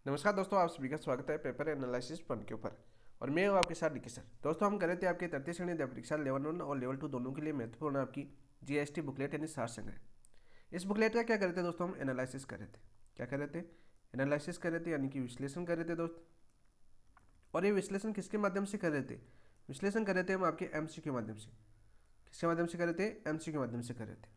नमस्कार दोस्तों, आप सभी का स्वागत है पेपर एनालिसिस पॉइंट के ऊपर। और मैं हूं आपके साथ डिकी सर। दोस्तों, हम कर रहे थे आपके तृतीय श्रेणी परीक्षा लेवल 1 और लेवल 2 दोनों के लिए महत्वपूर्ण आपकी जीएसटी बुकलेट यानी सार संग्रह। इस बुकलेट का क्या कर रहे थे दोस्तों, हम एनालिसिस कर रहे थे। क्या कर रहे थे? एनालिसिस कर रहे थे, यानी कि विश्लेषण कर रहे थे दोस्त। और ये विश्लेषण किसके माध्यम से कर रहे थे? विश्लेषण कर रहे थे हम आपके एमसीक्यू के माध्यम से। किसके माध्यम से कर रहे थे? एमसीक्यू के माध्यम से कर रहे थे।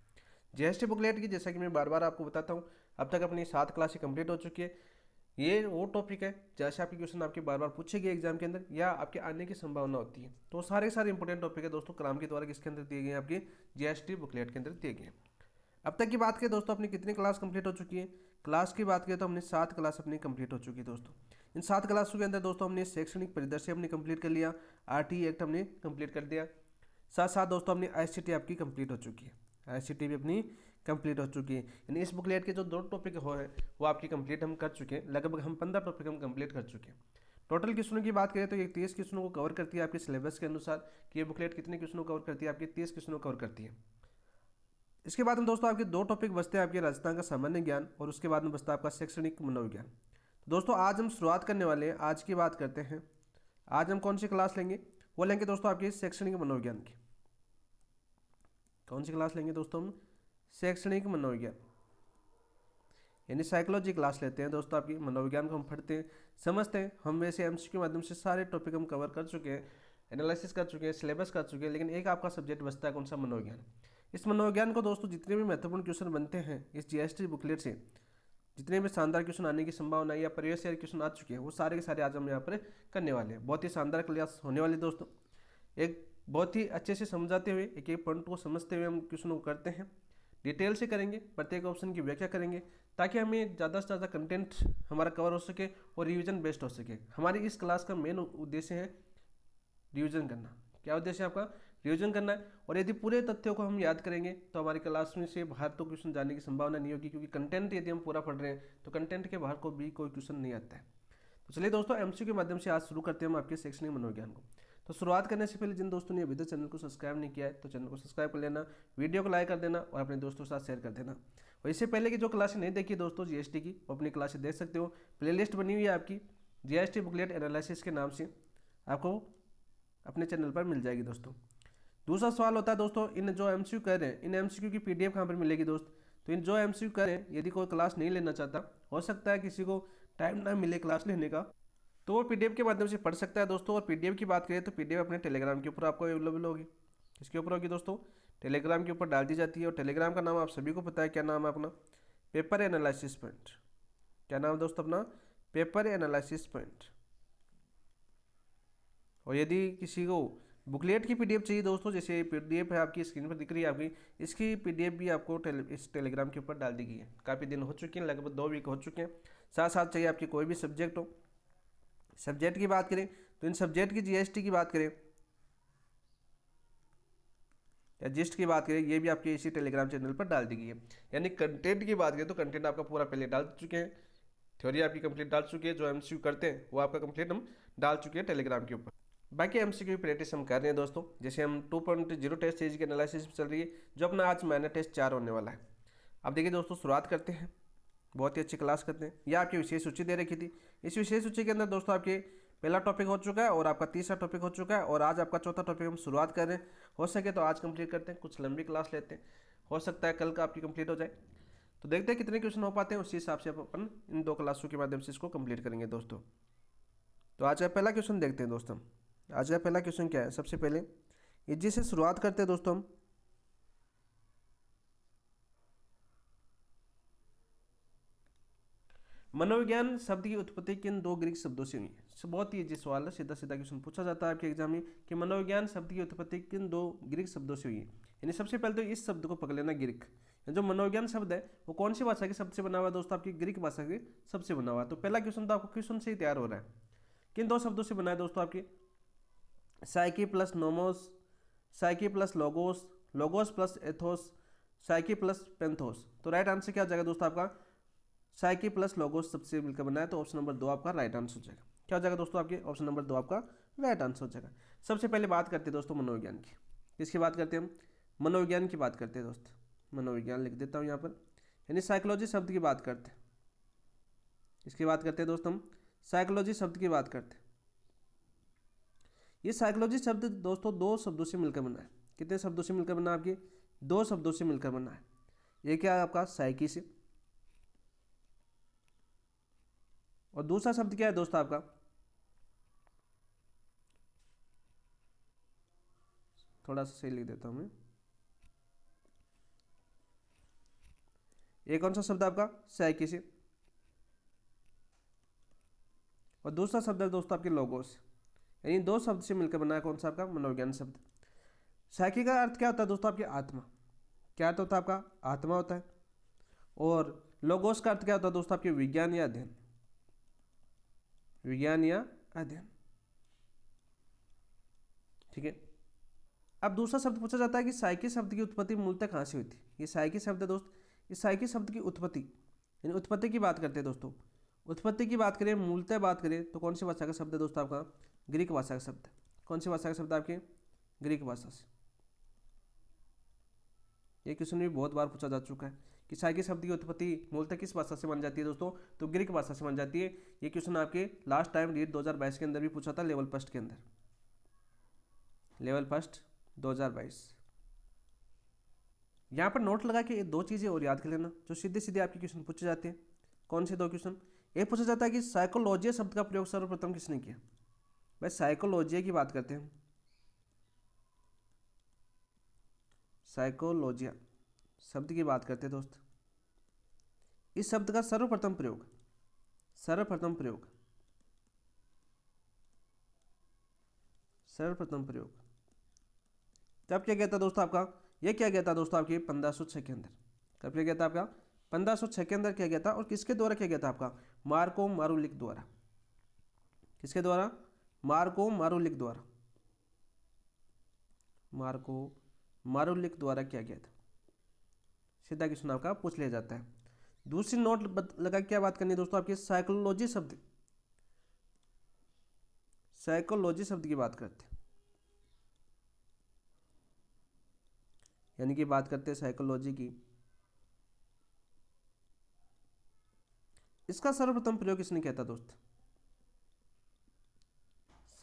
जीएसटी बुकलेट की, जैसा कि मैं बार बार आपको बताता हूँ, अब तक अपनी 7 क्लासें कंप्लीट हो चुकी है। ये वो टॉपिक है जैसे आपके क्वेश्चन आपके बार बार पूछे गए एग्जाम के अंदर या आपके आने की संभावना होती है। तो सारे सारे इंपॉर्टेंट टॉपिक है दोस्तों, क्राम के द्वारा किसके अंदर दिए गए हैं? आपकी जीएसटी बुकलेट के अंदर दिए गए हैं। अब तक की बात करें दोस्तों, अपनी कितनी क्लास कंप्लीट हो चुकी है? क्लास की बात करें तो हमने 7 क्लास अपनी कंप्लीट हो चुकी है दोस्तों। इन 7 क्लासों के अंदर दोस्तों हमने शैक्षणिक परिदृश्य हमने कंप्लीट कर लिया, आरटी एक्ट हमने कंप्लीट कर दिया, साथ साथ दोस्तों अपनी आईसीटी आपकी कंप्लीट हो चुकी है। आईसीटी भी अपनी कंप्लीट हो चुकी है। यानी इस बुकलेट के जो 2 टॉपिक हो है वो आपकी कंप्लीट हम कर चुके हैं। लगभग हम 15 टॉपिक हम कंप्लीट कर चुके हैं। टोटल क्वेश्चनों की बात करें तो ये 30 क्वेश्चनों को कवर करती है आपके सिलेबस के अनुसार कि ये बुकलेट कितने क्वेश्चनों को कवर करती है? आपकी 30 क्वेश्चनों को कवर करती है। इसके बाद में दोस्तों आपके 2 टॉपिक बचते हैं, आपके राजस्थान का सामान्य ज्ञान और उसके बाद में बचता है आपका शैक्षणिक मनोविज्ञान। तो दोस्तों आज हम शुरुआत करने वाले हैं, आज की बात करते हैं। आज हम कौन सी क्लास लेंगे? वो लेंगे दोस्तों आपकी शैक्षणिक मनोविज्ञान की। कौन सी क्लास लेंगे दोस्तों हम? शैक्षणिक मनोविज्ञान यानी साइकोलॉजी क्लास लेते हैं दोस्तों। आपकी मनोविज्ञान को हम पढ़ते हैं, समझते हैं। हम वैसे एमसीक्यू के माध्यम से सारे टॉपिक हम कवर कर चुके हैं, एनालिसिस कर चुके हैं, सिलेबस कर चुके हैं, लेकिन एक आपका सब्जेक्ट बचता है, कौन सा? मनोविज्ञान। इस मनोविज्ञान को दोस्तों जितने भी महत्वपूर्ण क्वेश्चन बनते हैं इस जीएसटी बुकलेट से, जितने भी शानदार क्वेश्चन आने की संभावना या प्रीवियस ईयर क्वेश्चन आ चुके हैं, वो सारे के सारे आज हम यहाँ पर करने वाले हैं। बहुत ही शानदार क्लास होने वाली दोस्तों। एक बहुत ही अच्छे से समझाते हुए, एक एक पॉइंट को समझते हुए हम क्वेश्चन को करते हैं। डिटेल से करेंगे, प्रत्येक ऑप्शन की व्याख्या करेंगे, ताकि हमें ज़्यादा से ज़्यादा कंटेंट हमारा कवर हो सके और रिवीजन बेस्ट हो सके। हमारी इस क्लास का मेन उद्देश्य है रिवीजन करना। क्या उद्देश्य है आपका? रिवीजन करना है। और यदि पूरे तथ्यों को हम याद करेंगे तो हमारी क्लास में से बाहर तो क्वेश्चन जाने की संभावना नहीं होगी, क्योंकि कंटेंट यदि हम पूरा पढ़ रहे हैं तो कंटेंट के बाहर को भी कोई क्वेश्चन नहीं आता है। तो चलिए दोस्तों, एमसीक्यू के माध्यम से आज शुरू करते हैं हम आपके शैक्षणिक मनोविज्ञान को। तो शुरुआत करने से पहले जिन दोस्तों ने अभी तक चैनल को सब्सक्राइब नहीं किया है तो चैनल को सब्सक्राइब कर लेना, वीडियो को लाइक कर देना और अपने दोस्तों के साथ शेयर कर देना। और इससे पहले की जो क्लासें नहीं देखी दोस्तों जीएसटी की, वो अपनी क्लासें देख सकते हो। प्लेलिस्ट बनी हुई है आपकी जीएसटी बुकलेट एनालिसिस के नाम से, आपको अपने चैनल पर मिल जाएगी दोस्तों। दूसरा सवाल होता है दोस्तों, इन जो एमसीक्यू कर रहे हैं, इन एमसीक्यू की पीडीएफ कहाँ पर मिलेगी दोस्त? तो इन जो एमसीक्यू कर रहे हैं, यदि कोई क्लास नहीं लेना चाहता, हो सकता है किसी को टाइम ना मिले क्लास लेने का, तो वो पीडीएफ के माध्यम से पढ़ सकता है दोस्तों। और पीडीएफ की बात करें तो पीडीएफ अपने टेलीग्राम के ऊपर आपको अवेलेबल होगी। किसके ऊपर होगी दोस्तों? टेलीग्राम के ऊपर डाल दी जाती है। और टेलीग्राम का नाम आप सभी को पता है, क्या नाम है अपना? Paper analysis point. क्या नाम है दोस्तों अपना? Paper analysis point. और यदि किसी को बुकलेट की पीडीएफ चाहिए दोस्तों, जैसे पीडीएफ है आपकी स्क्रीन पर दिख रही है आपकी, इसकी पीडीएफ भी आपको इस टेलीग्राम के ऊपर डाल दी गई है। काफ़ी दिन हो चुके हैं, लगभग 2 वीक हो चुके हैं। साथ साथ चाहिए आपकी कोई भी सब्जेक्ट हो। सब्जेक्ट की बात करें तो इन सब्जेक्ट की जीएसटी की बात करें या जिस्ट की बात करें, ये भी आपके इसी टेलीग्राम चैनल पर डाल दी गई है। यानी कंटेंट की बात करें तो कंटेंट आपका पूरा पहले डाल चुके हैं, थ्योरी आपकी कंप्लीट डाल चुकी है, जो एमसीक्यू करते हैं वो आपका कंप्लीट हम डाल चुके हैं टेलीग्राम के ऊपर। बाकी एमसीक्यू की प्रैक्टिस हम कर रहे हैं दोस्तों। जैसे हम 2.0 टेस्ट सीरीज की एनालिसिस चल रही है, जो अपना आज माइनर टेस्ट 4 होने वाला है। अब देखिए दोस्तों, शुरुआत करते हैं। बहुत ही अच्छी क्लास करते हैं। यह आपकी विशेष सूची दे रखी थी। इस विशेष सूची के अंदर दोस्तों आपके पहला टॉपिक हो चुका है और आपका तीसरा टॉपिक हो चुका है, और आज आपका चौथा टॉपिक हम शुरुआत कर रहे हैं। हो सके तो आज कंप्लीट करते हैं, कुछ लंबी क्लास लेते हैं, हो सकता है कल का आपकी कंप्लीट हो जाए। तो देखते हैं कितने क्वेश्चन हो पाते हैं, उसी हिसाब से अपन इन 2 क्लासों के माध्यम से इसको कंप्लीट करेंगे दोस्तों। तो आज का पहला क्वेश्चन देखते हैं दोस्तों। आज का पहला क्वेश्चन क्या है? सबसे पहले इजी से शुरुआत करते हैं दोस्तों हम। मनोविज्ञान शब्द की उत्पत्ति किन 2 ग्रीक शब्दों से हुई है? बहुत ही इजी सवाल है, सीधा सीधा क्वेश्चन पूछा जाता है आपके एग्जाम में कि मनोविज्ञान शब्द की उत्पत्ति किन 2 ग्रीक शब्दों से हुई है। यानी सबसे पहले तो इस शब्द को पकड़ लेना, ग्रीक। जो मनोविज्ञान शब्द है वो कौन सी भाषा के शब्द से बना हुआ है दोस्तों? आपकी ग्रीक भाषा के शब्द से बना हुआ है। तो पहला क्वेश्चन तो आपको क्वेश्चन से ही तैयार हो रहा है। किन 2 शब्दों से बना है दोस्तों? आपके psyche plus nomos, psyche plus logos, logos plus ethos, psyche plus pathos. तो राइट आंसर क्या हो जाएगा दोस्तों आपका? साइकी प्लस लोगोस सबसे मिलकर बना है। तो ऑप्शन नंबर 2 आपका राइट आंसर हो जाएगा। क्या हो जाएगा दोस्तों? आपके ऑप्शन नंबर 2 आपका राइट आंसर हो जाएगा। सबसे पहले बात करते हैं दोस्तों मनोविज्ञान की। किसकी बात करते हैं हम? मनोविज्ञान की बात करते हैं दोस्त। मनोविज्ञान लिख देता हूँ यहाँ पर, यानी साइकोलॉजी शब्द की बात करते हैं। इसकी बात करते हैं दोस्तों हम साइकोलॉजी शब्द की बात करते हैं। ये साइकोलॉजी शब्द दोस्तों दो शब्दों से मिलकर बना है। कितने शब्दों से मिलकर बना है आपके? दो शब्दों से मिलकर बना है। ये क्या है आपका? साइकी से, और दूसरा शब्द क्या है दोस्तों आपका? थोड़ा सा सही लिख देता हूं मैं। ये कौन सा शब्द आपका? साइकी से, और दूसरा शब्द है दोस्तों आपके लोगोस। यानी दो शब्द से मिलकर बना है कौन सा आपका? मनोविज्ञान शब्द। साइकी का अर्थ क्या होता है दोस्तों? आपकी आत्मा। क्या अर्थ होता है आपका? आत्मा होता है। और लोगोस का अर्थ क्या होता है दोस्तों? आपके विज्ञान या अध्ययन, विज्ञान या अध्ययन। ठीक है। अब दूसरा शब्द पूछा जाता है कि साइकी शब्द की उत्पत्ति मूलतः कहाँ से हुई थी? ये साइकी शब्द है दोस्त, इस साइकी शब्द की उत्पत्ति, यानी उत्पत्ति की बात करते हैं दोस्तों। उत्पत्ति की बात करें, मूलतः बात करें तो कौन सी भाषा का शब्द है दोस्तों आपका? ग्रीक भाषा का शब्द। कौन सी भाषा का शब्द आपके? ग्रीक भाषा से। ये क्वेश्चन भी बहुत बार पूछा जा चुका है कि साइकी शब्द की उत्पत्ति मूलतः किस भाषा से बन जाती है दोस्तों? तो ग्रीक भाषा से बन जाती है। ये क्वेश्चन आपके लास्ट टाइम रीट 2022 के अंदर भी पूछा था, लेवल फर्स्ट के अंदर, लेवल फर्स्ट 2022। यहाँ पर नोट लगा के दो चीज़ें और याद कर लेना जो सीधे सीधे आपके क्वेश्चन पूछे जाते हैं। कौन से दो क्वेश्चन? ये पूछा जाता है कि साइकोलॉजी शब्द का प्रयोग सर्वप्रथम किसने किया? भाई साइकोलॉजी की बात करते हैं, साइकोलॉजिया शब्द की बात करते हैं दोस्त। इस शब्द का सर्वप्रथम प्रयोग, सर्वप्रथम प्रयोग, सर्वप्रथम प्रयोग कब किया गया था दोस्तों आपका? यह किया गया था दोस्तों आपके 1506 के अंदर। कब किया गया था आपका? 1506 के अंदर किया गया था। और किसके द्वारा किया गया था आपका? मार्को मारुलिक द्वारा। किसके द्वारा? मार्को मारुलिक द्वारा, मार्को मारुलिक द्वारा किया गया था। सीधा क्वेश्चन आपका पूछ लिया जाता है। दूसरी नोट लगा क्या बात करनी है दोस्तों आपकी? साइकोलॉजी शब्द, साइकोलॉजी शब्द की बात करते हैं, यानी कि बात करते हैं साइकोलॉजी की। इसका सर्वप्रथम प्रयोग किसने किया था दोस्त?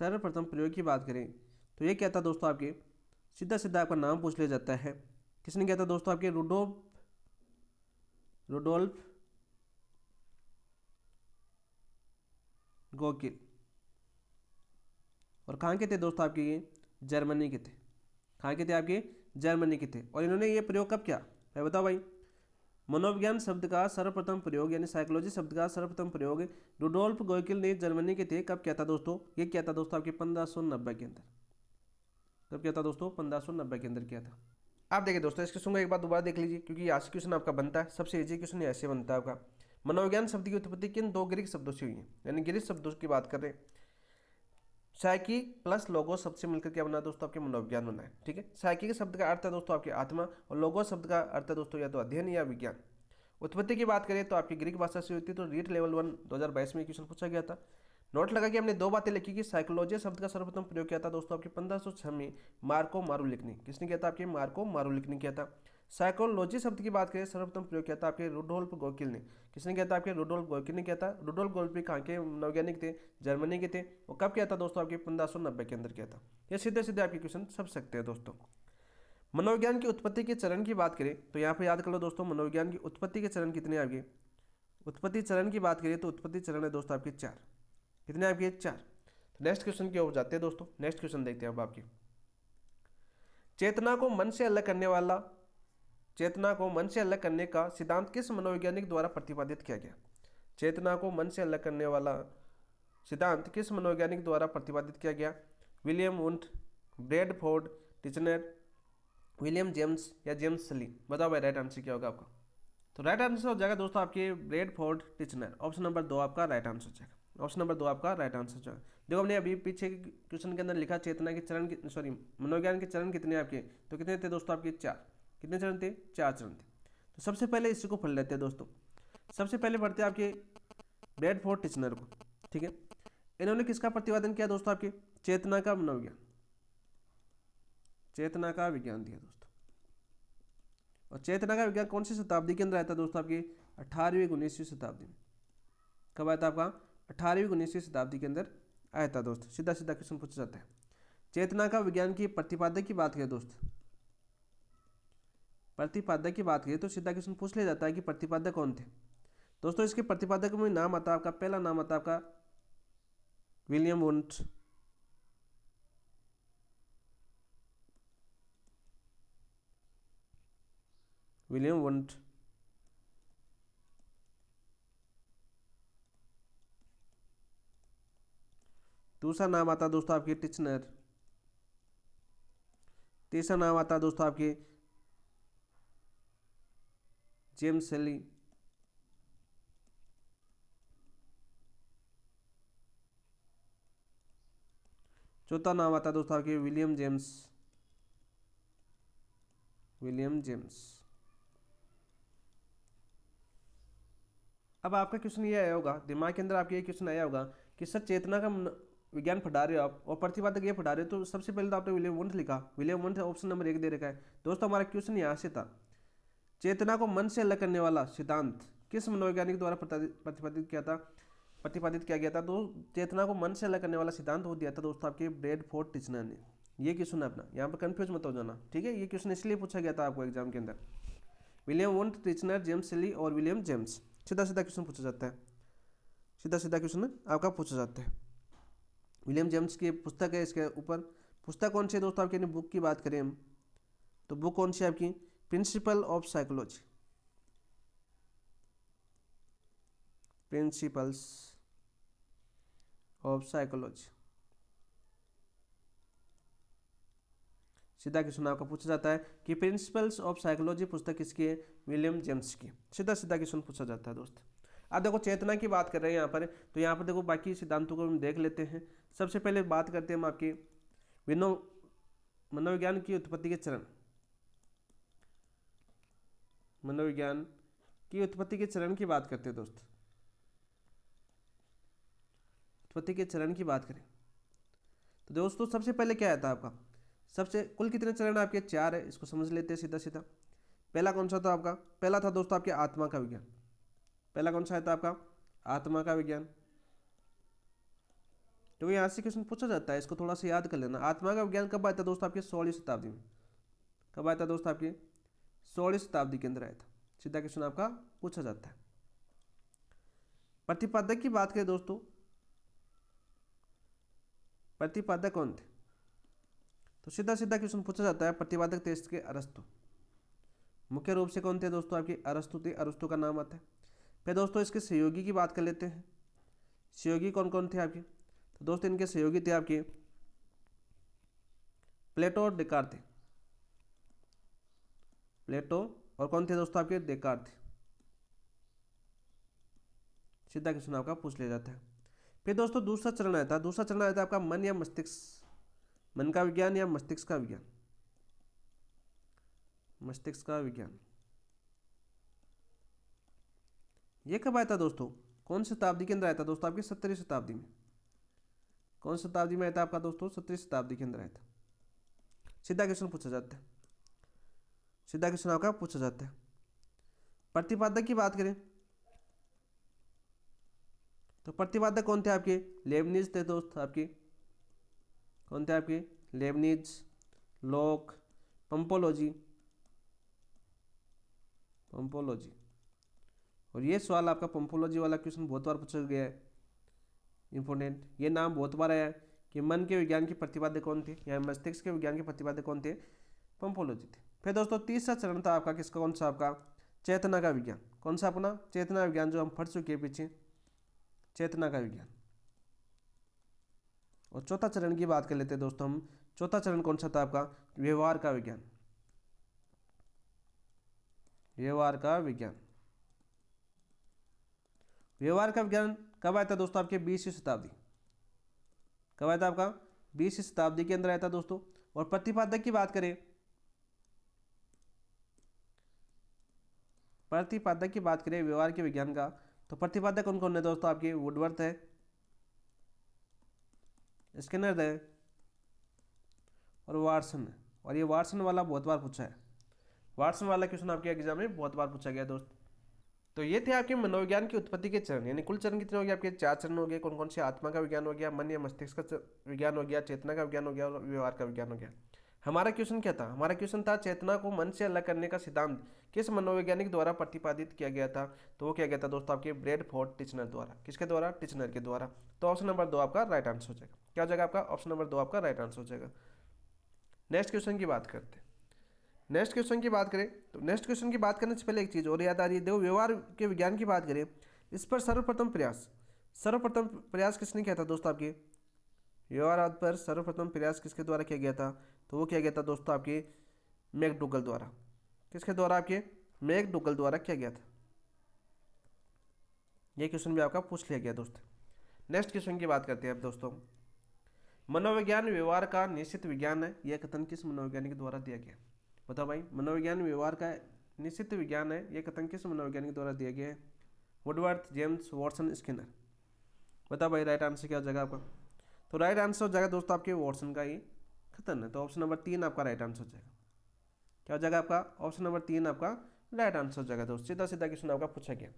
सर्वप्रथम प्रयोग की बात करें तो ये क्या था दोस्तों आपके? सीधा सीधा आपका नाम पूछ लिया जाता है। किसने किया था दोस्तों आपके? रुडोल्फ गोकिल। और कहाँ के थे दोस्तों आपके? ये जर्मनी के थे। कहाँ के थे आपके? जर्मनी के थे। और इन्होंने ये प्रयोग कब किया? मैं बताओ भाई। मनोविज्ञान शब्द का सर्वप्रथम प्रयोग यानी साइकोलॉजी शब्द का सर्वप्रथम प्रयोग रुडोल्फ गोकिल ने जर्मनी के थे। कब किया था दोस्तों? ये किया था दोस्तों आपके 1590 के अंदर। कब किया था दोस्तों? 1590 के अंदर किया था। आप देखिए दोस्तों, इस क्वेश्चन को एक बार दोबारा देख लीजिए क्योंकि आज क्वेश्चन आपका बनता है। सबसे इजी क्वेश्चन ऐसे बनता है आपका, मनोविज्ञान शब्द की उत्पत्ति किन दो ग्रीक शब्दों से हुई है? यानी ग्रीक शब्दों की बात कर रहे हैं। साइकी प्लस लोगो शब्द से मिलकर क्या बना दोस्तों? आपके मनोविज्ञान बना है। ठीक है। साइकी के शब्द का अर्थ है दोस्तों आपकी आत्मा, और लोगो शब्द का अर्थ है दोस्तों या तो अध्ययन या विज्ञान। उत्पत्ति की बात करें तो आपकी ग्रीक भाषा से होती है। तो रीट लेवल 1 2022 में क्वेश्चन पूछा गया था। नोट लगा कि हमने दो बातें लिखी कि साइकोलॉजी शब्द का सर्वप्रथम प्रयोग किया था दोस्तों आपके 1506 में मार्को मारुलिक ने। किसने किया था? आपके मार्को मारुलिक ने किया था। साइकोलॉजी शब्द की बात करें सर्वप्रथम प्रयोग किया था आपके रुडोल्फ गोकिल ने। किसने किया था? आपके रुडोल्फ गोकिल ने किया था। रुडोल्फ गोकिल कहाँ के मनोवैज्ञानिक थे? जर्मनी के थे। और कब किया था दोस्तों? आपके 1590 के अंदर किया था। ये सीधे सीधे आपके क्वेश्चन सब सकते हैं दोस्तों। मनोविज्ञान की उत्पत्ति के चरण की बात करें तो यहाँ पर याद कर लो दोस्तों, मनोविज्ञान की उत्पत्ति के चरण कितने आपके? उत्पत्ति चरण की बात करें तो उत्पत्ति चरण है दोस्तों आपके 4। कितने आपके? 4। तो नेक्स्ट क्वेश्चन की ओर जाते हैं दोस्तों। नेक्स्ट क्वेश्चन देखते हैं अब आपकी। चेतना को मन से अलग करने वाला, चेतना को मन से अलग करने का सिद्धांत किस मनोवैज्ञानिक द्वारा प्रतिपादित किया गया? चेतना को मन से अलग करने वाला सिद्धांत किस मनोवैज्ञानिक द्वारा प्रतिपादित किया गया? William Wundt, Bradford Titchener, William James या जेम्स सली? बताओ भाई राइट आंसर क्या होगा आपका? तो राइट आंसर हो जाएगा दोस्तों आपके ब्रैडफोर्ड टिचनर। ऑप्शन नंबर 2 आपका राइट आंसर हो जाएगा। ऑप्शन नंबर 2 आपका राइट आंसर जो है। देखो हमने अभी पीछे क्वेश्चन के अंदर लिखा चेतना के चरण की, सॉरी मनोविज्ञान के चरण कितने आपके? तो कितने थे दोस्तों आपके? 4। कितने चरण थे? 4 चरण थे। तो सबसे पहले इसी को पढ़ लेते हैं दोस्तों। सबसे पहले पढ़ते हैं आपके ब्रैडफोर्ड टिचनर को। ठीक है। इन्होंने किसका प्रतिपादन किया दोस्तों? आपके चेतना का मनोविज्ञान, चेतना का विज्ञान दिया दोस्तों। और चेतना का विज्ञान कौन सी शताब्दी के अंदर आया था दोस्तों? आपकी 18वीं 19वीं शताब्दी में। कब आया था आपका 18वीं 19वीं शताब्दी के अंदर आया था दोस्त। सीधा सीधा क्वेश्चन पूछा जाता है। चेतना का विज्ञान की प्रतिपादक की बात करें दोस्त, प्रतिपादक की बात करें तो सीधा क्वेश्चन पूछ लिया जाता है कि प्रतिपादक कौन थे दोस्तों। इसके प्रतिपादक में नाम आता है आपका, पहला नाम आता है आपका विलियम वुंट, विलियम वुंट। दूसरा नाम आता है दोस्तों आपके टिचनर। तीसरा नाम आता है दोस्तों आपके जेम्स सेली। चौथा नाम आता है दोस्तों आपके विलियम जेम्स, विलियम जेम्स। अब आपका क्वेश्चन ये आया होगा, दिमाग के अंदर आपके ये क्वेश्चन आया होगा कि सर चेतना का विज्ञान पढ़ा रहे हो आप और प्रतिपादक ये पढ़ा रहे हो, तो सबसे पहले तो आपने विलियम वुंट लिखा। विलियम वुंट ऑप्शन नंबर 1 दे रखा है दोस्तों। हमारा क्वेश्चन यहाँ से था, चेतना को मन से अलग करने वाला सिद्धांत किस मनोवैज्ञानिक द्वारा प्रतिपादित किया गया था। तो चेतना को मन से अलग करने वाला सिद्धांत वो दिया था दोस्तों आपके ब्रैडफोर्ड टिचनर ने। ये क्वेश्चन है अपना, यहाँ पर कंफ्यूज मत हो जाना, ठीक है। ये क्वेश्चन इसलिए पूछा गया था आपको एग्जाम के अंदर। विलियम वुंट, टिचनर, जेम्स सेली और विलियम जेम्स। सीधा सीधा क्वेश्चन पूछा जाता है, सीधा सीधा क्वेश्चन आपका पूछा जाता है। विलियम जेम्स की पुस्तक है, इसके ऊपर पुस्तक कौन सी है दोस्तों आपकी, बुक की बात करें हम तो बुक कौन सी है आपकी, principle of psychology, principles of psychology. सीधा क्वेश्चन आपका पूछा जाता है कि प्रिंसिपल्स ऑफ साइकोलॉजी पुस्तक किसकी है, विलियम जेम्स की। सीधा सीधा क्वेश्चन पूछा जाता है दोस्त। अब देखो चेतना की बात कर रहे हैं यहाँ पर, तो यहाँ पर देखो बाकी सिद्धांतों को हम देख लेते हैं। सबसे पहले बात करते हैं हम आपकी मनोविज्ञान की उत्पत्ति के चरण, मनोविज्ञान की उत्पत्ति के चरण की बात करते हैं दोस्त। उत्पत्ति के चरण की बात करें तो दोस्तों सबसे पहले क्या आया था आपका, सबसे कुल कितने चरण आपके, 4 है, इसको समझ लेते हैं सीधा सीधा। पहला कौन सा था आपका, पहला था दोस्तों आपके आत्मा का विज्ञान। पहला कौन सा आया था आपका, आत्मा का विज्ञान। तो यहाँ से क्वेश्चन पूछा जाता है, इसको थोड़ा सा याद कर लेना। आत्मा का विज्ञान कब आया था दोस्तों आपके 16वीं शताब्दी में। कब आया था दोस्तों आपके 16वीं शताब्दी के अंदर आया था। सीधा क्वेश्चन आपका पूछा जाता है। प्रतिपादक की बात करें दोस्तों, प्रतिपादक कौन थे, तो सीधा सीधा क्वेश्चन पूछा जाता है। प्रतिपादक थे इसके अरस्तु। मुख्य रूप से कौन थे दोस्तों आपके, अरस्तु थे, अरस्तु का नाम आता है। फिर दोस्तों इसके सहयोगी की बात कर लेते हैं। सहयोगी कौन कौन थे आपके, तो दोस्तों इनके सहयोगी थे आपके प्लेटो और डेकार थे। प्लेटो और कौन थे दोस्तों आपके, डेकार थे। सीधा क्वेश्चन आपका पूछ लिया जाता है। फिर दोस्तों दूसरा चरण आया था, दूसरा चरण आया था आपका मन या मस्तिष्क, मन का विज्ञान या मस्तिष्क का विज्ञान, मस्तिष्क का विज्ञान। ये कब आया था दोस्तों, कौन सी शताब्दी के अंदर आया था दोस्तों आपकी, 17वीं शताब्दी में। कौन सी शताब्दी में आया था आपका दोस्तों, 17वीं शताब्दी के अंदर आया था। सीधा क्वेश्चन पूछा जाता है, सीधा क्वेश्चन आपका पूछा जाता है। प्रतिपादक की बात करें तो प्रतिपादक कौन थे आपके, लेबनीज थे दोस्त आपके। कौन थे आपके, लेबनीज, लॉक, पंपोलॉजी, पंपोलॉजी। और ये सवाल आपका पंपोलॉजी वाला क्वेश्चन बहुत बार पूछा गया है, इंपॉर्टेंट। ये नाम बहुत बार आया है कि मन के विज्ञान के प्रतिपादक कौन थे या मस्तिष्क के विज्ञान के प्रतिपादक कौन थे, पंपोलॉजी थे। फिर दोस्तों तीसरा चरण था आपका किसका, कौन सा आपका, चेतना का विज्ञान। कौन सा अपना, चेतना विज्ञान, जो हम पढ़ चुके हैं पीछे, चेतना का विज्ञान। और चौथा चरण की बात कर लेते हैं दोस्तों हम। चौथा चरण कौन सा था आपका, व्यवहार का विज्ञान, व्यवहार का विज्ञान। व्यवहार का विज्ञान कब आया था दोस्तों आपके 20वीं शताब्दी। कब आया था आपका 20वीं शताब्दी के अंदर आया था दोस्तों। और प्रतिपादक की बात करें, प्रतिपादक की बात करें व्यवहार के विज्ञान का, तो प्रतिपादक कौन कौन है दोस्तों आपके, वुडवर्थ है, स्किनर है और वाटसन है। और ये वाटसन वाला बहुत बार पूछा है, वाटसन वाला क्वेश्चन आपके एग्जाम में बहुत बार पूछा गया दोस्त। तो ये थे आपके मनोविज्ञान की उत्पत्ति के चरण, यानी कुल चरण कितने हो गए आपके? 4 चरण हो गए। कौन कौन से? आत्मा का विज्ञान हो गया, मन या मस्तिष्क का विज्ञान हो गया, चेतना का विज्ञान हो गया और व्यवहार का विज्ञान हो गया। हमारा क्वेश्चन क्या था? हमारा क्वेश्चन था चेतना को मन से अलग करने का सिद्धांत किस मनोवैज्ञानिक द्वारा प्रतिपादित किया गया था? तो वो किया गया था दोस्तों आपके ब्रैडफोर्ड टिचनर द्वारा। किसके द्वारा? टिचनर के द्वारा। तो ऑप्शन नंबर 2 आपका राइट आंसर हो जाएगा। क्या हो जाएगा आपका? ऑप्शन नंबर 2 आपका राइट आंसर हो जाएगा। नेक्स्ट क्वेश्चन की बात करते हैं। नेक्स्ट क्वेश्चन की बात करें तो नेक्स्ट क्वेश्चन की बात करने से पहले एक चीज़ और याद आ रही है। देखो, व्यवहार के विज्ञान की बात करें, इस पर सर्वप्रथम प्रयास किसने किया था दोस्तों आपके? व्यवहारवाद पर सर्वप्रथम प्रयास किसके द्वारा किया गया था? तो वो किया गया था दोस्तों आपके मैकडूगल द्वारा। किसके द्वारा? आपके मैकडूगल द्वारा किया गया था। ये क्वेश्चन भी आपका पूछ लिया गया दोस्त। नेक्स्ट क्वेश्चन की बात करते हैं अब दोस्तों। मनोविज्ञान व्यवहार का निश्चित विज्ञान है, यह कथन किस मनोवैज्ञानिक द्वारा दिया गया? बताओ भाई, मनोविज्ञान व्यवहार का निश्चित विज्ञान है, यह कथन किस मनोवैज्ञानिक द्वारा दिया गया है? Woodworth, James, Watson, Skinner. बताओ भाई, राइट आंसर क्या हो जाएगा आपका? तो राइट आंसर हो जाएगा दोस्तों आपके वॉटसन का ही कथन है। तो ऑप्शन नंबर 3 आपका राइट आंसर हो जाएगा। क्या हो जाएगा आपका? ऑप्शन नंबर 3 आपका राइट आंसर हो जाएगा दोस्त। सीधा सीधा क्वेश्चन आपका पूछा गया।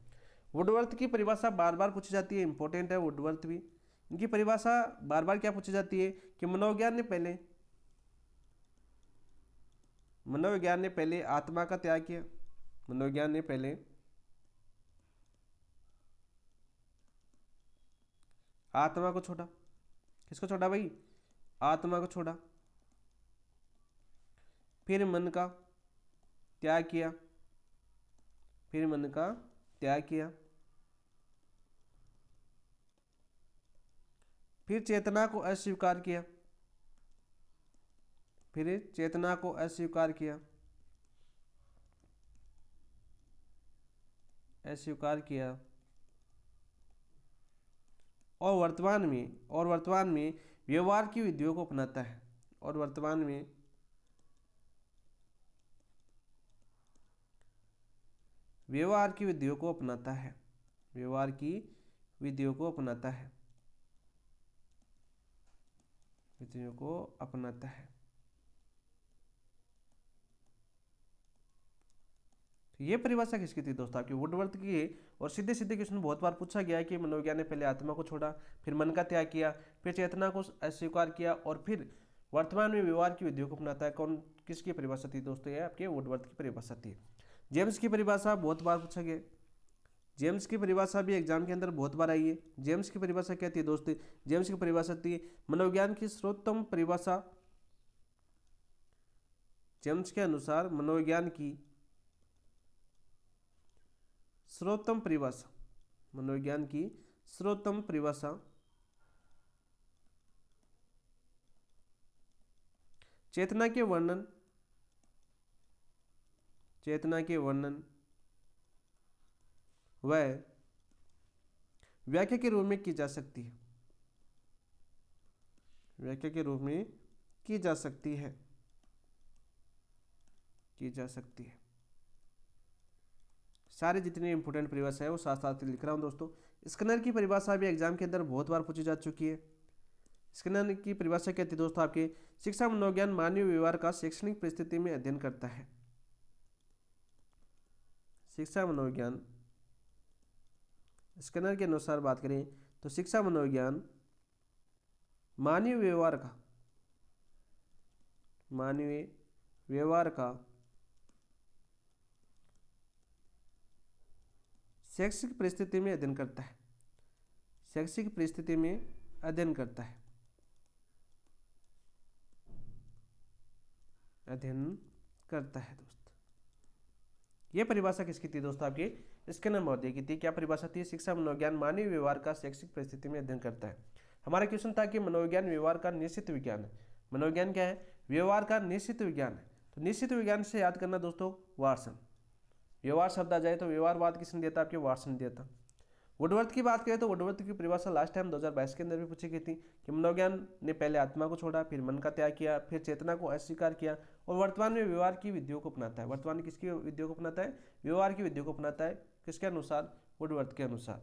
वुडवर्थ की परिभाषा बार बार पूछी जाती है, इंपॉर्टेंट है वुडवर्थ भी। इनकी परिभाषा बार बार क्या पूछी जाती है कि मनोविज्ञान ने पहले आत्मा का त्याग किया। मनोविज्ञान ने पहले आत्मा को छोड़ा। किसको छोड़ा भाई? आत्मा को छोड़ा। फिर मन का त्याग किया। फिर मन का त्याग किया। फिर चेतना को अस्वीकार किया। फिर चेतना को अस्वीकार किया। अस्वीकार किया। और वर्तमान में व्यवहार की विधियों को अपनाता है। और वर्तमान में व्यवहार की विधियों को अपनाता है। व्यवहार की विधियों को अपनाता है। विधियों को अपनाता है। ये परिभाषा किसकी थी दोस्तों? आपकी वुडवर्थ की है। और सीधे सीधे क्वेश्चन बहुत बार पूछा गया है कि मनोविज्ञान ने पहले आत्मा को छोड़ा, फिर मन का त्याग किया, फिर चेतना को अस्वीकार किया और फिर वर्तमान में व्यवहार की विधियों को अपनाता है। कौन किसकी परिभाषा थी दोस्तों? ये आपके वुडवर्थ की परिभाषा थी। जेम्स की परिभाषा बहुत बार पूछा गया। जेम्स की परिभाषा भी एग्जाम के अंदर बहुत बार आई है। जेम्स की परिभाषा क्या थी दोस्तों? जेम्स की परिभाषा थी मनोविज्ञान की सर्वोत्तम परिभाषा। जेम्स के अनुसार मनोविज्ञान की सर्वोत्तम परिभाषा, मनोविज्ञान की सर्वोत्तम परिभाषा चेतना के वर्णन व व्याख्या के रूप में की जा सकती है। व्याख्या के रूप में की जा सकती है। सारे जितनी इंपोर्टेंट परिभाषा है वो साथ साथ लिख रहा हूँ दोस्तों। स्किनर की परिभाषा भी एग्जाम के अंदर बहुत बार पूछी जा चुकी है। स्किनर की परिभाषा क्या थी दोस्तों? आपके शिक्षा मनोविज्ञान मानवीय व्यवहार का शैक्षणिक परिस्थिति में अध्ययन करता है। शिक्षा मनोविज्ञान, स्किनर के अनुसार बात करें तो शिक्षा मनोविज्ञान मानवीय व्यवहार का शैक्षिक परिस्थिति में अध्ययन करता है। शैक्षिक परिस्थिति में अध्ययन करता है। दोस्त, यह परिभाषा किसकी थी दोस्तों? आपकी स्किनर महोदय की थी। क्या परिभाषा थी? शिक्षा मनोविज्ञान मानवीय व्यवहार का शैक्षिक परिस्थिति में अध्ययन करता है। हमारा क्वेश्चन था कि मनोविज्ञान व्यवहार का निश्चित विज्ञान है। मनोविज्ञान क्या है? व्यवहार का निश्चित विज्ञान है। तो निश्चित विज्ञान से याद करना दोस्तों वाटसन। व्यवहार शब्द आ जाए तो व्यवहारवाद किसने दिया था? आपके वाटसन ने दिया था। वुडवर्थ की बात करें तो वुडवर्थ की परिभाषा लास्ट टाइम 2022 के अंदर भी पूछी गई थी कि मनोविज्ञान ने पहले आत्मा को छोड़ा, फिर मन का त्याग किया, फिर चेतना को अस्वीकार किया और वर्तमान में व्यवहार की विधियों को अपनाता है। वर्तमान में किसकी विधियों को अपनाता है? व्यवहार की विधियों को अपनाता है। किसके अनुसार? वुडवर्थ के अनुसार।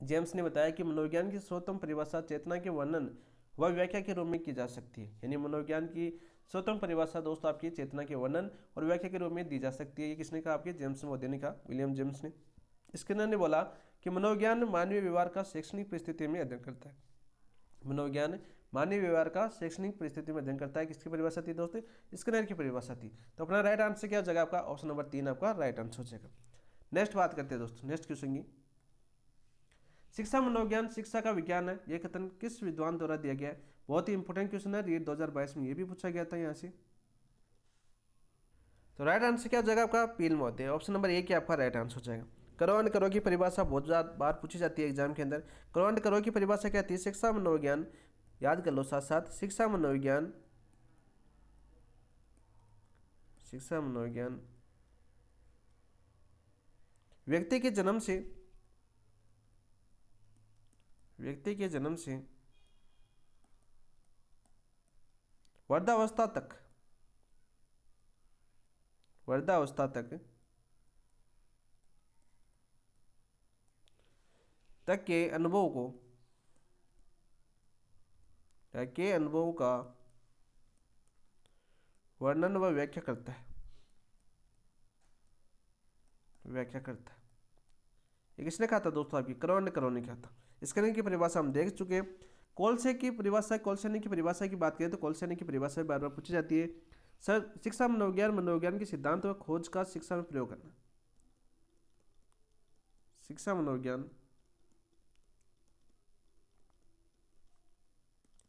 जेम्स ने बताया कि मनोविज्ञान की सर्वोत्तम परिभाषा चेतना के वर्णन व व्याख्या के रूप में की जा सकती है। यानी मनोविज्ञान की सर्वोत्तम परिभाषा दोस्तों आपकी चेतना के वर्णन और व्याख्या के रूप में दी जा सकती है। ये किसने कहा? आपके जेम्स महोदय ने कहा, विलियम जेम्स ने। स्किनर ने बोला कि मनोविज्ञान मानवीय व्यवहार का शैक्षणिक परिस्थिति में अध्ययन करता है। मनोविज्ञान मानवीय व्यवहार का शैक्षणिक परिस्थिति में अध्ययन करता है। किसकी परिभाषा थी दोस्तों? स्किनर की परिभाषा थी। तो अपना राइट आंसर क्या हो जाएगा आपका? ऑप्शन नंबर 3 आपका राइट आंसर हो जाएगा। नेक्स्ट बात करते हैं दोस्तों, नेक्स्ट क्वेश्चन की। शिक्षा मनोविज्ञान शिक्षा का विज्ञान है, यह कथन किस विद्वान द्वारा दिया गया है? बहुत ही इंपॉर्टेंट क्वेश्चन है, रीट 2022 में ये भी पूछा गया था यहाँ से। तो राइट आंसर क्या हो जाएगा आपका? पील महोदय। ऑप्शन नंबर 1 आपका राइट आंसर हो जाएगा। करो एंड करो की परिभाषा बहुत ज़्यादा बार पूछी जाती है एग्जाम के अंदर। करो एंड करो की परिभाषा क्या थी? शिक्षा मनोविज्ञान, याद कर लो साथ साथ, शिक्षा मनोविज्ञान, शिक्षा मनोविज्ञान व्यक्ति के जन्म से वृद्धावस्था तक के अनुभव का वर्णन व व्याख्या करता है। ये किसने कहा था दोस्तों? आपकी करो एंड करो ने कहा था। स्किनर की परिभाषा हम देख चुके हैं। कोल्से की परिभाषा, कोल्सेनी की परिभाषा की बात करें तो कोल्सेनी की परिभाषा बार बार पूछी जाती है। सर, शिक्षा मनोविज्ञान के सिद्धांत व खोज का शिक्षा में प्रयोग करना। शिक्षा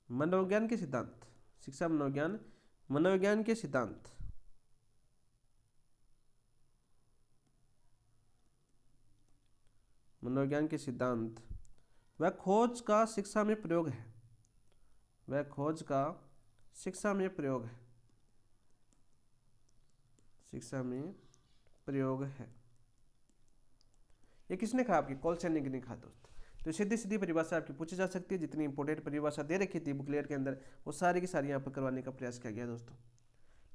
मनोविज्ञान के सिद्धांत, शिक्षा मनोविज्ञान के सिद्धांत, मनोविज्ञान के सिद्धांत वह खोज का शिक्षा में प्रयोग है। ये किसने कहा? आपकी कोल्सेनी ने कहा दोस्त। तो सीधी सीधी परिभाषा आपकी पूछी जा सकती है। जितनी इंपॉर्टेंट परिभाषा दे रखी थी बुकलेट के अंदर वो सारी की सारी यहाँ पर करवाने का प्रयास किया गया दोस्तों।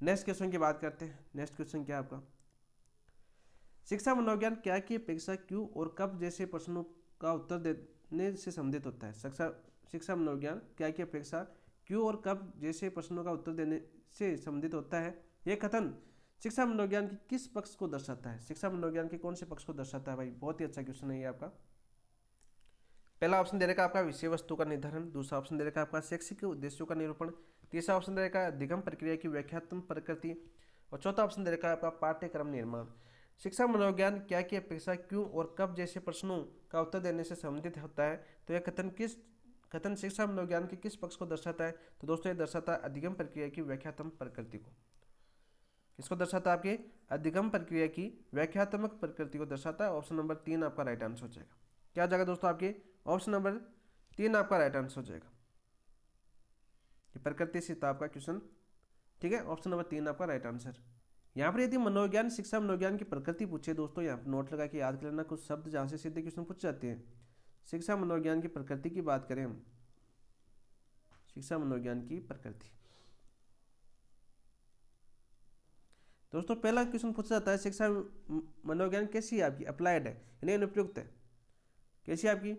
नेक्स्ट क्वेश्चन की बात करते हैं। नेक्स्ट क्वेश्चन क्या आपका? शिक्षा मनोविज्ञान क्या की अपेक्षा क्यों और कब जैसे प्रश्नों का उत्तर देने से संबंधित होता है। शिक्षा मनोविज्ञान क्या की अपेक्षा क्यों और कब जैसे प्रश्नों का उत्तर देने से संबंधित होता है। यह कथन शिक्षा मनोविज्ञान की किस पक्ष को दर्शाता है? शिक्षा मनोविज्ञान के कौन से पक्ष को दर्शाता है भाई? बहुत ही अच्छा क्वेश्चन है ये आपका। पहला ऑप्शन दे रखा आपका विषय वस्तु का निर्धारण, दूसरा ऑप्शन दे रखा आपका शैक्षिक उद्देश्यों का निरूपण, तीसरा ऑप्शन दे रखा अधिगम प्रक्रिया की व्याख्यात्मक प्रकृति और चौथा ऑप्शन दे रखा है आपका पाठ्यक्रम निर्माण। शिक्षा मनोविज्ञान क्या की अपेक्षा क्यों और कब जैसे प्रश्नों का उत्तर देने से संबंधित होता है। तो यह कथन शिक्षा मनोविज्ञान के किस पक्ष को दर्शाता है? तो दोस्तों ये दर्शाता है अधिगम प्रक्रिया की व्याख्यात्मक प्रकृति को। किसको दर्शाता है? आपके अधिगम प्रक्रिया की व्याख्यात्मक प्रकृति को दर्शाता है। ऑप्शन नंबर 3 आपका राइट आंसर हो जाएगा। क्या जाएगा दोस्तों? आपके ऑप्शन नंबर 3 आपका राइट आंसर हो जाएगा। ये प्रकृति से था आपका क्वेश्चन, ठीक है। ऑप्शन नंबर 3 आपका राइट आंसर। यहाँ पर यदि मनोविज्ञान शिक्षा मनोविज्ञान की प्रकृति पूछे दोस्तों, यहाँ पर नोट लगा के याद कर लेना कुछ शब्द जहाँ से सीधे क्वेश्चन पूछ जाते हैं। शिक्षा मनोविज्ञान की प्रकृति की बात करें हम, शिक्षा मनोविज्ञान की प्रकृति दोस्तों पहला क्वेश्चन पूछा जाता है शिक्षा मनोविज्ञान कैसी है आपकी? अप्लाइड है यानी अनुप्रयुक्त है। कैसी है आपकी?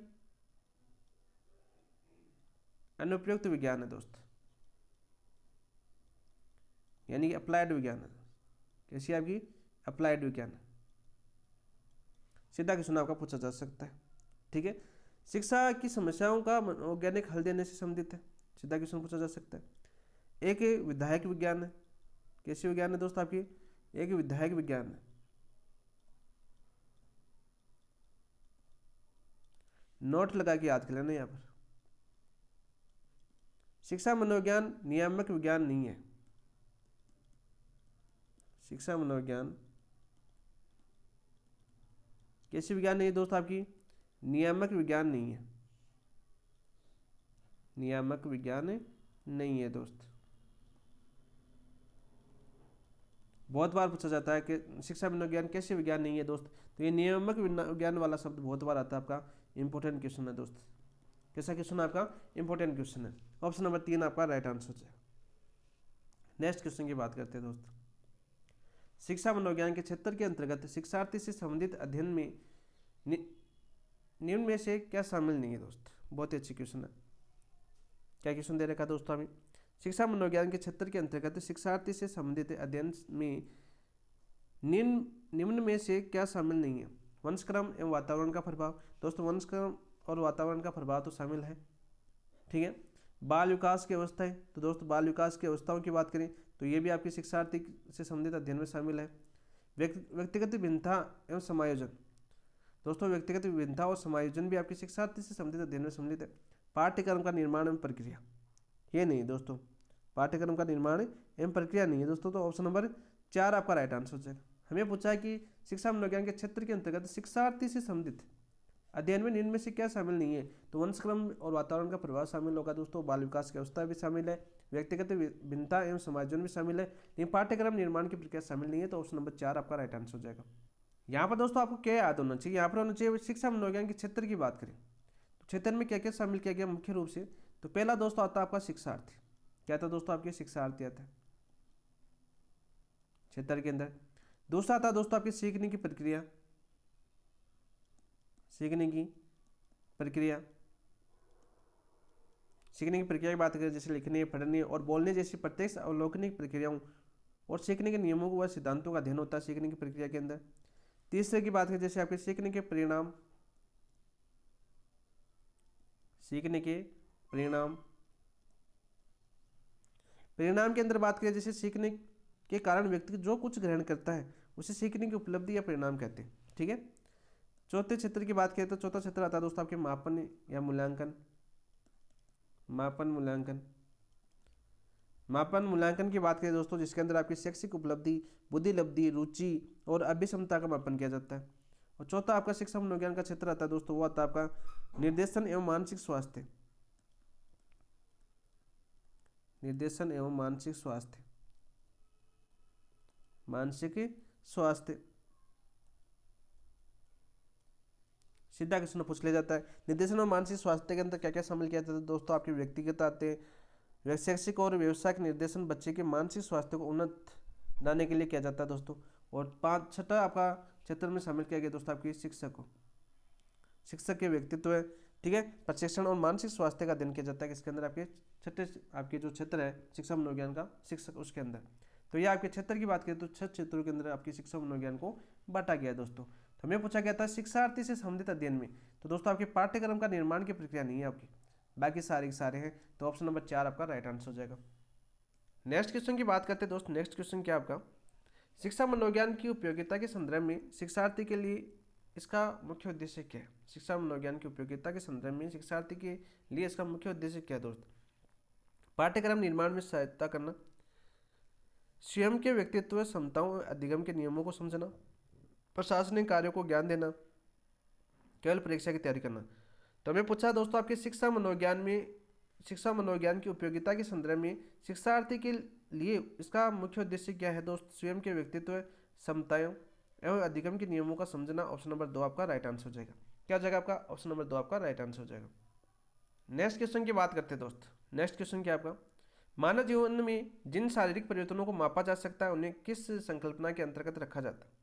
अनुप्रयुक्त विज्ञान है दोस्त, यानी अप्लाइड विज्ञान है। कैसी है आपकी? अप्लाइड विज्ञान है। सीधा क्वेश्चन आपका पूछा जा सकता है, ठीक है। शिक्षा की समस्याओं का मनोवैज्ञानिक हल देने से संबंधित है, सीधा क्वेश्चन पूछा जा सकता है। एक विधायक विज्ञान है। कैसी विज्ञान है दोस्त आपकी? एक विधायक विज्ञान है। नोट लगा के याद कर लेना यहाँ पर। शिक्षा मनोविज्ञान नियामक विज्ञान नहीं है। शिक्षा मनोविज्ञान कैसी विज्ञान नहीं है दोस्त आपकी? नियामक विज्ञान नहीं है। नियामक विज्ञान नहीं है दोस्त। बहुत बार पूछा जाता है कि शिक्षा मनोविज्ञान कैसे विज्ञान नहीं है दोस्त, तो ये नियामक विज्ञान वाला शब्द बहुत बार आता है आपका। इंपॉर्टेंट क्वेश्चन है दोस्त। कैसा क्वेश्चन है आपका? इंपॉर्टेंट क्वेश्चन है। ऑप्शन नंबर 3 आपका राइट आंसर है। नेक्स्ट क्वेश्चन की बात करते हैं दोस्त। शिक्षा मनोविज्ञान के क्षेत्र के अंतर्गत शिक्षार्थी से संबंधित अध्ययन में निम्न में से क्या शामिल नहीं है दोस्त? बहुत ही अच्छी क्वेश्चन है। क्या क्वेश्चन दे रखा है दोस्तों हमें? शिक्षा मनोविज्ञान के क्षेत्र के अंतर्गत शिक्षार्थी से संबंधित अध्ययन में निम्न में से क्या शामिल नहीं है? वंशक्रम एवं वातावरण का प्रभाव, दोस्तों वंशक्रम और वातावरण का प्रभाव तो शामिल है, ठीक है। बाल विकास की अवस्थाएं, तो दोस्तों बाल विकास की अवस्थाओं की बात करें तो ये भी आपके शिक्षार्थी से संबंधित अध्ययन में शामिल है। व्यक्तिगत विभिन्नता एवं समायोजन, दोस्तों व्यक्तिगत विभिन्नता और समायोजन भी आपके शिक्षार्थी से संबंधित अध्ययन में सम्मिलित है। पाठ्यक्रम का निर्माण एवं प्रक्रिया, ये नहीं दोस्तों, पाठ्यक्रम का निर्माण एवं प्रक्रिया नहीं है दोस्तों, तो ऑप्शन नंबर 4 आपका राइट आंसर हो जाएगा। हमें पूछा है कि शिक्षा मनोविज्ञान के क्षेत्र के अंतर्गत शिक्षार्थी से संबंधित अध्ययन में निम्न में से क्या शामिल नहीं है, तो वंशक्रम और वातावरण का प्रभाव शामिल होगा दोस्तों, बाल विकास की अवस्था भी शामिल है, व्यक्तिगत भिन्नता एवं समायोजन भी शामिल है, लेकिन पाठ्यक्रम निर्माण की प्रक्रिया शामिल नहीं है, तो ऑप्शन नंबर 4 आपका राइट आंसर हो जाएगा। यहाँ पर दोस्तों आपको क्या याद होना चाहिए, यहाँ पर होना चाहिए शिक्षा मनोविज्ञान के क्षेत्र की बात करें तो क्षेत्र में क्या क्या शामिल किया गया मुख्य रूप से, तो पहला दोस्तों आता है आपका शिक्षार्थी, क्या था दोस्तों आपके शिक्षार्थी आता है क्षेत्र के अंदर। दूसरा आता है दोस्तों आपकी सीखने की प्रक्रिया, सीखने की प्रक्रिया, सीखने की प्रक्रिया की बात करें जैसे लिखने, पढ़ने और बोलने जैसी प्रत्यक्ष अवलोकनिक प्रक्रियाओं और सीखने के नियमों व सिद्धांतों का अध्ययन होता है सीखने की प्रक्रिया के अंदर। तीसरे की बात करें जैसे आपके सीखने के परिणाम, सीखने के परिणाम, परिणाम के अंदर बात करें जैसे सीखने के कारण व्यक्ति जो कुछ ग्रहण करता है उसे सीखने की उपलब्धि या परिणाम कहते हैं, ठीक है। चौथे क्षेत्र की बात करें तो चौथा क्षेत्र आता है दोस्तों आपके मापन या मूल्यांकन, मापन मूल्यांकन, मापन मूल्यांकन की बात करें दोस्तों जिसके अंदर आपकी शैक्षिक उपलब्धि, बुद्धि लब्धि, रुचि और अभिक्षमता का मापन किया जाता है। और चौथा आपका शिक्षा मनोविज्ञान का क्षेत्र आता है दोस्तों, वो आता है आपका निर्देशन एवं मानसिक स्वास्थ्य, निर्देशन एवं मानसिक स्वास्थ्य, मानसिक स्वास्थ्य। सीधा क्वेश्चन पूछ लिया जाता है, निर्देशन और मानसिक स्वास्थ्य के अंदर क्या क्या शामिल किया जाता है दोस्तों, आपके व्यक्तिगत आते हैं, शैक्षिक और व्यवसायिक निर्देशन बच्चे के मानसिक स्वास्थ्य को उन्नत बनाने के लिए किया जाता है दोस्तों। और छठा आपका क्षेत्र में शामिल किया गया दोस्तों आपके शिक्षक को, शिक्षक के व्यक्तित्व है, ठीक है, प्रशिक्षण और मानसिक स्वास्थ्य का अध्ययन किया जाता है किसके अंदर, आपके छठे आपके जो क्षेत्र है शिक्षा मनोविज्ञान का शिक्षक उसके अंदर। तो ये आपके क्षेत्र की बात करें तो 6 क्षेत्रों के अंदर आपकी शिक्षा मनोविज्ञान को बांटा गया है दोस्तों। तो हमें पूछा गया था शिक्षार्थी से संबंधित अध्ययन में, तो दोस्तों आपके पाठ्यक्रम का निर्माण की प्रक्रिया नहीं है आपकी, बाकी सारे के सारे हैं, तो ऑप्शन नंबर 4 आपका राइट आंसर हो जाएगा। नेक्स्ट क्वेश्चन की बात करते हैं दोस्तों, नेक्स्ट क्वेश्चन क्या आपका, शिक्षा मनोविज्ञान की उपयोगिता के संदर्भ में शिक्षार्थी के लिए इसका मुख्य उद्देश्य क्या है, शिक्षा मनोविज्ञान की उपयोगिता के संदर्भ में शिक्षार्थी के लिए इसका मुख्य उद्देश्य क्या है दोस्त, पाठ्यक्रम निर्माण में सहायता करना, स्वयं के व्यक्तित्व क्षमताओं अधिगम के नियमों को समझना, प्रशासनिक कार्यों को ज्ञान देना, केवल परीक्षा की तैयारी करना। तो हमें पूछा दोस्तों आपके शिक्षा मनोविज्ञान में, शिक्षा मनोविज्ञान की उपयोगिता के संदर्भ में शिक्षार्थी के लिए इसका मुख्य उद्देश्य क्या है दोस्त, स्वयं के व्यक्तित्व क्षमताओं एवं अधिगम के नियमों का समझना, ऑप्शन नंबर 2 आपका राइट आंसर हो जाएगा। क्या हो जाएगा आपका, ऑप्शन नंबर 2 आपका राइट आंसर हो जाएगा। नेक्स्ट क्वेश्चन की बात करते हैं दोस्त, नेक्स्ट क्वेश्चन क्या आपका, मानव जीवन में जिन शारीरिक परिवर्तनों को मापा जा सकता है उन्हें किस संकल्पना के अंतर्गत रखा जाता है,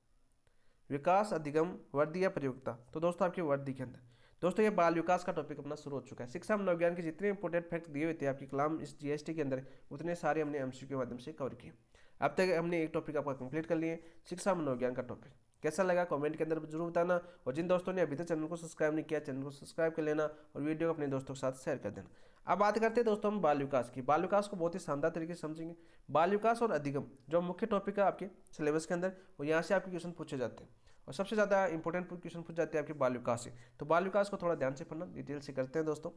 विकास, अधिगम, वृद्धि या प्रयोक्ता। तो दोस्तों आपके वृद्धि के अंदर, दोस्तों ये बाल विकास का टॉपिक अपना शुरू हो चुका है। शिक्षा मनोविज्ञान के जितने इंपॉर्टेंट फैक्ट दिए हुए थे आपकी कलाम इस जीएसटी के अंदर, उतने सारे हमने एमसीक्यू के माध्यम से कवर किए। अब तक हमने एक टॉपिक आपका कंप्लीट कर लिए, शिक्षा मनोविज्ञान का टॉपिक। कैसा लगा कमेंट के अंदर जरूर बताना, और जिन दोस्तों ने अभी तक चैनल को सब्सक्राइब नहीं किया चैनल को सब्सक्राइब कर लेना और वीडियो को अपने दोस्तों के साथ शेयर कर देना। अब बात करते हैं दोस्तों हम बाल विकास की। बाल विकास को बहुत ही शानदार तरीके से समझेंगे। बाल विकास और अधिगम जो मुख्य टॉपिक है आपके सिलेबस के अंदर, और यहाँ से आपके क्वेश्चन पूछे जाते हैं, और सबसे ज़्यादा इंपॉर्टेंट क्वेश्चन पूछ जाते हैं आपके बाल विकास से। तो बाल विकास को थोड़ा ध्यान से पढ़ना, डिटेल से करते हैं दोस्तों।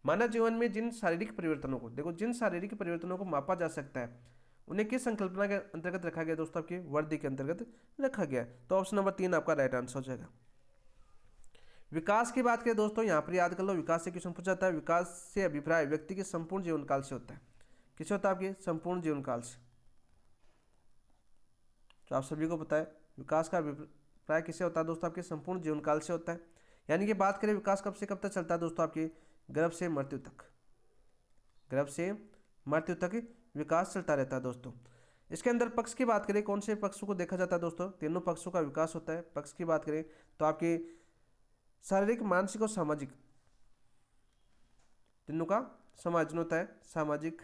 मानव जीवन में जिन शारीरिक परिवर्तनों को, देखो जिन शारीरिक परिवर्तनों को मापा जा सकता है उन्हें किस संकल्पना के अंतर्गत रखा गया दोस्तों, आपकी वृद्धि के अंतर्गत रखा गया। तो ऑप्शन नंबर 3 आपका राइट आंसर हो जाएगा। विकास की बात करें दोस्तों, यहाँ पर याद कर लो, विकास से क्वेश्चन पूछा जाता है। विकास से अभिप्राय व्यक्ति के संपूर्ण जीवन काल से होता है। किससे होता है, आपके संपूर्ण जीवन काल से। तो आप सभी को पता है विकास का अभिप्राय किससे होता है दोस्तों, आपके संपूर्ण जीवन काल से होता है। यानी कि बात करें विकास कब से कब तक चलता है दोस्तों, आपके गर्भ से मृत्यु तक, गर्भ से मृत्यु तक विकास चलता रहता है दोस्तों। इसके अंदर पक्ष की बात करें, कौन से पक्षों को देखा जाता है दोस्तों, तीनों पक्षों का विकास होता है। पक्ष की बात करें तो आपके शारीरिक, मानसिक और सामाजिक, तीनों का समायोजन होता है। सामाजिक,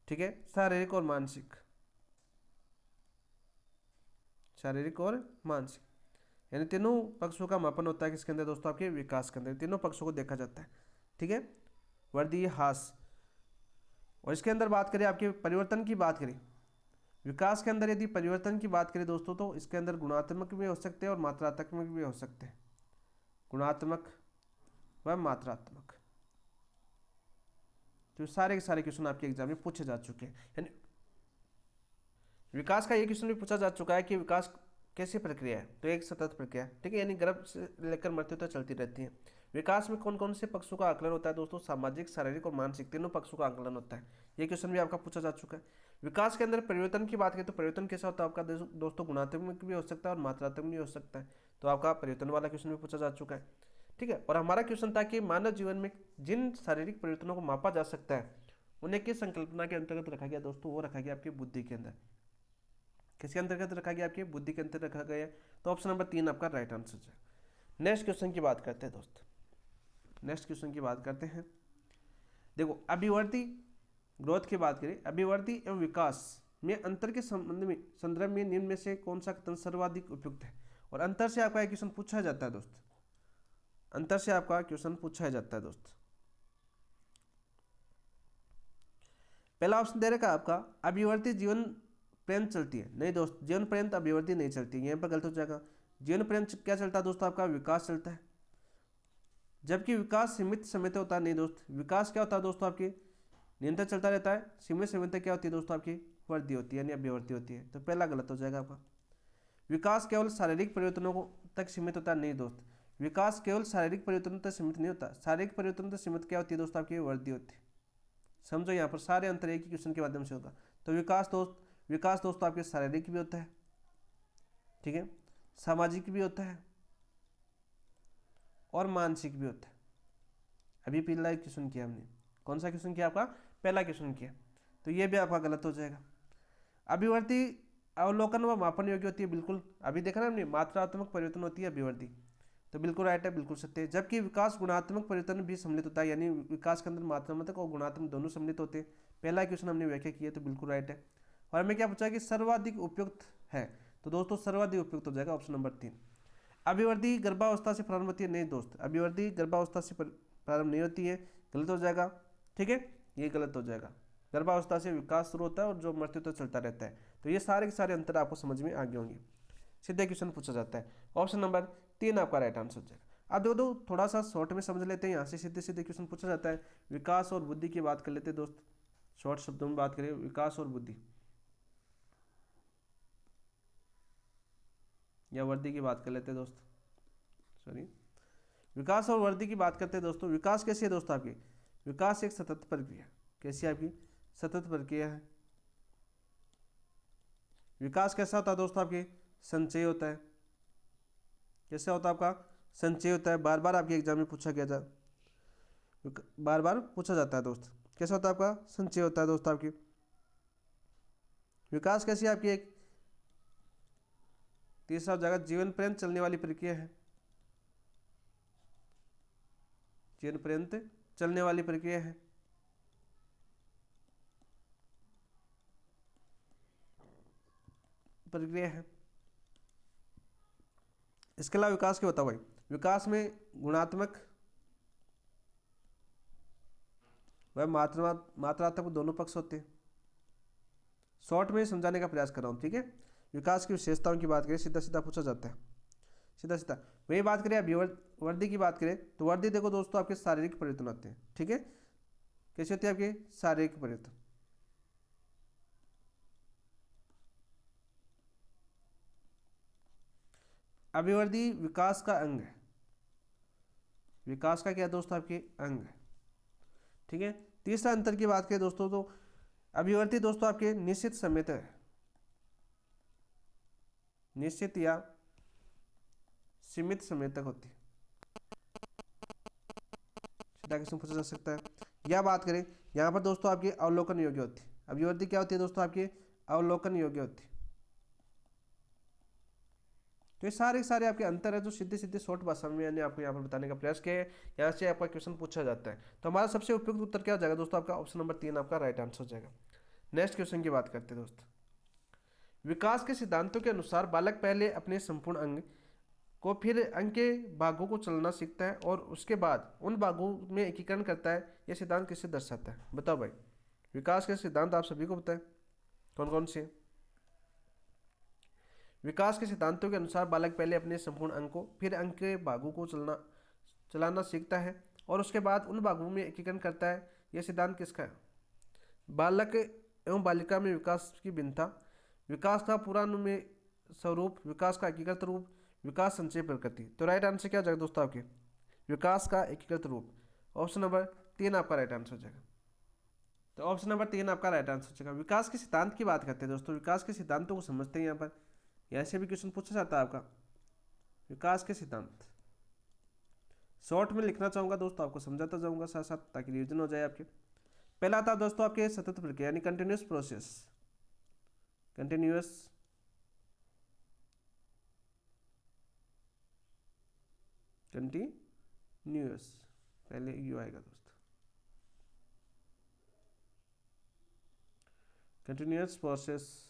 ठीक है, शारीरिक और मानसिक, शारीरिक और मानसिक। यानी तीनों पक्षों का मापन होता है किसके अंदर दोस्तों, आपके विकास के अंदर, तीनों पक्षों को देखा जाता है। ठीक है, वर्दी हास। और इसके अंदर बात करें आपके परिवर्तन की बात करें, विकास के अंदर यदि परिवर्तन की बात करें दोस्तों, तो इसके अंदर गुणात्मक भी हो सकते हैं और मात्रात्मक भी हो सकते हैं, गुणात्मक व मात्रात्मक। तो सारे के सारे क्वेश्चन आपके एग्जाम में पूछे जा चुके हैं। यानी विकास का ये क्वेश्चन भी पूछा जा चुका है कि विकास कैसी प्रक्रिया है, तो एक सतत प्रक्रिया है। ठीक है, यानी गर्भ से लेकर मृत्यु तक चलती रहती है। विकास में कौन कौन से पक्षों का आकलन होता है दोस्तों, सामाजिक, शारीरिक और मानसिक, तीनों पक्षों का आकलन होता है। ये क्वेश्चन भी आपका पूछा जा चुका है। विकास के अंदर परिवर्तन की बात करें तो परिवर्तन कैसा होता है आपका दोस्तों, गुणात्मक भी हो सकता है और मात्रात्मक भी हो सकता है। तो आपका परिवर्तन वाला क्वेश्चन भी पूछा जा चुका है। ठीक है, और हमारा क्वेश्चन था कि मानव जीवन में जिन शारीरिक परिवर्तनों को मापा जा सकता है उन्हें किस संकल्पना के अंतर्गत रखा गया दोस्तों, वो रखा गया आपकी बुद्धि के अंदर। किसके अंतर्गत रखा गया, आपकी बुद्धि के अंतर्गत रखा गया। तो ऑप्शन नंबर 3 आपका राइट आंसर है। नेक्स्ट क्वेश्चन की बात करते हैं दोस्त, नेक्स्ट क्वेश्चन की बात करते हैं। देखो, अभिवर्ती ग्रोथ की बात करें, अभिवर्ती एवं विकास में अंतर के संदर्भ में निम्न में से कौन सा कथन सर्वाधिक उपयुक्त है। और अंतर से आपका क्वेश्चन पूछा जाता है दोस्त, अंतर से आपका क्वेश्चन पूछा जाता है दोस्त। पहला ऑप्शन दे रखा आपका अभिवर्ती जीवन पर्यंत चलती है, नहीं दोस्त, जीवन पर्यंत अभिवर्ती नहीं चलती, यहाँ पर गलत हो जाएगा। जीवन पर्यंत क्या चलता है दोस्तों, आपका विकास चलता है, जबकि विकास सीमित समय तक होता है। नहीं दोस्त, विकास क्या होता है दोस्तों, आपकी निरंतर चलता रहता है। सीमित समय तक क्या होती है दोस्तों, आपकी वृद्धि होती है, यानी अभिवृद्धि होती है। तो पहला गलत हो जाएगा आपका। विकास केवल शारीरिक परिवर्तनों को तक सीमित होता है, नहीं दोस्त, विकास केवल शारीरिक परिवर्तनों तक सीमित नहीं होता। शारीरिक परिवर्तन तक सीमित क्या होती है दोस्तों, आपकी वृद्धि होती है। समझो, यहाँ पर सारे अंतर एक ही क्वेश्चन के माध्यम से होगा। तो विकास दोस्तों आपके शारीरिक भी होता है, ठीक है, सामाजिक भी होता है और मानसिक भी होता है। अभी पहला क्वेश्चन किया हमने, कौन सा क्वेश्चन किया, आपका पहला क्वेश्चन किया। तो ये भी आपका गलत हो जाएगा। अभिवृद्धि अवलोकन व मापन योग्य होती है, बिल्कुल। अभी देखा ना हमने, मात्रात्मक परिवर्तन होती है अभिवृद्धि, तो बिल्कुल राइट है, बिल्कुल सत्य है। जबकि विकास गुणात्मक परिवर्तन भी सम्मिलित होता है, यानी विकास के अंदर मात्रात्मक और गुणात्मक दोनों सम्मिलित होते हैं। पहला क्वेश्चन हमने व्याख्या की है, तो बिल्कुल राइट है। और हमें क्या पूछा कि सर्वाधिक उपयुक्त है, तो दोस्तों सर्वाधिक उपयुक्त हो जाएगा ऑप्शन नंबर 3। अभिवृद्धि गर्भावस्था से प्रारंभ होती है, नहीं दोस्त, अभिवृद्धि गर्भावस्था से प्रारंभ नहीं होती है, गलत हो जाएगा। ठीक है, ये गलत हो जाएगा। गर्भावस्था से विकास शुरू होता है और जो मृत्यु तक चलता रहता है। तो ये सारे के सारे अंतर आपको समझ में आ गए होंगे। सीधे क्वेश्चन पूछा जाता है, ऑप्शन नंबर 3 आपका राइट आंसर हो जाएगा। अब दो थोड़ा सा शॉर्ट में समझ लेते हैं, यहाँ से सीधे सीधे क्वेश्चन पूछा जाता है। विकास और बुद्धि की बात कर लेते हैं दोस्त, शॉर्ट शब्दों में बात करें, विकास और बुद्धि या वृद्धि की बात कर लेते हैं दोस्त, सॉरी, विकास और वृद्धि की बात करते हैं दोस्तों। विकास कैसी है दोस्तों, आपकी विकास एक सतत प्रक्रिया, कैसी है आपकी सतत प्रक्रिया है। विकास कैसा होता है दोस्तों, आपके संचय होता है। कैसा होता है आपका संचय होता है, बार बार आपके एग्जाम में पूछा गया था, बार बार पूछा जाता है दोस्त। कैसा होता है आपका संचय होता है दोस्तों आपकी। विकास कैसी है आपकी, एक तीसरा जगह जीवन पर्यंत चलने वाली प्रक्रिया है, जीवन पर्यंत चलने वाली प्रक्रिया है। प्रक्रिया है। इसके अलावा विकास क्या होता है भाई, विकास में गुणात्मक व मात्रात्मक दोनों पक्ष होते हैं। शॉर्ट में समझाने का प्रयास कर रहा हूँ, ठीक है। विकास की विशेषताओं की बात करें, सीधा सीधा पूछा जाता है, सीधा सीधा। वही बात करें अभी वृद्धि की बात करें, तो वृद्धि देखो दोस्तों आपके शारीरिक परिवर्तन होते हैं, ठीक है। कैसे होते हैं आपके शारीरिक परिवर्तन। अभिवृद्धि विकास का अंग है, विकास का क्या है दोस्तों, आपके अंग है, ठीक है। तीसरा अंतर की बात करें दोस्तों, तो अभिवृद्धि दोस्तों आपके निश्चित समय तक है, निश्चित या सीमित समय तक होती है। सीधा क्वेश्चन पूछा जा सकता है। या बात करें यहाँ पर दोस्तों आपकी अवलोकन योग्य होती है। अभिवृद्धि क्या होती है दोस्तों, आपकी अवलोकन योग्य होती है। तो ये सारे आपके अंतर है जो सीधे सीधे शॉर्ट भाषा में मैंने आपको यहाँ पर बताने का प्रयास किया है। यहाँ से आपका क्वेश्चन पूछा जाता है, तो हमारा सबसे उपयुक्त उत्तर क्या हो जाएगा दोस्तों, आपका ऑप्शन नंबर 3 आपका राइट आंसर हो जाएगा। नेक्स्ट क्वेश्चन की बात करते हैं दोस्त। विकास के सिद्धांतों के अनुसार बालक पहले अपने संपूर्ण अंग को फिर अंग के भागों को चलना सीखता है और उसके बाद उन भागों में एकीकरण करता है। यह सिद्धांत किससे दर्शाता है? बताओ भाई। विकास के सिद्धांत आप सभी को पता है, कौन कौन से? विकास के सिद्धांतों के अनुसार बालक पहले अपने संपूर्ण अंग को फिर अंग के भागों को चलाना सीखता है और उसके बाद उन भागों में एकीकरण करता है। यह सिद्धांत किसका है? बालक एवं बालिका में विकास की भिन्नता, विकास का पूर्वानुमेय स्वरूप, विकास का एकीकृत रूप, विकास संचय प्रकृति। तो राइट आंसर क्या हो जाएगा दोस्तों आपके? विकास का एकीकृत रूप। ऑप्शन नंबर 3 आपका राइट आंसर हो जाएगा। तो ऑप्शन नंबर 3 आपका राइट आंसर हो जाएगा। विकास के सिद्धांत की बात करते हैं दोस्तों, विकास के सिद्धांतों को समझते हैं। यहाँ पर ऐसे भी क्वेश्चन पूछा जाता है आपका, विकास के सिद्धांत। शॉर्ट में लिखना चाहूंगा दोस्तों, आपको समझाता जाऊंगा साथ साथ ताकि रिविजन हो जाए आपके। पहला था दोस्तों आपके सतत प्रक्रिया यानी कंटिन्यूस प्रोसेस, कंटिन्यूस कंटिन्यूस, पहले यू आएगा दोस्तों, कंटिन्यूस प्रोसेस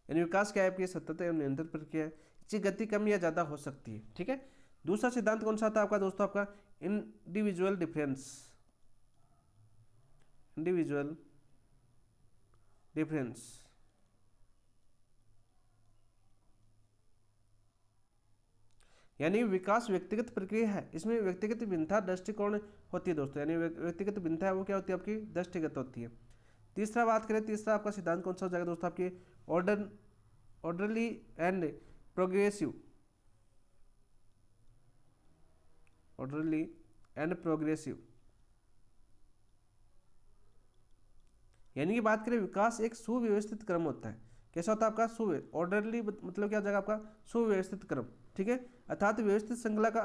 यानी विकास क्या है आपकी? सतत एवं निरंतर प्रक्रिया है, इसकी गति कम या ज्यादा हो सकती है। ठीक है। दूसरा सिद्धांत कौन सा था आपका दोस्तों? आपका इंडिविजुअल डिफरेंस, इंडिविजुअल डिफरेंस यानी विकास व्यक्तिगत प्रक्रिया है, इसमें व्यक्तिगत भिन्नता दृष्टिकोण होती है दोस्तों, यानी व्यक्तिगत भिन्नता है वो क्या होती है? आपकी दृष्टिगत होती है। तीसरा बात करें, तीसरा आपका सिद्धांत कौन सा हो जाएगा दोस्तों? आपकी orderly and progressive, orderly and progressive यानी कि बात करें विकास एक सुव्यवस्थित क्रम होता है। कैसा होता है आपका? ऑर्डरली मतलब क्या हो जाएगा आपका? सुव्यवस्थित क्रम। ठीक है, अर्थात व्यवस्थित श्रृंखला का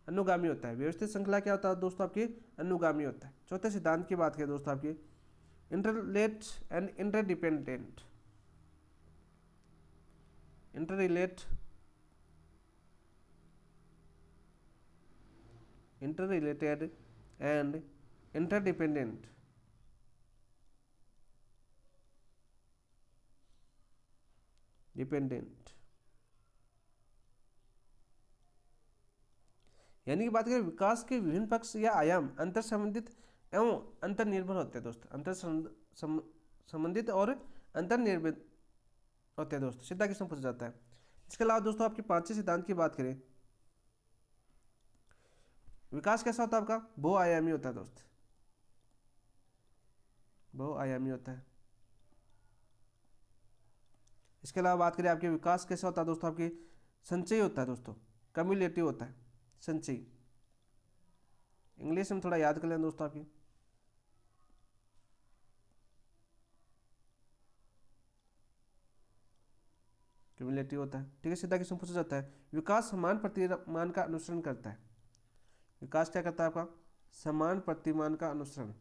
अनुगामी होता है। व्यवस्थित श्रृंखला क्या होता है दोस्तों? आपकी अनुगामी होता है। चौथे सिद्धांत की बात करें दोस्तों आपकी interrelate and interdependent, interrelate interrelated and interdependent यानी कि बात करें विकास के विभिन्न पक्ष या आयाम अंतर संबंधित एवं अंतर्निर्भर होते हैं दोस्तों, अंतर संबंधित और अंतर्निर्भर होते हैं दोस्तों। सीधा क्वेश्चन पूछा जाता है। इसके अलावा दोस्तों आपके पांचवें सिद्धांत की बात करें, विकास कैसा होता है आपका? बहुआयामी होता है दोस्त, बहुआयामी होता है। इसके अलावा बात करें आपके विकास कैसा होता है दोस्तों? आपकी संचयी होता है दोस्तों, कम्युलेटिव होता है, संचयी। इंग्लिश में थोड़ा याद कर लें दोस्तों आपकी, क्यूमुलेटिव होता है। ठीक है, सीधा क्वेश्चन पूछा जाता है, विकास समान प्रतिमान का अनुसरण करता है। विकास क्या करता है आपका? समान प्रतिमान का अनुसरण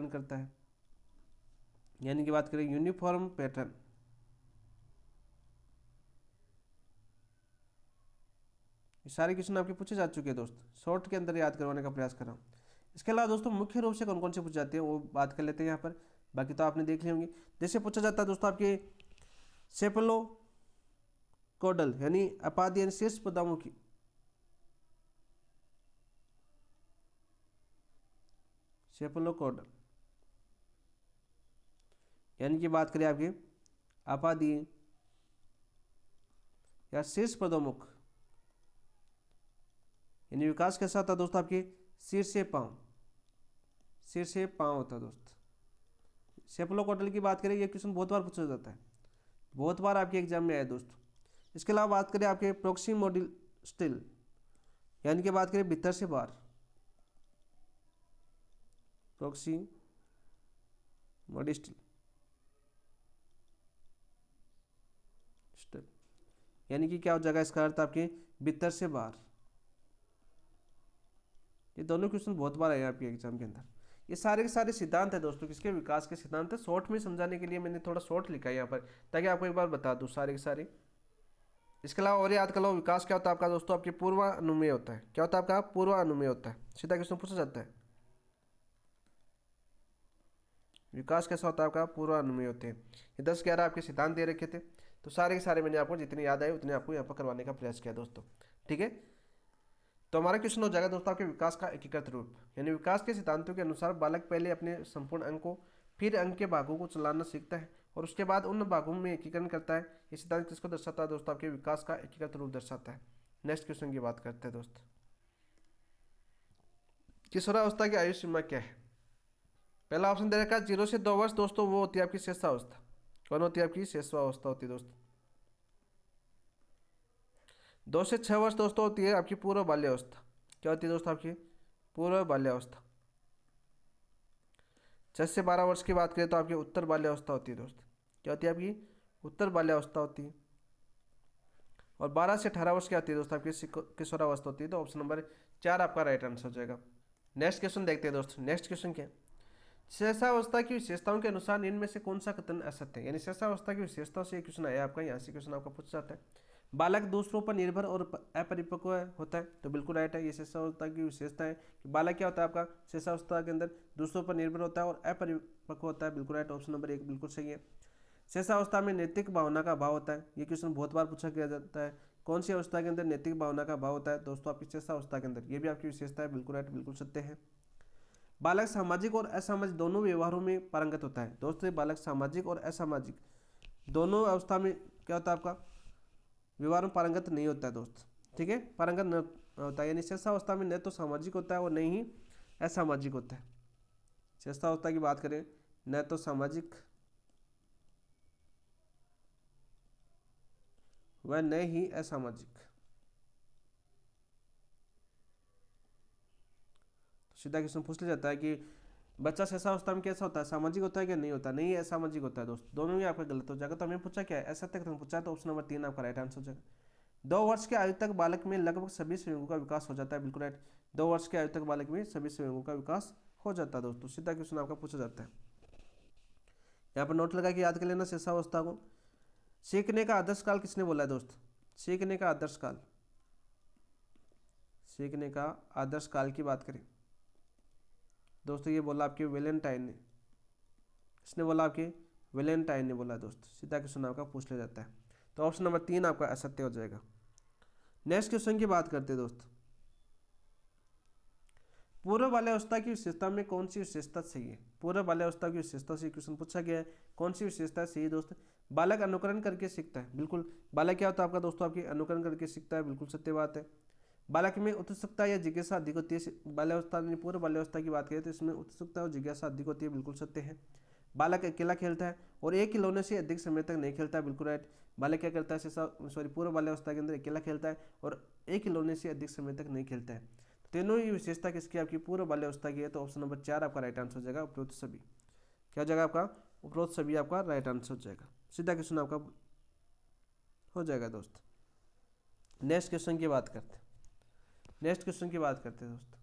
करता है, यानी कि बात करें यूनिफॉर्म पैटर्न। ये सारे क्वेश्चन आपके पूछे जा चुके हैं दोस्त, शॉर्ट के अंदर याद करवाने का प्रयास कर रहा हूँ। इसके अलावा दोस्तों मुख्य रूप से कौन कौन से पूछे जाते हैं वो बात कर लेते हैं यहाँ पर, बाकी तो आपने देख ली होंगी। जैसे पूछा जाता है दोस्तों आपके सेफलो कोडल यानी अपादी यानी शीर्ष पदामुखी, सेफलो कोडल यानी कि बात करें आपकी अपादी या शीर्ष पदोमुख, यानी विकास कैसा होता है दोस्तों? आपके शीर्षे पांव, शीर्षे पांव होता है दोस्त। सेफलोकोटल की बात करें, ये क्वेश्चन बहुत बार पूछा जाता है, बहुत बार आपके एग्जाम में आया दोस्तों। इसके अलावा बात करें आपके प्रोक्सीमोडिल स्टिल यानी कि बात करें भीतर से बाहर, प्रोक्सीमोडिस्टिल यानी कि क्या हो जाएगा इसका अर्थ आपके भीतर से बाहर। ये दोनों क्वेश्चन बहुत बार आए आपके एग्जाम के अंदर। ये सारे के सारे सिद्धांत है दोस्तों, किसके? विकास के सिद्धांत है। शॉर्ट में समझाने के लिए मैंने थोड़ा शॉर्ट लिखा है यहाँ पर, ताकि आपको एक बार बता दूँ सारे के सारे। इसके अलावा और याद कर लो, विकास क्या होता है आपका दोस्तों? आपके पूर्वानुमेय होता है। क्या होता है आपका? पूर्वानुमेय होता है। सीधा क्वेश्चन पूछा जाता है, विकास कैसा होता है आपका, पूर्वानुमेय होते हैं। ये 10-11 आपके सिद्धांत दे रखे थे, तो सारे के सारे मैंने आपको जितने याद आए उतने आपको यहाँ पर करवाने का प्रयास किया दोस्तों। ठीक है, तो हमारा क्वेश्चन हो जाएगा दोस्तों आपके विकास का एकीकृत रूप, यानी विकास के सिद्धांतों के अनुसार बालक पहले अपने संपूर्ण अंग को, फिर अंग के भागों को चलाना सीखता है और उसके बाद उन भागों में एकीकरण करता है। ये सिद्धांत किसको दर्शाता है दोस्तों, आपके विकास का एकीकृत रूप दर्शाता है। नेक्स्ट क्वेश्चन की बात करते हैं दोस्त, किशोरावस्था की आयु सीमा क्या है। पहला ऑप्शन दे रखा है 0 से 2 वर्ष दोस्तों, वो होती है आपकी शेषावस्था। कौन होती है आपकी, शेषावस्था होती है दोस्तों। 2 से 6 वर्ष दोस्तों होती है आपकी पूर्व बाल्यावस्था। क्या होती है दोस्तों, आपकी पूर्व बाल्यावस्था। 6 से 12 वर्ष की बात करें तो आपकी उत्तर बाल्यावस्था होती है दोस्त। क्या होती है आपकी, उत्तर बाल्यावस्था होती है। और 12 से 18 वर्ष की आती है दोस्तों आपकी किशोरावस्था होती है। तो ऑप्शन नंबर 4 आपका राइट आंसर हो जाएगा। नेक्स्ट क्वेश्चन देखते हैं दोस्तों। नेक्स्ट क्वेश्चन क्या है, शेषावस्था की विशेषताओं के अनुसार इनमें से कौन सा कथन असत्य है। यानी शेषावस्था की विशेषताओं से क्वेश्चन आया आपका, यहाँ से क्वेश्चन आपका पूछ जाता है। बालक दूसरों पर निर्भर और अपरिपक्व होता है, तो बिल्कुल राइट है। ये शेषावस्था की विशेषता है कि बालक क्या होता है आपका, शेषावस्था के अंदर दूसरों पर निर्भर होता है और अपरिपक्व होता है, बिल्कुल राइट। ऑप्शन नंबर 1 बिल्कुल सही है। शेषावस्था में नैतिक भावना का अभाव होता है, ये क्वेश्चन बहुत बार पूछा गया जाता है। कौन सी अवस्था के अंदर नैतिक भावना का अभाव होता है दोस्तों, आपकी शेषावस्था के अंदर। ये भी आपकी विशेषता है, बिल्कुल राइट, बिल्कुल सत्य है। बालक सामाजिक और असामाजिक दोनों व्यवहारों में पारंगत होता है दोस्तों। बालक सामाजिक और असामाजिक दोनों अवस्था में क्या होता है आपका, व्यवहार में पारंगत नहीं होता है दोस्त। ठीक है, पारंगत न होता है, यानी शेषावस्था में न तो सामाजिक होता है और न ही असामाजिक होता है। शेषावस्था की बात करें, न तो सामाजिक व न ही असामाजिक। सीधा क्वेश्चन पूछ लिया जाता है कि बच्चा शेषावस्था में कैसा होता है, सामाजिक होता है कि नहीं होता, नहीं असामाजिक होता है दोस्त। दोनों ही आपका गलत हो जाएगा। तो हमें पूछा क्या है, ऐसा तक पूछा है, तो ऑप्शन नंबर 3 आपका राइट आंसर हो जाएगा। 2 वर्ष की आयु तक बालक में लगभग सभी संयोगों का विकास हो जाता है, बिल्कुल राइट। 2 वर्ष की आयु तक बालक में सभी संयोगों का विकास हो जाता है दोस्तों। सीधा क्वेश्चन आपका पूछा जाता है, यहाँ पर नोट लगा के याद कर लेना शेषावस्था को। सीखने का आदर्श काल किसने बोला है दोस्त, सीखने का आदर्श काल, सीखने का आदर्श काल की बात करें दोस्तों, ये बोला आपके वेलेंटाइन ने। किसने बोला, आपके वेलेंटाइन ने बोला दोस्त। सीधा क्वेश्चन आपका पूछ लिया जाता है। तो ऑप्शन नंबर 3 आपका असत्य हो जाएगा। नेक्स्ट क्वेश्चन की बात करते हैं दोस्त, पूर्व बाल्यावस्था की विशेषता में कौन सी विशेषता सही है। पूर्व बाल्यावस्था की विशेषता से क्वेश्चन पूछा गया है, कौन सी विशेषता सही है दोस्त। बालक अनुकरण करके सीखता है, बिल्कुल। बालक क्या होता है आपका दोस्तों, आपकी अनुकरण करके सीखता है, बिल्कुल सत्य बात है। बालक में उत्सुकता या जिज्ञासा अधिक होती है। बाल्यावस्था में, पूर्व बाल्यावस्था की बात करें तो इसमें उत्सुकता और जिज्ञासा अधिक होती है, बिल्कुल सत्य है। बालक अकेला खेलता है और एक खिलौने से अधिक समय तक नहीं खेलता है, बिल्कुल राइट। बालक क्या करता है, पूर्व बाल्यावस्था के अंदर अकेला खेलता है और एक खिलौने से अधिक समय तक नहीं खेलता है। तीनों ही विशेषता किसकी, आपकी पूर्व बाल्यावस्था की है। तो ऑप्शन नंबर 4 आपका राइट आंसर हो जाएगा, उपरोक्त सभी। क्या हो जाएगा आपका, उपरोक्त सभी आपका राइट आंसर हो जाएगा। सीधा क्वेश्चन आपका हो जाएगा दोस्त। नेक्स्ट क्वेश्चन की बात करते हैं। नेक्स्ट क्वेश्चन की बात करते हैं दोस्त,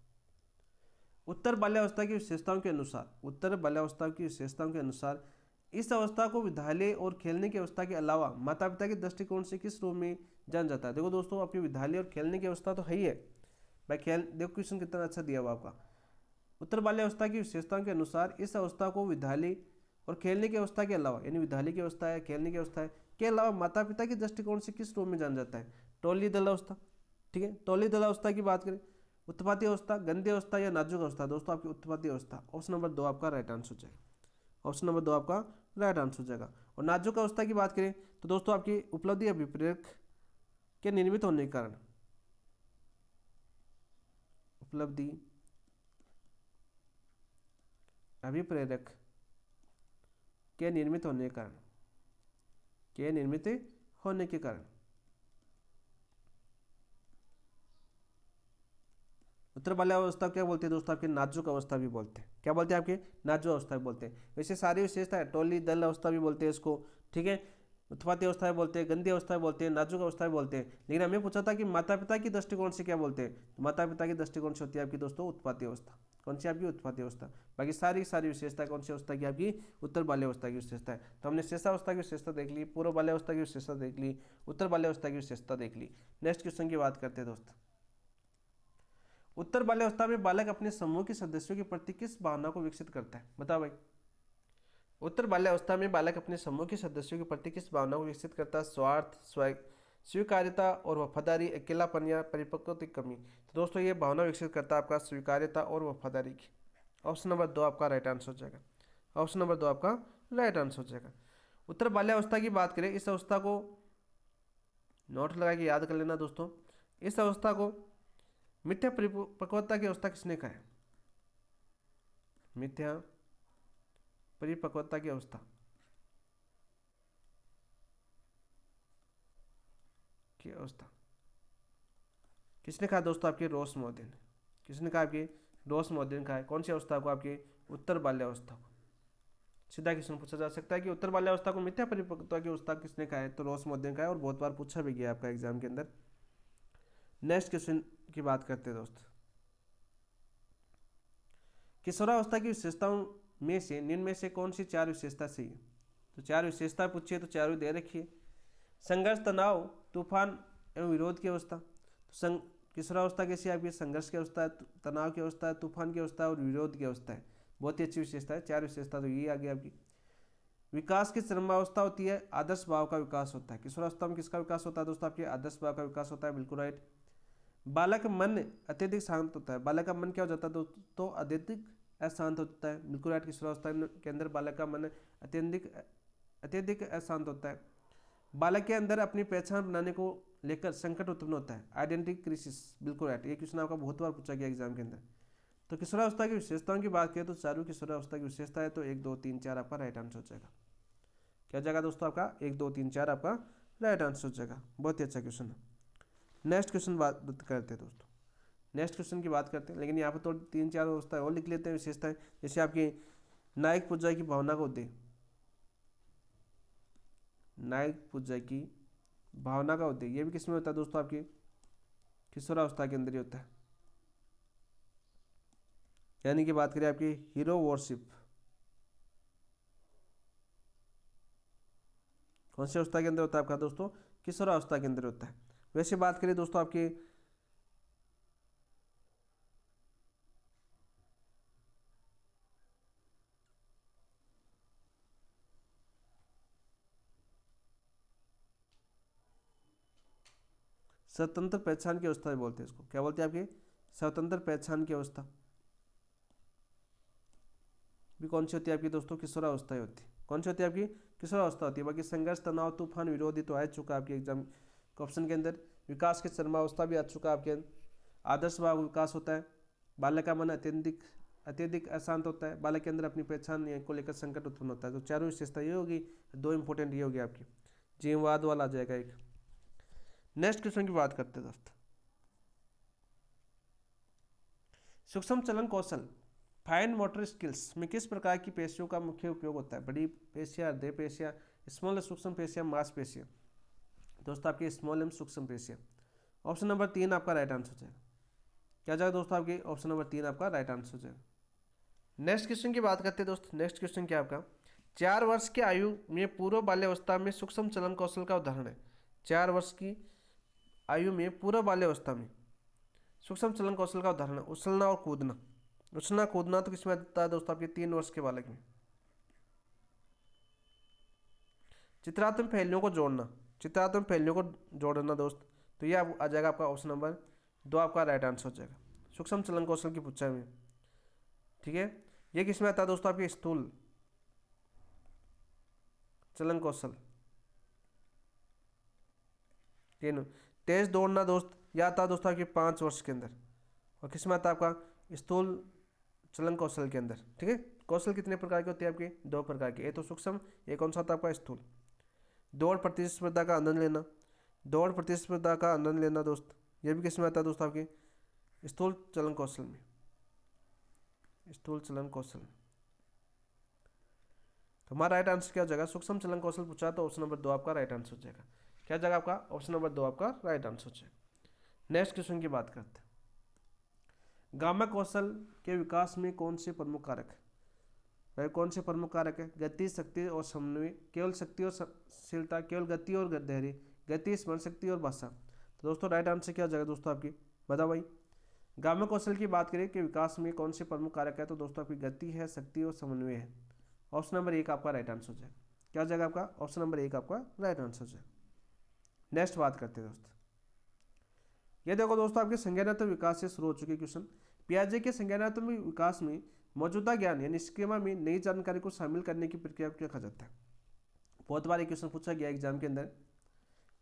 उत्तर बाल्यावस्था की विशेषताओं के अनुसार, उत्तर बाल्यावस्था की विशेषताओं के अनुसार इस अवस्था को विद्यालय और खेलने की अवस्था के अलावा माता पिता के दृष्टिकोण से किस रूप में जाना जाता है। देखो दोस्तों, आपकी विद्यालय और खेलने की अवस्था तो है ही है भाई। खेल देखो क्वेश्चन कितना अच्छा दिया हुआ आपका। उत्तर बाल्यावस्था की विशेषताओं के अनुसार इस अवस्था को विद्यालय और खेलने की अवस्था के अलावा, यानी विद्यालय की अवस्था है, खेलने की अवस्था है के अलावा माता पिता के दृष्टिकोण से किस रूप में जाना जाता है। टोली दल अवस्था, ठीक है, टोली दल अवस्था की बात करें, उत्पाती अवस्था, गंदी अवस्था या नाजुक अवस्था। दोस्तों आपकी उत्पाती अवस्था। ऑप्शन नंबर 2 आपका राइट आंसर हो जाएगा। ऑप्शन नंबर 2 आपका राइट आंसर हो जाएगा। और नाजुक अवस्था की बात करें तो दोस्तों आपकी उपलब्धि या विप्रेरक के निर्मित होने के कारण, उपलब्धि अभिप्रेरक के निर्मित होने के कारण, के निर्मित होने के कारण उत्तर बाल्यावस्था क्या बोलते हैं दोस्तों, आपके नाजुक अवस्था भी बोलते हैं। क्या बोलते हैं, आपके नाजुक अवस्था भी बोलते हैं। वैसे सारी विशेषता है, टोली दल अवस्था भी बोलते हैं इसको, ठीक है, उत्पाती अवस्था भी बोलते हैं, गंदी अवस्था भी बोलते हैं, नाजुक अवस्था भी बोलते हैं। लेकिन हमें पूछा था कि माता पिता की दृष्टिकोण से क्या बोलते हैं, तो माता पिता की दृष्टिकोण से होती है आपकी दोस्तों उत्पाती अवस्था। कौन सी आपकी, उत्पाती अवस्था। बाकी सारी विशेषता कौन सी अवस्था की, आपकी उत्तर बाल्यावस्था की विशेषता है। तो हमने शेषावस्था की विशेषता देख ली, पूर्व बाल्यावस्था की विशेषता देख ली, उत्तर बाल्यावस्था की विशेषता देख ली। नेक्स्ट क्वेश्चन की बात करते हैं दोस्त, उत्तर बाल्यावस्था में बालक अपने समूह के सदस्यों के प्रति किस भावना को विकसित करता है। बताओ भाई, उत्तर बाल्यावस्था में बालक अपने समूह के सदस्यों के प्रति किस भावना को विकसित करता है? स्वार्थ, स्वीकार्यता और वफादारी, अकेलापन या परिपक्वता की कमी। तो दोस्तों ये भावना विकसित करता है आपका स्वीकार्यता और वफादारी की। ऑप्शन नंबर 2 आपका राइट आंसर हो जाएगा। ऑप्शन नंबर 2 आपका राइट आंसर हो जाएगा। उत्तर बाल्यावस्था की बात करें, इस अवस्था को नोट लगा के याद कर लेना दोस्तों। इस अवस्था को मिथ्या परिपक्वता की अवस्था किसने कहा है? मिथ्या परिपक्वता की अवस्था किसने कहा दोस्तों? आपके रॉस मॉर्डेन ने। किसने कहा? आपके रॉस मॉर्डेन ने कहा है। कौन सी अवस्था को? आपके उत्तर बाल्यावस्था को। सीधा क्वेश्चन पूछा जा सकता है कि उत्तर बाल्यावस्था को मिथ्या परिपक्वता की अवस्था किसने कहा है? तो रॉस मॉर्डेन ने कहा है, और बहुत बार पूछा भी गया आपका एग्जाम के अंदर। नेक्स्ट क्वेश्चन की बात करते हैं दोस्त। किशोरावस्था की विशेषताओं में से निम्न में से कौन सी 4 विशेषता सही है? तो 4 विशेषता पूछिए तो चारों दे रखिए। संघर्ष, तनाव, तूफान एवं विरोध की अवस्था। तो किशोरावस्था कैसी है? आपकी संघर्ष की अवस्था है, तनाव की अवस्था है, तूफान की अवस्था है और विरोध की अवस्था है। बहुत ही अच्छी विशेषता है। 4 विशेषता तो यही आ गई आपकी। विकास की चरमावस्था होती है, आदर्श भाव का विकास होता है। किशोरावस्था में किसका विकास होता है दोस्तों? आपके आदर्श भाव का विकास होता है, बिल्कुल राइट। बालक मन अत्यधिक शांत होता है। बालक का मन क्या हो जाता है दोस्तों? अत्यधिक अशांत होता है, बिल्कुल राइट। किशोरावस्था के अंदर बालक का मन अत्यधिक अशांत होता है। बालक के अंदर अपनी पहचान बनाने को लेकर संकट उत्पन्न होता है, आइडेंटिटी क्राइसिस, बिल्कुल राइट। ये क्वेश्चन आपका बहुत बार पूछा गया एग्जाम के अंदर। तो किशोरावस्था की विशेषताओं की बात करें तो चारों किशोरावस्था की विशेषता है, तो 1 2 3 4 आपका राइट आंसर हो जाएगा। क्या जाएगा दोस्तों? आपका 1 2 3 4 आपका राइट आंसर हो जाएगा। बहुत ही अच्छा क्वेश्चन है। नेक्स्ट क्वेश्चन बात करते हैं दोस्तों। नेक्स्ट क्वेश्चन की बात करते हैं, लेकिन यहाँ पर तो 3 4 अवस्था और लिख लेते हैं विशेषताएं। जैसे आपकी नायक पूजा की भावना को दे, नायक पूजा की भावना का उदय, ये भी किसमें होता है दोस्तों? आपकी किशोरावस्था के अंदर ही होता है। यानी कि बात करें आपकी हीरो वर्शिप, कौन सी अवस्था के अंदर होता है आपका दोस्तों? किशोरावस्था के अंदर होता है। वैसे बात करें दोस्तों आपकी स्वतंत्र पहचान की अवस्था बोलते हैं इसको। क्या बोलते हैं? आपकी स्वतंत्र पहचान की अवस्था भी कौन सी होती है आपकी दोस्तों? किशोरावस्था होती है। कौन सी होती है आपकी? किशोरावस्था होती है। बाकी संघर्ष, तनाव, तूफान, विरोधी तो आ चुका आपके एग्जाम ऑप्शन के अंदर। विकास की चरमावस्था भी आ चुका आपके अंदर। आदर्श भाव विकास होता है। बालक का मन अत्यधिक अशांत होता है। बालक के अंदर अपनी पहचान को लेकर संकट उत्पन्न होता है। तो चारों विशेषता ये होगी, 2 इंपॉर्टेंट ये होगी आपकी। जीववाद वाला आ जाएगा एक। नेक्स्ट क्वेश्चन की बात करते हैं दोस्त। सूक्ष्म चलन कौशल, फाइन मोटर स्किल्स में किस प्रकार की पेशियों का मुख्य उपयोग होता है? बड़ी पेशियां, हृदय पेशियां, स्मॉल सूक्ष्म पेशियां, मांसपेशियां। दोस्तों आपकी स्मॉल एवं सूक्ष्म पेशियां। ऑप्शन नंबर 3 आपका राइट आंसर हो जाएगा। क्या जाएगा दोस्तों? आपकी ऑप्शन नंबर 3 आपका राइट आंसर हो जाएगा। नेक्स्ट क्वेश्चन की बात करते हैं दोस्त। नेक्स्ट क्वेश्चन क्या आपका? 4 वर्ष की आयु में पूर्व बाल्यावस्था में सूक्ष्म चलन कौशल का उदाहरण है। 4 वर्ष की आयु में पूर्व बाल्यावस्था में सूक्ष्म चलन कौशल का उदाहरण है उछलना और कूदना। उछलना कूदना तो किसमें आता है दोस्तों? आपके 3 वर्ष के बालक में। चित्रात्मक पहलुओं को जोड़ना, चित्रात्मक पहलुओं को जोड़ना दोस्त, तो ये आ जाएगा आपका ऑप्शन नंबर 2 आपका राइट आंसर हो जाएगा। सूक्ष्म चलन कौशल की पूछा है। ठीक है, ये किसमें आता है दोस्तों? आपके स्थूल चलन कौशल। तीन तेज दौड़ना दोस्त, यह आता है दोस्तों आपके 5 वर्ष के अंदर। और किसमें आता है आपका? स्थूल चलन कौशल के अंदर। ठीक है, कौशल कितने प्रकार के होते हैं आपके? 2 प्रकार के। एक तो सूक्ष्म, एक कौन सा होता है आपका? स्थूल। दौड़ प्रतिस्पर्धा का आनंद लेना, दौड़ प्रतिस्पर्धा का आनंद लेना दोस्त, ये भी किसमें आता है दोस्तों? आपके स्थूल चलन कौशल में। स्थूल चलन कौशल। तो हमारा राइट आंसर क्या हो जाएगा? सूक्ष्म चलन कौशल पूछा तो ऑप्शन नंबर 2 आपका राइट आंसर हो जाएगा। क्या जाएगा आपका? ऑप्शन नंबर 2 आपका राइट आंसर हो जाएगा। नेक्स्ट क्वेश्चन की बात करते हैं। गामा कौशल के विकास में कौन से प्रमुख कारक है? भाई कौन से प्रमुख कारक है? गति, शक्ति और समन्वय, केवल शक्ति और शीलता, केवल गति और धैर्य, गति, स्मरण शक्ति और भाषा। तो दोस्तों राइट आंसर क्या हो जाएगा दोस्तों आपकी? बताओ भाई। गामा कौशल की बात करें कि विकास में कौन से प्रमुख कारक है, तो दोस्तों आपकी गति है, शक्ति और समन्वय है। ऑप्शन नंबर 1 आपका राइट आंसर हो जाएगा। क्या हो जाएगा आपका? ऑप्शन नंबर 1 आपका राइट आंसर हो जाएगा। नेक्स्ट बात करते हैं दोस्त। ये देखो दोस्तों, आपके संज्ञानात्मक विकास से शुरू हो चुके क्वेश्चन। पियाजे के संज्ञानात्मक विकास में मौजूदा ज्ञान यानी स्कीमा में नई जानकारी को शामिल करने की प्रक्रिया को क्या कहा जाता है? बहुत बार क्वेश्चन पूछा गया एग्जाम के अंदर।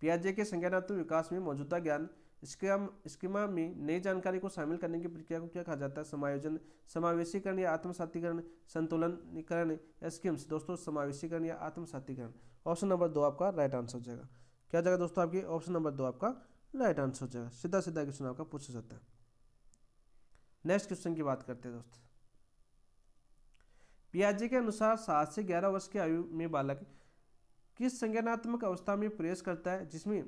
पियाजे के संज्ञानात्मक विकास में मौजूदा ज्ञान स्कीमा में नई जानकारी को शामिल करने की प्रक्रिया को क्या कहा जाता है? समायोजन, समावेशीकरण या आत्मसातीकरण, संतुलनीकरण या स्कीम्स। दोस्तों समावेशीकरण या आत्मसातीकरण। ऑप्शन नंबर 2 आपका राइट आंसर हो जाएगा। क्या जाएगा दोस्तों आपकी? ऑप्शन नंबर 2 आपका राइट आंसर हो जाएगा। सीधा सीधा क्वेश्चन आपका पूछा जाता है। नेक्स्ट क्वेश्चन की बात करते हैं दोस्त। पियाजे के अनुसार 7 से 11 वर्ष की आयु में बालक किस संज्ञानात्मक अवस्था में प्रवेश करता है जिसमें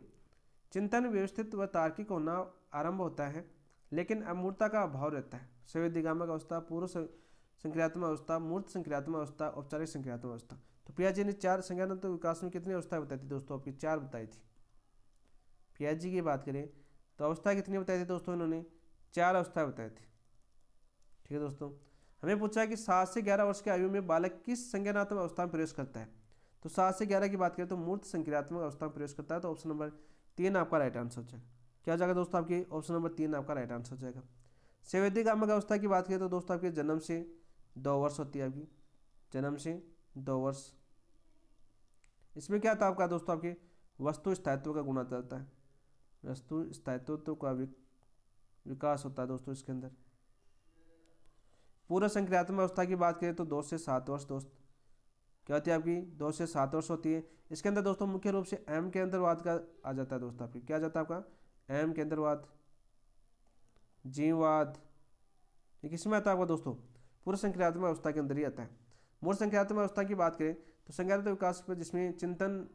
चिंतन व्यवस्थित व तार्किक होना आरंभ होता है लेकिन अमूर्तता का अभाव रहता है? संवेदीगामक अवस्था, पूर्व संक्रियात्मक अवस्था, मूर्त संक्रियात्मक अवस्था, औपचारिक संक्रियात्मक अवस्था। तो पियाजे ने 4 संज्ञानात्मक विकास में कितनी अवस्थाएं बताई थी दोस्तों? आपकी 4 बताई थी। पियाजे की बात करें तो अवस्था कितनी बताई थी दोस्तों? इन्होंने 4 अवस्थाएं बताई थी। ठीक है दोस्तों, हमें पूछा है कि 7 से 11 वर्ष की आयु में बालक किस संज्ञानात्मक अवस्था में प्रवेश करता है? तो 7 से 11 की बात करें तो मूर्त संक्रियात्मक अवस्था में प्रवेश करता है। तो ऑप्शन नंबर 3 आपका राइट आंसर हो जाएगा। क्या जाएगा दोस्तों आपकी? ऑप्शन नंबर 3 आपका राइट आंसर हो जाएगा। संवेदीगामक अवस्था की बात करें तो दोस्तों आपके जन्म से 2 वर्ष होती है आपकी, जन्म से 2 वर्ष। इसमें क्या था आपका दोस्तों? आपके वस्तु स्थायित्व का गुणा चलता है, वस्तु स्थायित्व का विकास होता है दोस्तों इसके अंदर। पूर्व संक्रियात्मक अवस्था की बात करें तो 2 से 7 वर्ष दोस्त क्या होती है आपकी? 2 से 7 वर्ष होती है। इसके अंदर दोस्तों मुख्य रूप से एम के अंतर्वाद का आ जाता है दोस्तों आपकी। क्या आ जाता है आपका? एम के अंतर्वाद, जीववाद। ये किसमें आता है आपका दोस्तों? पूर्व संक्रियात्मक अवस्था के अंदर ही आता है। मूल संक्रियात्मक अवस्था की बात करें तो संज्ञानात्मक विकास पर जिसमें चिंतन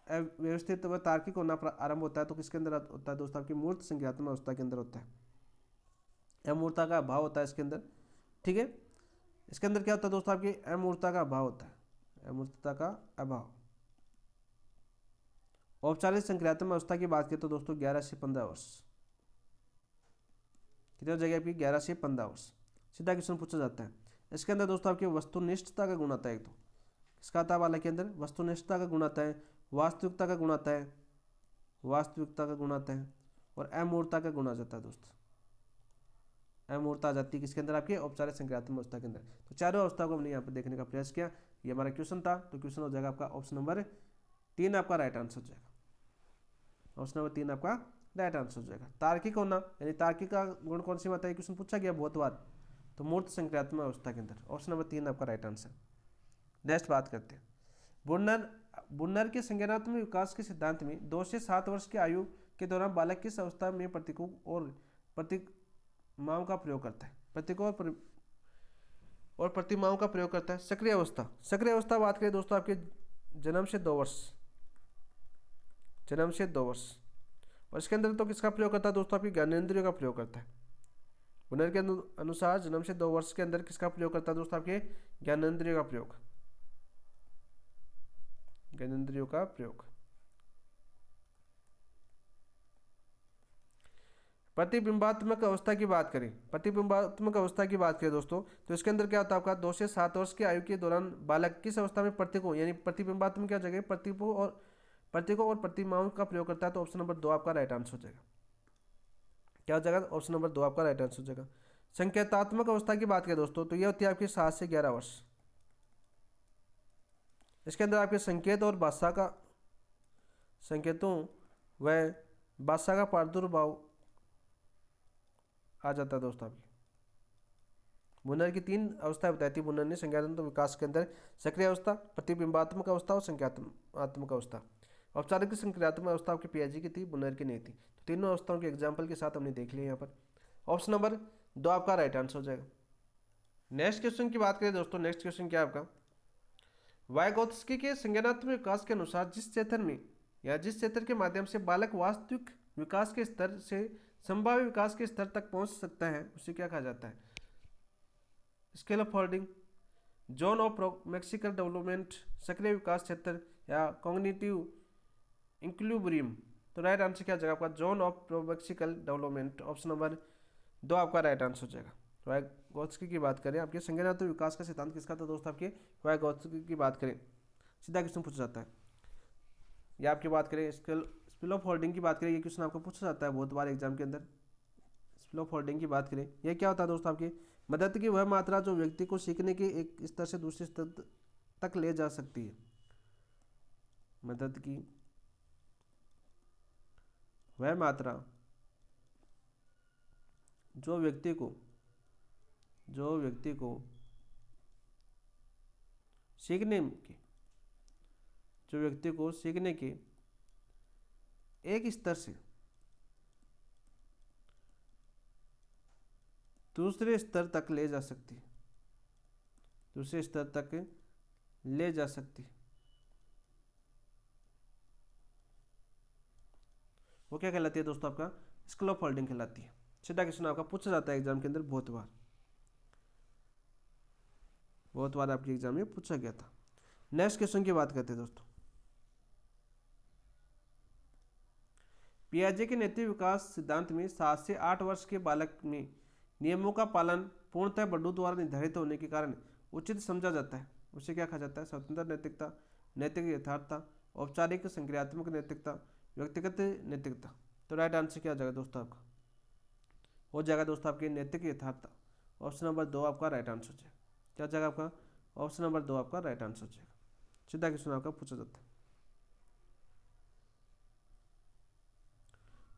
व्यवस्थित व तार्किक होना आरंभ होता है तो किसके अंदर होता है दोस्तों? आपकी मूर्त संक्रियात्मक अवस्था के अंदर होता है। अमूर्तता का अभाव होता है इसके अंदर। ठीक है, इसके अंदर क्या होता है दोस्तों? आपकी अमूर्तता का अभाव होता है, अमूर्तता का अभाव। औपचारिक संक्रियात्मक अवस्था की बात करें तो दोस्तों 11 से 15 वर्ष। कितनी हो जाएगी आपकी? 11 से 15 वर्ष। सीधा क्वेश्चन पूछा जाता है। इसके अंदर दोस्तों आपकी वस्तुनिष्ठता का गुण आता है। एक तो किसका आता है वाला के अंदर? वस्तुनिष्ठता का गुण आता है, वास्तविकता का गुण आता है, वास्तविकता का गुण आता है, और अमूर्तता का गुण आ जाता है दोस्तों। अमूर्तता आ जाती है किसके अंदर? आपके औपचारिक संक्रियात्मक अवस्था के अंदर। तो चारों अवस्था को हमने यहाँ पर देखने का प्रयास किया। ये हमारा क्वेश्चन था। तो क्वेश्चन हो जाएगा आपका ऑप्शन नंबर 3 आपका राइट आंसर हो जाएगा। ऑप्शन नंबर 3 आपका राइट आंसर हो जाएगा। तार्किक होना यानी तार्किक का गुण कौन सी आता है? क्वेश्चन पूछा गया बहुत बार। तो मूर्त संक्रियात्मक अवस्था के अंदर। ऑप्शन नंबर 3 आपका राइट आंसर। नेक्स्ट बात करते हैं। बुन्नर के संज्ञानात्मक विकास के सिद्धांत में 2 से 7 वर्ष की आयु के दौरान बालक किस अवस्था में प्रतीकों और प्रतिमाओं का प्रयोग करता है? प्रतीकों और प्रतिमाओं का प्रयोग करता है। सक्रिय अवस्था, सक्रिय अवस्था बात करें दोस्तों आपके जन्म से 2 वर्ष, जन्म से 2 वर्ष। और इसके अंदर तो किसका प्रयोग करता है दोस्तों? आपकी ज्ञानेंद्रियों का प्रयोग करता है। बुनर के अनुसार जन्म से 2 वर्ष के अंदर किसका प्रयोग करता है दोस्तों? आपके ज्ञानेंद्रियों का प्रयोग, ज्ञानेंद्रियों का प्रयोग। प्रतिबिंबात्मक अवस्था की बात करें, प्रतिबिंबात्मक अवस्था की बात करें दोस्तों तो इसके अंदर क्या होता है आपका? 2 से 7 वर्ष की आयु के दौरान बालक किस अवस्था में प्रतीकों यानी प्रतिबिंबात्मक क्या जगह प्रतीकों और प्रतिमाओं का प्रयोग करता है? तो ऑप्शन नंबर 2 आपका राइट आंसर हो जाएगा। क्या हो जाएगा? ऑप्शन नंबर 2 आपका राइट आंसर हो जाएगा। संकेतात्मक अवस्था की बात करें दोस्तों तो यह होती है आपकी 7 से 11 वर्ष। इसके अंदर आपके संकेत और भाषा का, संकेतों व भाषा का प्रादुर्भाव आ जाता है दोस्तों। आपकी बुनर की 3 अवस्थाएं बताई थी बुनर ने संज्ञानात्मक विकास के अंदर। सक्रिय अवस्था, प्रतिबिंबात्मक अवस्था और संज्ञानात्मक अवस्था। औपचारिक संक्रियात्मक अवस्था आपकी पियाजे की थी, बुनर की नहीं थी। तो तीनों अवस्थाओं के एग्जाम्पल के साथ हमने देख लिया यहाँ पर। ऑप्शन नंबर 2 आपका राइट आंसर हो जाएगा। नेक्स्ट क्वेश्चन की बात करें दोस्तों, नेक्स्ट क्वेश्चन क्या है आपका? वाइगोत्स्की के संज्ञानात्मक विकास के अनुसार जिस क्षेत्र में या जिस क्षेत्र के माध्यम से बालक वास्तविक विकास के स्तर से संभाव्य विकास के स्तर तक पहुंच सकता है उसे क्या कहा जाता है? Scaffolding, zone of proximal development, सक्रिय विकास क्षेत्र, या कॉग्निटिव इक्विलिब्रियम। तो राइट आंसर क्या हो जाएगा आपका? Zone of proximal development. Option number 2 आपका राइट आंसर हो जाएगा। वाइगोत्स्की की बात करें, आपके संज्ञानात्मक विकास का सिद्धांत किसका था दोस्तों, आपके वाइगोत्स्की की बात करें, सीधा क्वेश्चन पूछा जाता है। या आपकी बात करें स्किल ऑफ होल्डिंग की बात करें, ये क्वेश्चन आपको पूछा जाता है बहुत बार एग्जाम के अंदर। स्किल ऑफ होल्डिंग की बात करें, यह क्या होता है दोस्तों, आपकी मदद की वह मात्रा जो व्यक्ति को सीखने के एक स्तर से दूसरे स्तर तक ले जा सकती है। मदद की वह मात्रा जो व्यक्ति को सीखने के एक स्तर से दूसरे स्तर तक ले जा सकती है, वो क्या कहलाती है दोस्तों, आपका स्किल ऑफ होल्डिंग कहलाती है। सीधा क्वेश्चन आपका पूछा जाता है एग्जाम के अंदर बहुत बार आपके एग्जाम में पूछा गया था। नेक्स्ट क्वेश्चन की बात करते हैं दोस्तों, पियाजे के नैतिक विकास सिद्धांत में 7 से 8 वर्ष के बालक में नियमों का पालन पूर्णतः बड़ों द्वारा निर्धारित होने के कारण उचित समझा जाता है। उसे क्या कहा जाता है, स्वतंत्र नैतिकता, नैतिक यथार्थता, औपचारिक संक्रियात्मक नैतिकता, व्यक्तिगत नैतिकता। तो राइट आंसर क्या हो जाएगा दोस्तों, आपका हो जाएगा दोस्तों आपकी नैतिक यथार्थता। ऑप्शन नंबर 2 आपका राइट आंसर हो जाएगा। क्या हो जाएगा आपका, ऑप्शन नंबर 2 आपका राइट आंसर हो जाएगा। सीधा क्वेश्चन आपका पूछा जाता है।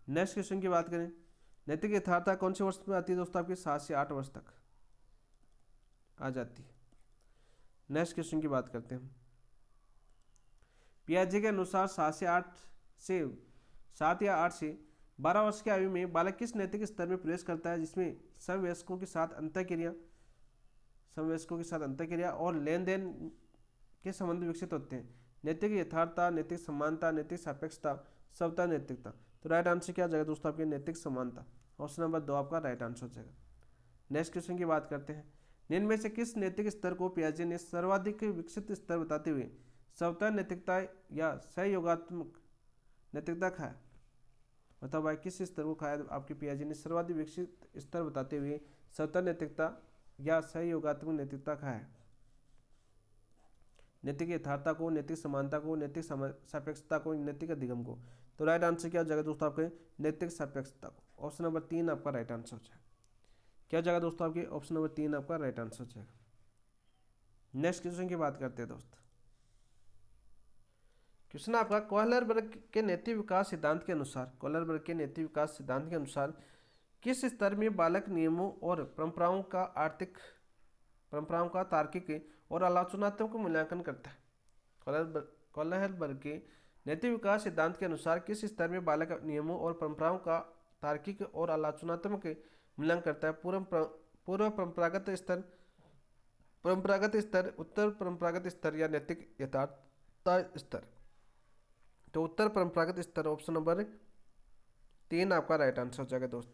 नेक्स्ट क्वेश्चन की बात करें, नैतिक यथार्थता कौन से वर्ष में आती है दोस्तों, आपकी 7 से 8 वर्ष तक आ जाती है। नेक्स्ट क्वेश्चन की बात करते हैं, पियाजे के अनुसार 7 या 8 से 12 वर्ष की आयु में बालक किस नैतिक स्तर में प्रवेश करता है जिसमें समवयस्कों के साथ अंतःक्रिया और लेन देन के संबंध विकसित होते हैं। नैतिक यथार्थता, नैतिक समानता, नैतिक सापेक्षता, स्वतः नैतिकता। तो राइट आंसर क्या आ जाएगा दोस्तों, आपकी नैतिक समानता। ऑप्शन नंबर 2 आपका राइट आंसर हो जाएगा। नेक्स्ट क्वेश्चन की बात करते हैं, निम्न में से किस नैतिक स्तर को पियाजे ने सर्वाधिक विकसित स्तर बताते हुए स्वतः नैतिकता या सहयोगात्मक नैतिकता खाया। बताओ भाई, किस स्तर को खाया आपके पियाजे ने सर्वाधिक विकसित स्तर बताते हुए स्वतः नैतिकता या सहयोगात्मक नैतिकता खाया। नैतिक यथार्थता को, नैतिक समानता को, नैतिक सापेक्षता को, नैतिक अधिगम को। तो राइट आंसर क्या हो जाएगा दोस्तों, आपके नैतिक सापेक्षता को। ऑप्शन नंबर 3 आपका राइट आंसर हो जाएगा। क्या हो जाएगा दोस्तों, आपके ऑप्शन नंबर 3 आपका राइट आंसर हो जाएगा। नेक्स्ट क्वेश्चन की बात करते हैं दोस्त, क्वेश्चन आपका कोहलरबर्ग के नैतिक विकास सिद्धांत के अनुसार किस स्तर में बालक नियमों और परंपराओं का तार्किक और आलोचनात्मक मूल्यांकन करता है। कोहलरबर्ग के नैतिक विकास सिद्धांत के अनुसार किस स्तर में बालक नियमों और परंपराओं का तार्किक और आलोचनात्मक मूल्यांकन करता है। पूर्व परंपरागत स्तर, उत्तर परंपरागत स्तर या नैतिक यथार्थता स्तर। तो उत्तर परंपरागत स्तर, ऑप्शन नंबर 3 आपका राइट आंसर हो जाएगा दोस्त।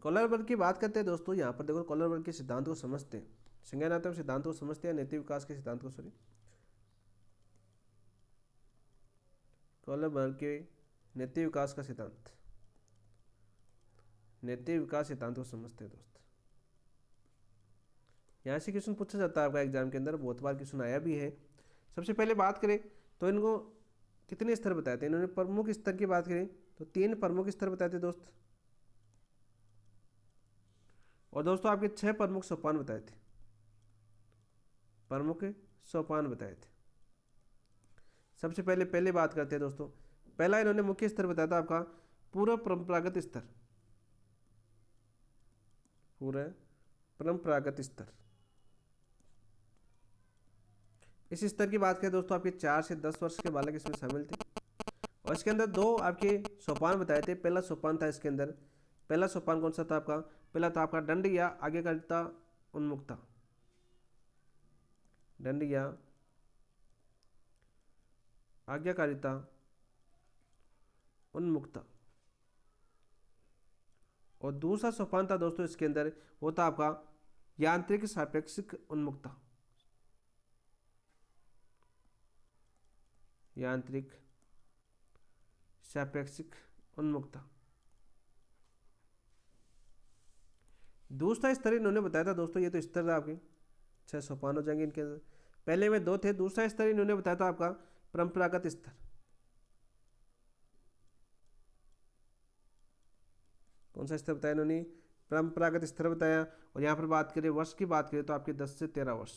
कोहलरबर्ग की बात करते हैं दोस्तों, यहाँ पर देखो कोहलरबर्ग के सिद्धांत को समझते हैं, संज्ञानात्मक सिद्धांत को समझते हैं, नैतिक विकास के सिद्धांत को कोहलरबर्ग के नैतिक विकास सिद्धांत को समझते हैं दोस्त। यहाँ से क्वेश्चन पूछा जाता है आपका एग्जाम के अंदर, बहुत बार क्वेश्चन आया भी है। सबसे पहले बात करें तो इनको कितने स्तर बताए थे, इन्होंने प्रमुख स्तर की बात करें तो 3 प्रमुख स्तर बताए थे दोस्त, और दोस्तों आपके 6 प्रमुख सोपान बताए थे। सबसे पहले बात करते हैं दोस्तों, पहला इन्होंने मुख्य स्तर बताया था आपका पूर्व परंपरागत स्तर। इस स्तर की बात करें दोस्तों, आपके 4 से 10 वर्ष के बालक इसमें शामिल थे, और इसके अंदर 2 आपके सोपान बताए थे। पहला सोपान था इसके अंदर, पहला सोपान कौन सा था आपका, पहला था आपका दंड या आज्ञाकारिता उन्मुक्ता। दंड या आज्ञाकारिता उन्मुक्ता। और दूसरा सोपान था दोस्तों इसके अंदर, वो था आपका यांत्रिक सापेक्षिक उन्मुक्ता। यांत्रिक सापेक्षिक उन्मुक्ता। दूसरा स्तर इन्होंने बताया था दोस्तों, ये तो स्तर था आपके 6 सोपान हो जाएंगे इनके अंदर। पहले में 2 थे, दूसरा स्तर इन्होंने बताया था आपका परंपरागत स्तर। कौन सा स्तर बताया इन्होंने? परंपरागत स्तर बताया। और यहाँ पर बात करें वर्ष की, बात करें तो आपके 10 से 13 वर्ष,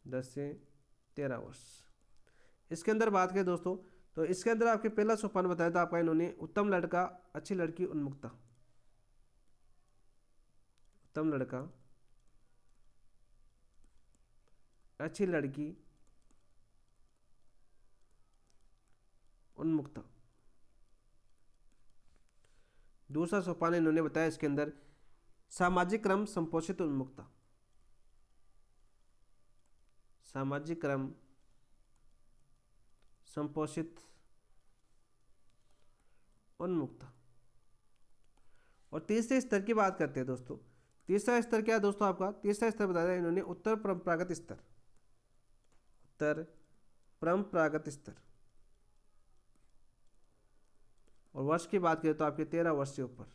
10 से 13 वर्ष। इसके अंदर बात करें दोस्तों, तो इसके अंदर आपके पहला सोपान बताया था आपका इन्होंने उत्तम लड़का अच्छी लड़की उन्मुक्ता। उत्तम लड़का अच्छी लड़की उन्मुक्ता। दूसरा सोपान इन्होंने बताया इसके अंदर सामाजिक क्रम संपोषित उन्मुक्ता। सामाजिक क्रम संपोषित उन्मुक्ता। और तीसरे स्तर की बात करते हैं दोस्तों। तीसरा स्तर क्या है दोस्तों आपका? तीसरा स्तर बताया इन्होंने उत्तर परंपरागत स्तर। उत्तर परंपरागत स्तर। और वर्ष की बात करें तो आपके 13 वर्ष से ऊपर।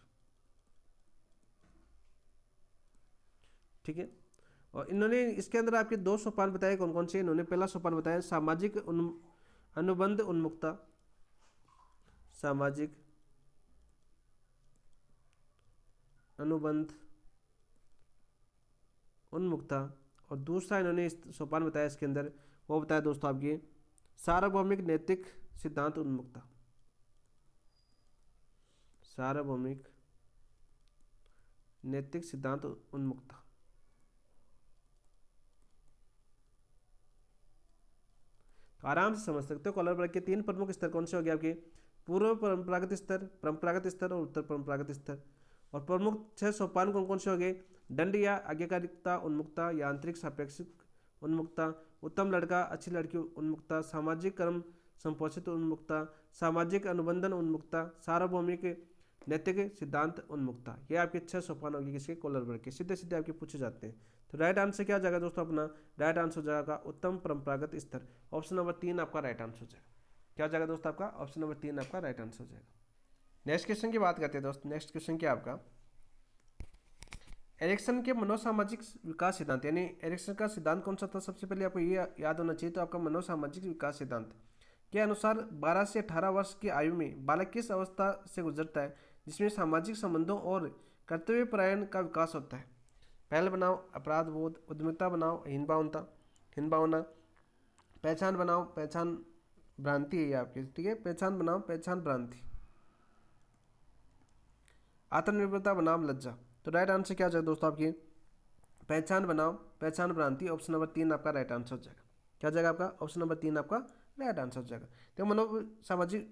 ठीक है। और इन्होंने इसके अंदर आपके 2 सोपान बताए, कौन कौन से? इन्होंने पहला सोपान बताया सामाजिक अनुबंध उन्मुक्ता। सामाजिक अनुबंध उन्मुक्ता। और दूसरा इन्होंने सोपान बताया इसके अंदर, वो बताया दोस्तों आपकी सार्वभौमिक नैतिक सिद्धांत उन्मुक्ता। सार्वभौमिक नैतिक सिद्धांत उन्मुक्ता। तो आराम से समझ सकते हो कॉलर वर्ग के 3 प्रमुख स्तर कौन से हो गए आपके? पूर्व परंपरागत स्तर, परंपरागत स्तर और उत्तर परंपरागत स्तर। और प्रमुख 6 सोपान कौन कौन से हो गए? दंड या आज्ञाकारिकता उन्मुक्ता, यांत्रिक सापेक्षिक उन्मुक्ता, उत्तम लड़का अच्छी लड़की उन्मुक्ता, सामाजिक कर्म संपोषित उन्मुक्ता, सामाजिक अनुबंधन उन्मुक्ता, सार्वभौमिक नैतिक सिद्धांत उन्मुक्ता। ये आपके 6 सोपान होगी किसके? कॉलर वर्ग के। सीधे सीधे आपके पूछे जाते हैं। तो राइट आंसर क्या हो जाएगा दोस्तों अपना? राइट आंसर हो जाएगा उत्तम परंपरागत स्तर। ऑप्शन नंबर 3 आपका राइट आंसर हो जाएगा। क्या हो जाएगा दोस्तों आपका? ऑप्शन नंबर 3 आपका राइट आंसर हो जाएगा। नेक्स्ट क्वेश्चन की बात करते हैं दोस्त। नेक्स्ट क्वेश्चन क्या आपका? एरिक्सन के मनोसामाजिक विकास सिद्धांत, यानी एरिक्सन का सिद्धांत कौन सा था? सबसे पहले आपको ये याद होना चाहिए। तो आपका मनोसामाजिक विकास सिद्धांत के अनुसार 12 से 18 वर्ष की आयु में बालक किस अवस्था से गुजरता है जिसमें सामाजिक संबंधों और कर्तव्य परायण का विकास होता है? पहल बनाओ, अपराध बोध, उद्यमिता बनाओ, हीन भावना, पहचान बनाओ, पहचान भ्रांति है ये आपकी। ठीक है, पहचान बनाओ, पहचान भ्रांति, आत्मनिर्भरता बनाम लज्जा। तो राइट आंसर क्या हो जाएगा दोस्तों आपकी? पहचान बनाओ, पहचान भ्रांति। ऑप्शन नंबर 3 आपका राइट आंसर हो जाएगा। क्या हो जाएगा आपका? ऑप्शन नंबर 3 आपका राइट आंसर हो जाएगा। तो मनोसामाजिक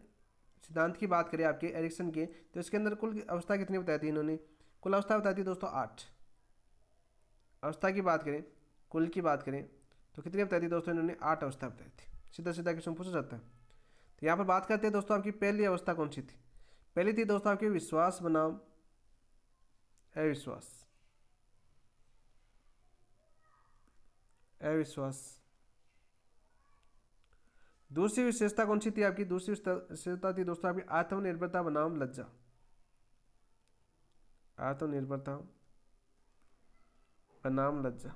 सिद्धांत की बात करें आपके एरिक्सन के, तो इसके अंदर कुल अवस्था कितनी बताई थी इन्होंने? कुल अवस्था बताई थी दोस्तों 8। अवस्था की बात करें, कुल की बात करें तो कितनी बताई थी दोस्तों इन्होंने? 8 अवस्था बताई थी। सीधा सीधा क्वेश्चन पूछा जाता है। तो यहाँ पर बात करते हैं दोस्तों आपकी पहली अवस्था कौन सी थी? पहली थी दोस्तों आपकी विश्वास बनाम अविश्वास। अविश्वास। दूसरी विशेषता कौन सी थी आपकी? दूसरी विशेषता थी दोस्तों आपकी आत्मनिर्भरता बनाम लज्जा। आत्मनिर्भरता बनाम लज्जा।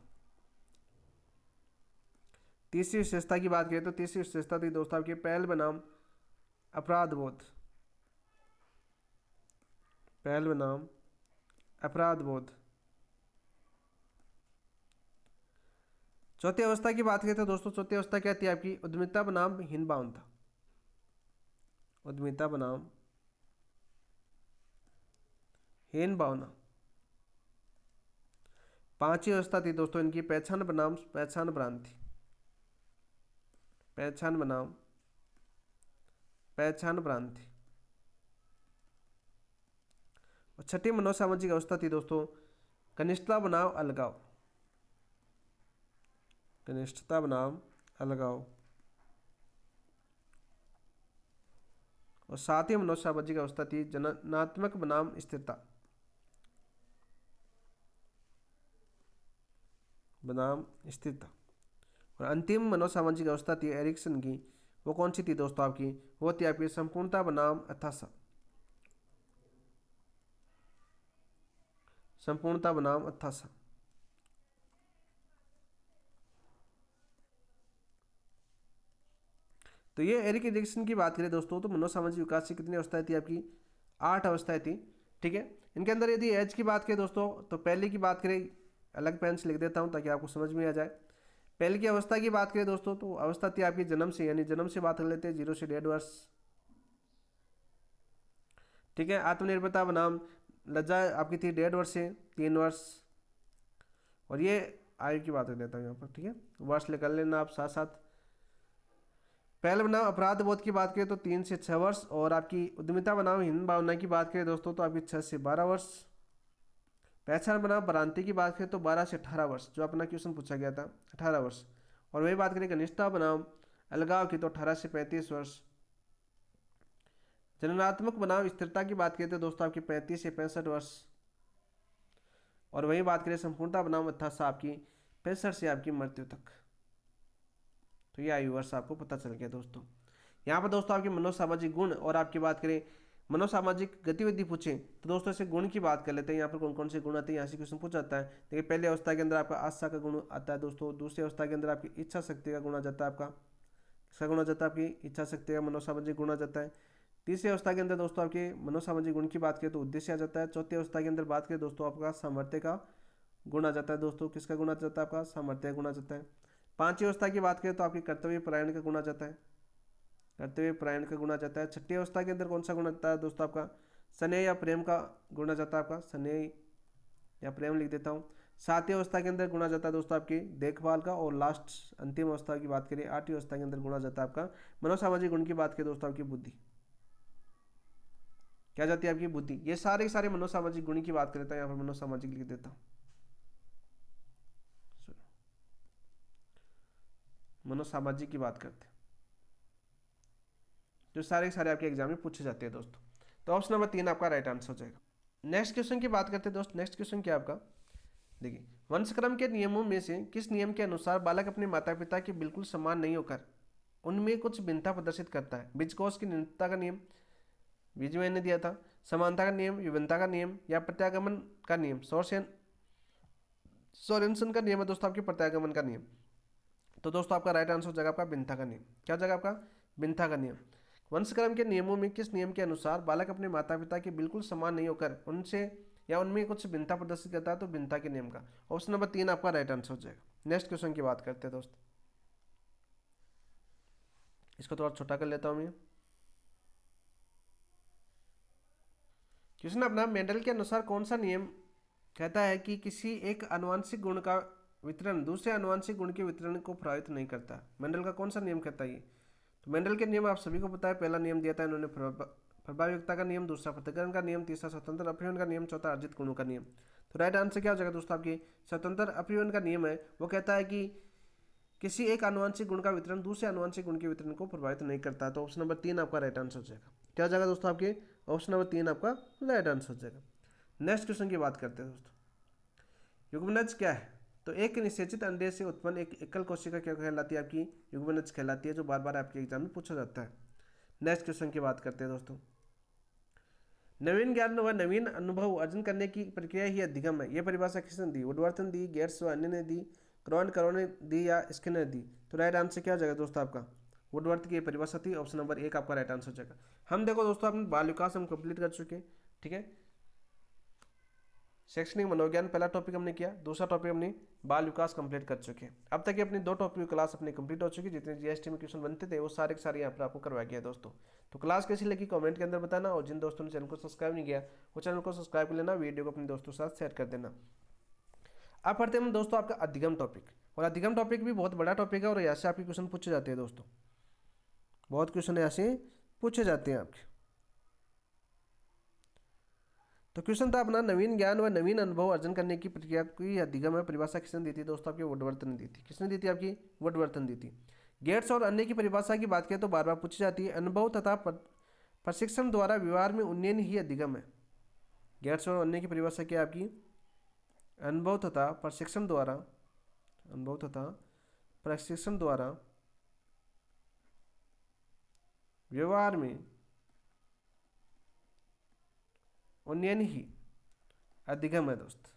तीसरी विशेषता की बात करें तो तीसरी विशेषता थी दोस्तों आपकी पहल बनाम अपराध बोध। पहल बनाम अपराध बोध। चौथी अवस्था की बात करें तो दोस्तों चौथी अवस्था क्या थी आपकी? उद्यमिता बनाम हीन भावना। उद्यमिता बनाम हीन भावना। पांचवी अवस्था थी दोस्तों इनकी पहचान बनाम पहचान भ्रांति। पहचान बनाम पहचान भ्रांति। और छठी मनोसामाजिक अवस्था थी दोस्तों कनिष्ठता बनाम अलगाव। कनिष्ठता बनाम अलगाव। और सातवीं मनोसामाजिक अवस्था थी जननात्मक बनाम स्थिरता। बनाम स्थिरता। और अंतिम मनोसामाजिक अवस्था थी एरिक्सन की, वो कौन सी थी दोस्तों आपकी? वो थी आपकी संपूर्णता बनाम अथासा। संपूर्णता बनाम अथासा। तो ये एरिक एरिक्सन की बात करें दोस्तों तो मनोसामाजिक विकास की कितनी अवस्थाएं थी आपकी, 8 अवस्थाएं थी। ठीक है, इनके अंदर यदि एज की बात करें दोस्तों तो पहली की बात करें, अलग पेन से लिख देता हूं ताकि आपको समझ में आ जाए। पहले की अवस्था की बात करें दोस्तों तो अवस्था थी आपकी जन्म से, यानी जन्म से बात कर लेते हैं, 0 से 1.5 वर्ष। ठीक है, आत्मनिर्भरता बनाम लज्जा आपकी थी 1.5 वर्ष से 3 वर्ष। और ये आयु की बात कर लेता हूँ यहाँ पर। ठीक है, वर्ष निकाल लेना आप साथ साथ। पहले बनाम अपराध बोध की बात करें तो 3 से 6 वर्ष, और आपकी उद्यमिता बनाम हिंद भावना की बात करें दोस्तों तो आपकी 6 से 12 वर्ष। पहचान बनाम भ्रांति की बात करें तो 12 से 18 वर्ष, जो अपना क्वेश्चन पूछा गया था, 18 वर्ष। और वही बात करें घनिष्ठता बनाम अलगाव की तो 18 से 35 वर्ष। जननात्मक बनाम स्थिरता की बात करें तो दोस्तों आपकी 35 से 65 वर्ष। और वही बात करें संपूर्णता बनाम अथासा आपकी 65 से आपकी मृत्यु तक। तो ये आयु वर्ष आपको पता चल गया दोस्तों। यहाँ पर दोस्तों आपके मनोसामाजिक गुण और आपकी बात करें मनोसामाजिक गतिविधि पूछे तो दोस्तों ऐसे गुण की बात कर लेते हैं। यहाँ पर कौन कौन से गुण आते हैं, यहाँ से क्वेश्चन पूछ जाता है। देखिए, पहली अवस्था के अंदर आपका आस्था का गुण आता है दोस्तों। दूसरी अवस्था के अंदर आपकी इच्छा शक्ति का गुण आ जाता है, आपका किसका गुण आ जाता है, आपकी इच्छा शक्ति का मनोसामाजिक गुण आ जाता है। तीसरी अवस्था के अंदर दोस्तों आपके मनोसामाजिक गुण की बात करें तो उद्देश्य आ जाता है। चौथी अवस्था के अंदर बात करें दोस्तों आपका सामर्थ्य का गुण आ जाता है दोस्तों। किसका गुण आ जाता है, आपका सामर्थ्य गुण आ जाता है। पांचवी अवस्था की बात करें तो आपकी कर्तव्य परायण का गुण आ जाता है, कर्तव्य परायण का गुण आ जाता है। छठी अवस्था के अंदर कौन सा गुण आता है दोस्तों, आपका स्नेह या प्रेम का गुण आ जाता है, आपका स्नेह या प्रेम लिख देता हूँ। सातवीं अवस्था के अंदर गुण आ जाता है दोस्तों आपकी देखभाल का। और लास्ट अंतिम अवस्था की बात करें, आठवीं अवस्था के अंदर गुण आ जाता है आपका मनोसामाजिक गुण की बात करें दोस्तों आपकी बुद्धि, क्या जाती है आपकी बुद्धि। ये सारे सारे मनोसामाजिक गुण की बात करता है, यहाँ पर मनोसामाजिक लिख देता हूँ। मनोसामाजिक की बात करते हैं जो सारे सारे आपके एग्जाम में पूछे जाते हैं दोस्तों। तो ऑप्शन नंबर 3 आपका राइट आंसर हो जाएगा। नेक्स्ट क्वेश्चन की बात करते हैं दोस्त। नेक्स्ट क्वेश्चन क्या आपका, देखिए, वंशक्रम के नियमों में से किस नियम के अनुसार बालक अपने माता पिता के बिल्कुल समान नहीं होकर उनमें कुछ भिन्नता प्रदर्शित करता है। बीजकोष की निरंतरता का नियम, बीज मैंने दिया था। समानता का नियम, विभिन्नता का नियम, या प्रत्यागमन का नियम। सोरेनसन का नियम है दोस्तों आपके प्रत्यागमन का नियम। तो दोस्तों आपका राइट आंसर हो जाएगा आपका भिन्नता का नियम। क्या हो जाएगा आपका, भिन्नता का नियम। वंशक्रम के नियमों में किस नियम के अनुसार बालक अपने माता पिता के बिल्कुल समान नहीं होकर उनसे या उनमें कुछ भिन्नता प्रदर्शित करता है, तो भिन्नता के नियम का। ऑप्शन नंबर 3 आपका राइट आंसर हो जाएगा। नेक्स्ट क्वेश्चन की बात करते हैं दोस्त, इसको थोड़ा छोटा कर लेता हूं मैं। क्वेश्चन अपना, मेंडल के अनुसार कौन सा नियम कहता है कि किसी एक आनुवंशिक गुण का वितरण दूसरे आनुवंशिक गुण के वितरण को प्रभावित नहीं करता। मेंडल का कौन सा नियम कहता है ये, तो मेंडल के नियम आप सभी को पता है। पहला नियम दिया था इन्होंने प्रभावयुक्ता का नियम, दूसरा पृथक्करण का नियम, तीसरा स्वतंत्र अपीवन का नियम, चौथा अर्जित गुणों का नियम। तो राइट आंसर क्या हो जाएगा दोस्तों, आपकी स्वतंत्र अपीवन का नियम है। वो कहता है कि किसी एक आनुवंशिक गुण का वितरण दूसरे आनुवंशिक गुण के वितरण को प्रभावित नहीं करता। तो ऑप्शन नंबर 3 आपका राइट आंसर हो जाएगा। क्या हो जाएगा दोस्तों, आपके ऑप्शन नंबर 3 आपका राइट आंसर हो जाएगा। नेक्स्ट क्वेश्चन की बात करते हैं दोस्तों। युग्मनज क्या है, तो एक निषेचित अंडे से उत्पन्न एक एकल कोशिका क्या कहलाती है, आपकी युग्मनज कहलाती है, जो बार बार आपके एग्जाम में पूछा जाता है। नेक्स्ट क्वेश्चन की बात करते हैं दोस्तों। नवीन ज्ञान व नवीन अनुभव अर्जन करने की प्रक्रिया ही अधिगम है, यह परिभाषा किसने दी, वुडवर्थ ने दी, गेट्स व अन्य ने दी, करो ने दी, या स्किनर ने दी। तो राइट आंसर क्या हो जाएगा दोस्तों, आपका वुडवर्थ की परिभाषा थी। ऑप्शन नंबर 1 आपका राइट आंसर हो जाएगा। हम देखो दोस्तों, अपने बाल विकास हम कंप्लीट कर चुके हैं। ठीक है, शैक्षणिक मनोविज्ञान पहला टॉपिक हमने किया, दूसरा टॉपिक हमने बाल विकास कंप्लीट कर चुके हैं। अब तक अपनी 2 टॉपिक की क्लास अपनी कंप्लीट हो चुकी है। जितने जीएसटी में क्वेश्चन बनते थे वो सारे के सारे यहाँ पर आपको करवाया गया दोस्तों। तो क्लास कैसी लगी कमेंट के अंदर बताना, और जिन दोस्तों ने चैनल को सब्सक्राइब नहीं किया वो चैनल को सब्सक्राइब कर लेना, वीडियो को अपने दोस्तों के साथ शेयर कर देना। अब पढ़ते हैं दोस्तों आपका अधिगम टॉपिक, और अधिगम टॉपिक भी बहुत बड़ा टॉपिक है और यहाँ से आपके क्वेश्चन पूछे जाते हैं दोस्तों। बहुत क्वेश्चन यहाँ से पूछे जाते हैं आपके। तो क्वेश्चन था अपना, नवीन ज्ञान व नवीन अनुभव अर्जन करने की प्रक्रिया की अधिगम है, परिभाषा किसने दी थी दोस्तों, आपकी वुडवर्थ ने दी थी। किसने दी थी, आपकी वुडवर्थ ने दी थी। गेट्स और अन्य की परिभाषा की बात करें तो बार बार पूछी जाती है। अनुभव तथा प्रशिक्षण द्वारा व्यवहार में उन्नयन ही अधिगम है। गेट्स और अन्य की परिभाषा क्या है आपकी, अनुभव तथा प्रशिक्षण द्वारा, अनुभव तथा प्रशिक्षण द्वारा व्यवहार में उन्नयन ही अधिगम है दोस्त।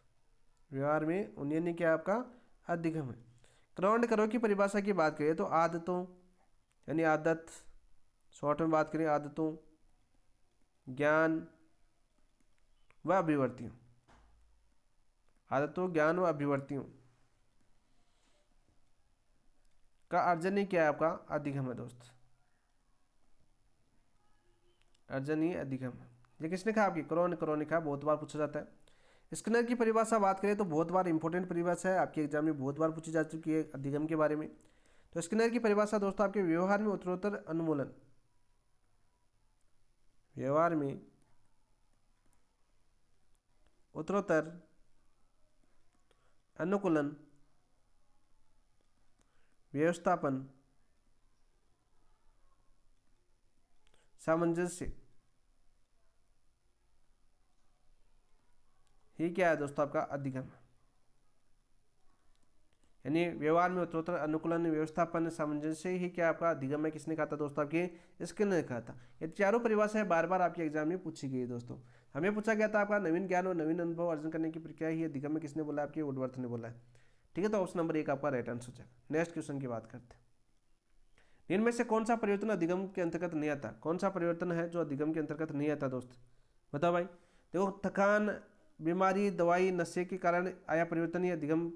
व्यवहार में उन्नयन क्या आपका अधिगम है। क्रॉन्ड करो की परिभाषा की बात करें तो आदतों यानी आदत, शॉर्ट में बात करें आदतों, ज्ञान व अभिवर्तियों, आदतों ज्ञान व अभिवर्तियों का अर्जन ही क्या है आपका अधिगम है दोस्त, अर्जन ही अधिगम है। ये किसने कहा आपकी क्रॉन्ड करो ने कहा, बहुत बार पूछा जाता है। स्किनर की परिभाषा बात करें तो बहुत बार इंपॉर्टेंट परिभाषा है, आपके एग्जाम में बहुत बार पूछी जा चुकी है अधिगम के बारे में। तो स्किनर की परिभाषा दोस्तों आपके व्यवहार में उत्तरोत्तर अनुमूलन, व्यवहार में उत्तरोत्तर अनुकूलन, व्यवस्थापन, सामंजस्य, ही क्या है दोस्तों आपका अधिगम। यानी व्यवहार में उत्तरोत्तर अनुकूलन, व्यवस्थापन, सामंजस्य ही क्या आपका अधिगम है। किसने कहा था दोस्तों आपके स्किनर ने कहा था। ये चारों परिभाषाएं बार बार आपके एग्जाम में पूछी गई है दोस्तों। हमें पूछा गया था आपका नवीन ज्ञान और नवीन अनुभव अर्जन करने की प्रक्रिया ही अधिगम में किसने बोला, आपके वुडवर्थ ने बोला है। ठीक है, तो ऑप्शन नंबर 1 आपका राइट आंसर हो जाएगा। नेक्स्ट क्वेश्चन की बात करते हैं। इनमें से कौन सा परिवर्तन अधिगम के अंतर्गत नहीं आता, कौन सा परिवर्तन है जो अधिगम के अंतर्गत नहीं आता दोस्त, बताओ भाई। देखो, थकान, बीमारी, दवाई, नशे के कारण आया परिवर्तन ही अधिगम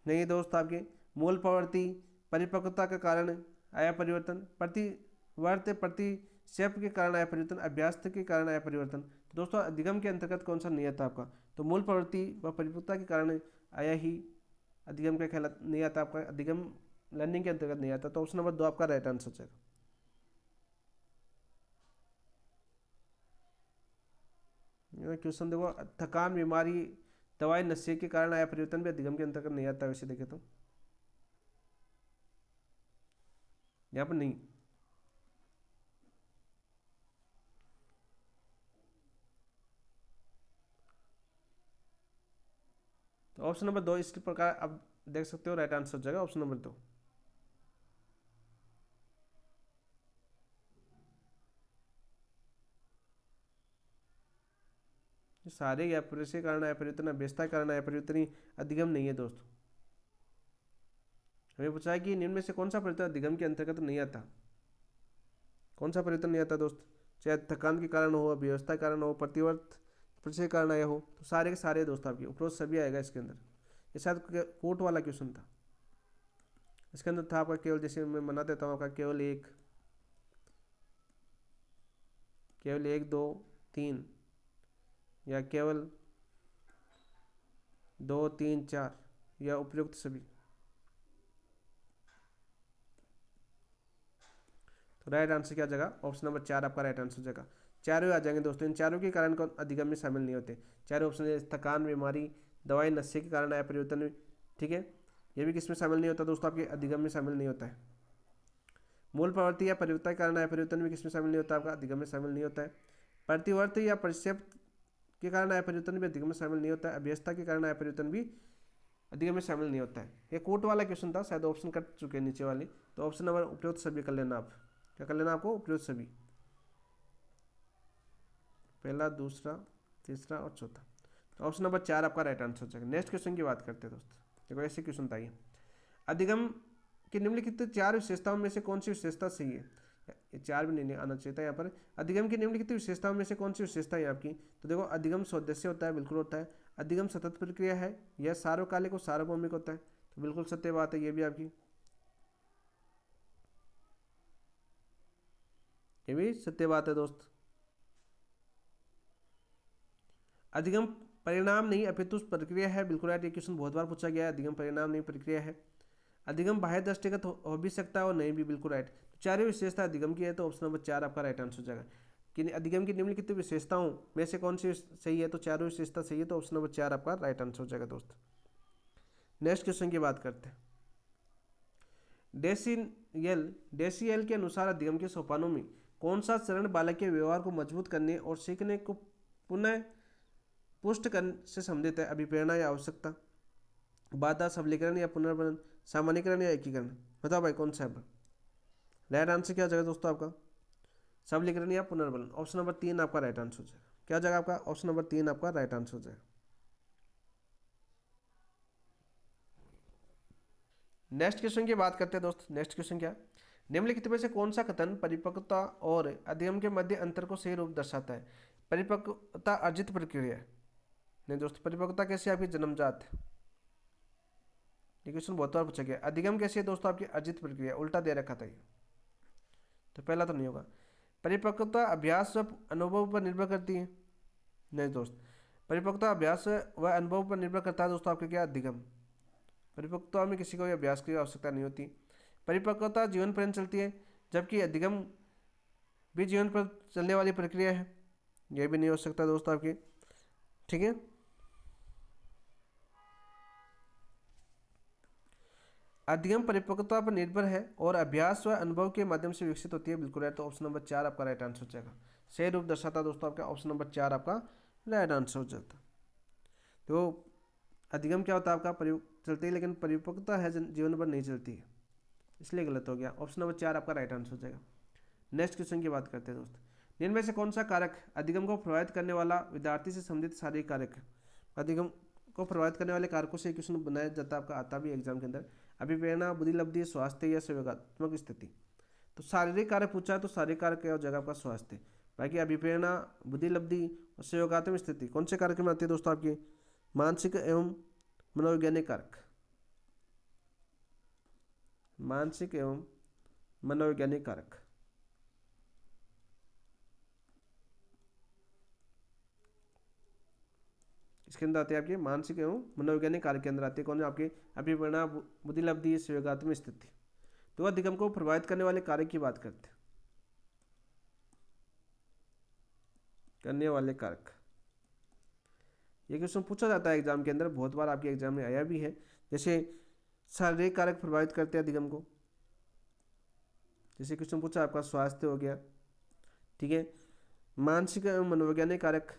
नहीं दोस्त। आपके मूल प्रवृत्ति, परिपक्वता के कारण आया परिवर्तन, प्रतिवर्त प्रतिक्षेप के कारण आया परिवर्तन, अभ्यास के कारण आया परिवर्तन। तो दोस्तों अधिगम के अंतर्गत कौन सा नहीं आता आपका, तो मूल प्रवृत्ति व परिपक्वता के कारण आया ही अधिगम का ख्याल नहीं आता आपका, अधिगम लर्निंग के अंतर्गत नहीं आता। तो ऑप्शन नंबर 2 आपका राइट आंसर हो जाएगा। क्वेश्चन देखो, थकान, बीमारी, दवाई, नशे के कारण आया परिवर्तन भी अधिगम के अंतर्गत नहीं आता वैसे देखे तो, यहाँ पर नहीं। तो ऑप्शन नंबर 2 इस प्रकार आप देख सकते हो राइट आंसर हो जाएगा ऑप्शन नंबर 2। सारे या पुरुष कारण आया परिवर्तन, अभ्यस्ता कारण आया परिवर्तन ही अधिगम नहीं है दोस्तों। हमें पूछा है कि निम्न में से कौन सा परिवर्तन अधिगम के अंतर्गत नहीं आता, कौन सा परिवर्तन नहीं आता दोस्त, चाहे थकान के कारण हो, अव्यवस्था के कारण हो, प्रतिवर्त परिचय के कारण आया हो, तो सारे के सारे दोस्त आपके उपरोक्त सभी आएगा इसके अंदर। ये शायद कोर्ट वाला क्वेश्चन था, इसके अंदर था आपका केवल, जैसे मैं बना देता हूँ आपका केवल एक, केवल 1 2 3 या केवल 2 3 4 या उपयुक्त सभी। तो राइट आंसर क्या जाएगा, ऑप्शन नंबर 4 आपका राइट आंसर जाएगा। चारों आ जाएंगे दोस्तों, इन चारों के कारण कौन अधिगम में शामिल नहीं होते। चारों ऑप्शन, थकान, बीमारी, दवाई, नशे के कारण आया परिवर्तन, ठीक है, ये भी किसमें शामिल नहीं होता दोस्तों, आपके अधिगम में शामिल नहीं होता है। मूल प्रवृत्ति या परिवर्तन के कारण आया परिवर्तन भी किसमें शामिल नहीं होता, आपका अधिगम में शामिल नहीं होता है। प्रतिवर्त या परिक्षेप के कारण आया परिवर्तन भी अधिगम में शामिल नहीं होता है। अभ्यस्ता के कारण आया परिवर्तन भी अधिगम में शामिल नहीं होता है। ये कोर्ट वाला क्वेश्चन था, शायद ऑप्शन कट चुके हैं नीचे वाले, तो ऑप्शन नंबर उपयुक्त सभी कर लेना आप। क्या कर लेना आपको, उपयुक्त सभी, पहला, दूसरा, तीसरा और चौथा। तो ऑप्शन नंबर 4 आपका राइट आंसर हो जाएगा। नेक्स्ट क्वेश्चन की बात करते हैं दोस्त। देखो ऐसे क्वेश्चन था ये, अधिगम की निम्नलिखित 4 विशेषताओं में से कौन सी विशेषता सही है। ये 4 भी नहीं आना चाहिए था यहाँ पर। अधिगम की निम्नलिखित विशेषताओं में से कौन सी विशेषता है आपकी, तो देखो अधिगम सौदेश्य होता है, बिल्कुल होता है। अधिगम सतत प्रक्रिया है, यह सार्वकालिक और सार्वभौमिक होता है, तो बिल्कुल सत्य बात है ये भी आपकी, ये भी सत्य बात है दोस्त। अधिगम परिणाम नहीं अपितु प्रक्रिया है, बिल्कुल राइट। ये क्वेश्चन बहुत बार पूछा गया है, अधिगम परिणाम नहीं प्रक्रिया है। अधिगम बाह्य दृष्टिगत हो भी सकता है और नहीं भी, बिल्कुल राइट। तो चारों विशेषता अधिगम की है, तो ऑप्शन नंबर 4 आपका राइट आंसर हो जाएगा। कि अधिगम की निम्नलिखित विशेषताओं में से कौन सी सही है, तो चारों विशेषता सही है, तो ऑप्शन नंबर 4 आपका राइट आंसर हो जाएगा दोस्त। नेक्स्ट क्वेश्चन की बात करते हैं। डेसीएल के अनुसार अधिगम के सोपानों में कौन सा चरण बालक के व्यवहार को मजबूत करने और सीखने को पुनः पुष्ट करने से संबंधित है। अभिप्रेरणा या आवश्यकता, बाधा, सबलीकरण या पुनर्बलन, सामान्यकरण या एकीकरण, बताओ भाई कौन सा है। राइट आंसर क्या हो जाएगा दोस्तों आपका, सबलीकरण या पुनर्बलन। ऑप्शन नंबर 3 आपका राइट आंसर हो जाएगा। क्या हो जाएगा आपका, ऑप्शन नंबर 3 आपका राइट आंसर हो जाएगा। नेक्स्ट क्वेश्चन की बात करते हैं दोस्त। नेक्स्ट क्वेश्चन क्या है, निम्नलिखित में से कौन सा कथन परिपक्वता और अधिगम के मध्य अंतर को सही रूप दर्शाता है। परिपक्वता अर्जित प्रक्रिया है। नहीं दोस्त, परिपक्वता कैसी आपकी जन्मजात है, ये क्वेश्चन बहुत बार पूछा गया। अधिगम कैसी है दोस्तों, आपकी अर्जित प्रक्रिया, उल्टा दे रखा था ये, तो पहला तो नहीं होगा। परिपक्वता अभ्यास व अनुभव पर निर्भर करती है। नहीं दोस्त, परिपक्वता अभ्यास व अनुभव पर निर्भर करता है दोस्तों, आपके क्या, अधिगम। परिपक्वता में किसी को भी अभ्यास की आवश्यकता नहीं होती। परिपक्वता जीवन पर्यंत चलती है, जबकि अधिगम भी जीवन पर चलने वाली प्रक्रिया है, यह भी नहीं हो सकता दोस्तों आपके। ठीक है, अधिगम परिपक्वता पर निर्भर है और अभ्यास व अनुभव के माध्यम से विकसित होती है, बिल्कुल है। तो ऑप्शन नंबर 4 आपका राइट आंसर हो जाएगा। सही रूप दर्शाता है दोस्तों आपका ऑप्शन नंबर 4 आपका राइट आंसर हो जाता। तो अधिगम क्या होता है आपका, चलती है, लेकिन परिपक्वता है जीवन पर नहीं चलती है, इसलिए गलत हो गया। ऑप्शन नंबर 4 आपका राइट आंसर हो जाएगा। नेक्स्ट क्वेश्चन की बात करते हैं दोस्त। निम्न में से कौन सा कारक अधिगम को प्रभावित करने वाला विद्यार्थी से संबंधित शारीरिक कारक है। अधिगम को प्रभावित करने वाले कारकों से क्वेश्चन बनाया जाता है, आपका आता भी एग्जाम के अंदर। अभिप्रेरणा, बुद्धिलब्धि, स्वास्थ्य या संवेगात्मक स्थिति। तो शारीरिक कारक पूछा है, तो शारीरिक कारक क्या हो जाएगा आपका, स्वास्थ्य। बाकी अभिप्रेरणा, बुद्धिलब्धि और संयोगात्मक स्थिति कौन से कारक में आती है दोस्तों, आपकी मानसिक एवं मनोवैज्ञानिक कारक। मानसिक एवं मनोवैज्ञानिक कारक, इसके अंदर आते हैं आपके मानसिक एवं मनोवैज्ञानिक कारक के अंदर आते हैं कौन है, आपके अभिप्रेरणा, बुद्धिलब्धि, संयोगात्मक स्थिति। तो अधिगम को प्रभावित करने वाले कारक की बात करते हैं, करने वाले कारक। ये क्वेश्चन पूछा जाता है एग्जाम के अंदर, बहुत बार आपके एग्जाम में आया भी है। जैसे शारीरिक कारक प्रभावित करते हैं अधिगम को, जैसे क्वेश्चन पूछा आपका स्वास्थ्य हो गया, ठीक है। मानसिक एवं मनोवैज्ञानिक कारक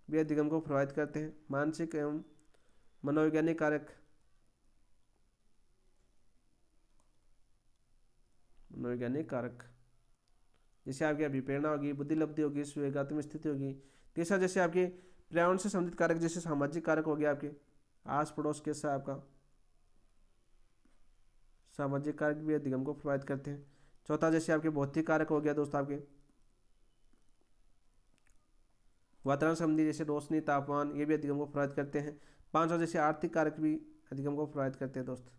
भी अधिगम को प्रभावित करते हैं, मानसिक एवं मनोवैज्ञानिक कारक, मनोवैज्ञानिक कारक जैसे आपकी अभिप्रेरणा होगी, बुद्धिलब्धि होगी, संवेगात्मक स्थिति होगी। तीसरा जैसे आपके पर्यावरण से संबंधित कारक, जैसे सामाजिक कारक हो गया, आपके आस पड़ोस कैसा आपका, सामाजिक कारक भी अधिगम को प्रभावित करते हैं। चौथा जैसे आपके भौतिक कारक हो गया दोस्त, आपके वातावरण संबंधी, जैसे रोशनी, तापमान, ये भी अधिगम को प्रभावित करते हैं। पांचवा जैसे आर्थिक कारक भी अधिगम को प्रभावित करते हैं दोस्त,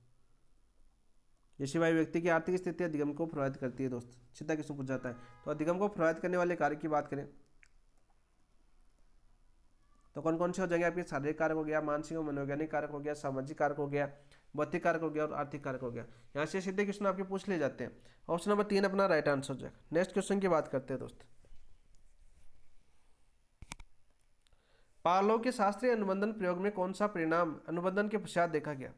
जैसे भाई व्यक्ति की आर्थिक स्थिति अधिगम को प्रभावित करती है दोस्त, सीधा क्वेश्चन पूछ जाता है। तो अधिगम को प्रभावित करने वाले कारक की बात करें तो कौन कौन से हो जाएंगे, आपके शारीरिक कारक हो गया, मानसिक और मनोवैज्ञानिक कारक हो गया, सामाजिक कारक हो गया, भौतिक कारक हो गया और आर्थिक कारक हो गया। यहाँ से सीधे क्वेश्चन आपके पूछ ले जाते हैं। ऑप्शन नंबर 3 अपना राइट आंसर हो जाएगा। नेक्स्ट क्वेश्चन की बात करते हैं दोस्त। पावलोव के शास्त्रीय अनुबंधन प्रयोग में कौन सा परिणाम अनुबंधन के पश्चात देखा गया।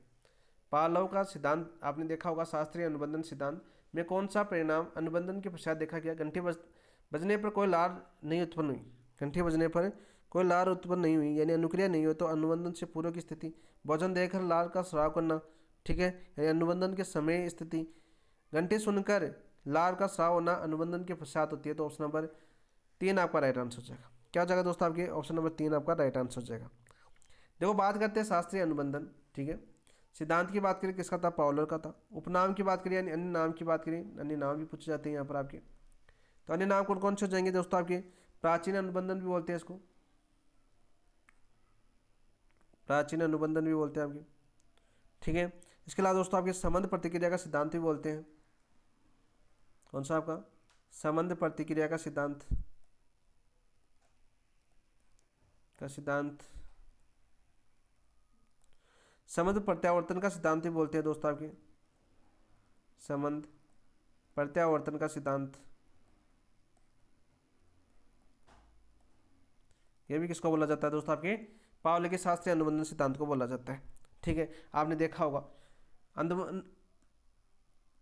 पावलोव का सिद्धांत आपने देखा होगा, शास्त्रीय अनुबंधन सिद्धांत में कौन सा परिणाम अनुबंधन के पश्चात देखा गया। घंटी बजने पर कोई लार नहीं उत्पन्न हुई, घंटी बजने पर कोई लार उत्पन्न नहीं हुई, यानी अनुक्रिया नहीं हो, तो अनुबंधन से पूर्व की स्थिति। भोजन देकर लार का स्राव करना, ठीक है, यानी अनुबंधन के समय स्थिति। घंटी सुनकर लार का स्राव होना अनुबंधन के पश्चात होती है। तो ऑप्शन नंबर 3 आपका राइट आंसर हो जाएगा। क्या हो जाएगा दोस्तों, आपके ऑप्शन नंबर 3 आपका राइट आंसर हो जाएगा। देखो बात करते हैं शास्त्रीय अनुबंधन, ठीक है। सिद्धांत की बात करें किसका था, पावलर का था। उपनाम की बात करें यानी अन्य नाम की बात करें, अन्य नाम भी पूछे जाते हैं यहाँ पर आपके। तो अन्य नाम कौन कौन से हो जाएंगे दोस्तों, आपके प्राचीन अनुबंधन भी बोलते हैं इसको, प्राचीन अनुबंधन भी बोलते हैं आपके, ठीक है। इसके अलावा दोस्तों आपके संबंध प्रतिक्रिया का सिद्धांत भी बोलते हैं। कौन सा आपका, संबंध प्रतिक्रिया का सिद्धांत, संबंध प्रत्यावर्तन का सिद्धांत भी बोलते हैं दोस्तों आपके, संबंध प्रत्यावर्तन का सिद्धांत। यह भी किसको बोला जाता है दोस्तों, आपके पावले के शास्त्रीय अनुबंधन सिद्धांत को बोला जाता है, ठीक है। आपने देखा होगा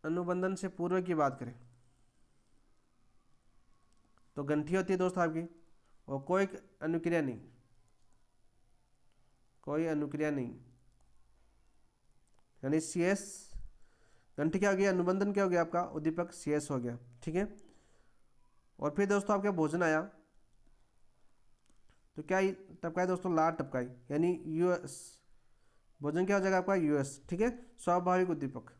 अनुबंधन से पूर्व की बात करें तो गंठी होती है दोस्तों आपकी, और कोई अनुक्रिया नहीं, कोई अनुक्रिया नहीं, यानी CS गंठी क्या हो गया, अनुबंधन क्या हो गया आपका, उद्दीपक CS हो गया, ठीक है। और फिर दोस्तों आपका भोजन आया तो क्या टपकाई दोस्तों, लार टपकाई, यानी US भोजन क्या हो जाएगा आपका यूएस, ठीक है, स्वाभाविक उद्दीपक।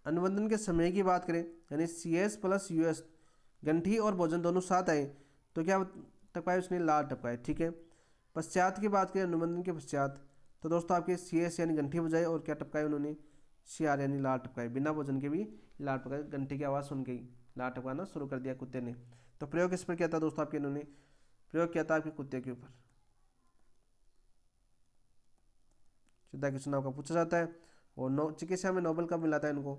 अनुबंधन के समय की बात करें यानी CS प्लस US गंठी और भोजन दोनों साथ आए तो क्या टपकाए उसने, लाल टपकाए, ठीक है। पश्चात की बात करें अनुबंधन के पश्चात तो दोस्तों आपके CS यानी गंठी बजाई और क्या टपकाए उन्होंने, CR यानी लाल टपकाए, बिना भोजन के भी लाल टपकाए, घंटे की आवाज़ सुन गई, लाल टपकाना शुरू कर दिया कुत्ते ने। तो प्रयोग किस पर किया था दोस्तों आपके, इन्होंने प्रयोग किया था आपके कुत्ते के ऊपर। सीधा क्वेश्चन आपका पूछा जाता है। और चिकित्सा में नोबेल कब मिला था इनको,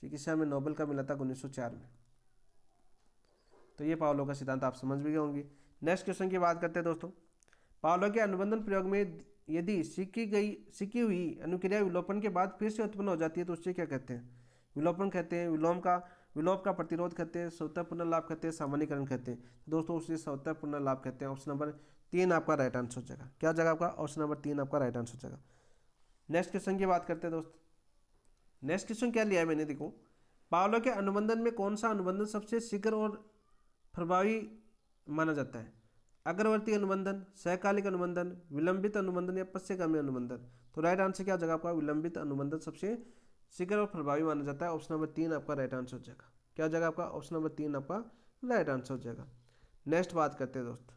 चिकित्सा में नोबेल कब मिला था, 1904 में। तो ये पावलो का सिद्धांत आप समझ भी गए होंगे। नेक्स्ट क्वेश्चन की बात करते हैं दोस्तों। पावलो के अनुबंधन प्रयोग में यदि सीखी हुई अनुक्रिया विलोपन के बाद फिर से उत्पन्न हो जाती है तो उससे क्या कहते हैं, विलोपन कहते हैं, विलोप का प्रतिरोध कहते हैं, स्वतः पुनर्लाभ कहते हैं, सामान्यीकरण कहते हैं। तो दोस्तों उसे स्वतः पुनर्लाभ कहते हैं। ऑप्शन नंबर 3 आपका राइट आंसर हो जाएगा। क्या जगह आपका, ऑप्शन नंबर 3 आपका राइट आंसर हो जाएगा। नेक्स्ट क्वेश्चन की बात करते हैं दोस्तों। नेक्स्ट क्वेश्चन क्या लिया है मैंने, देखो, पावलो के अनुबंधन में कौन सा अनुबंधन सबसे शीघ्र और प्रभावी माना जाता है, अग्रवर्ती अनुबंधन, सहकालिक अनुबंधन, विलंबित अनुबंधन या पश्चगामी अनुबंधन। तो राइट आंसर क्या जगह आपका, विलंबित अनुबंधन सबसे शीघ्र और प्रभावी माना जाता है। ऑप्शन नंबर 3 आपका राइट आंसर हो जाएगा। क्या जगह आपका, ऑप्शन नंबर 3 आपका राइट आंसर हो जाएगा। नेक्स्ट बात करते हैं दोस्त,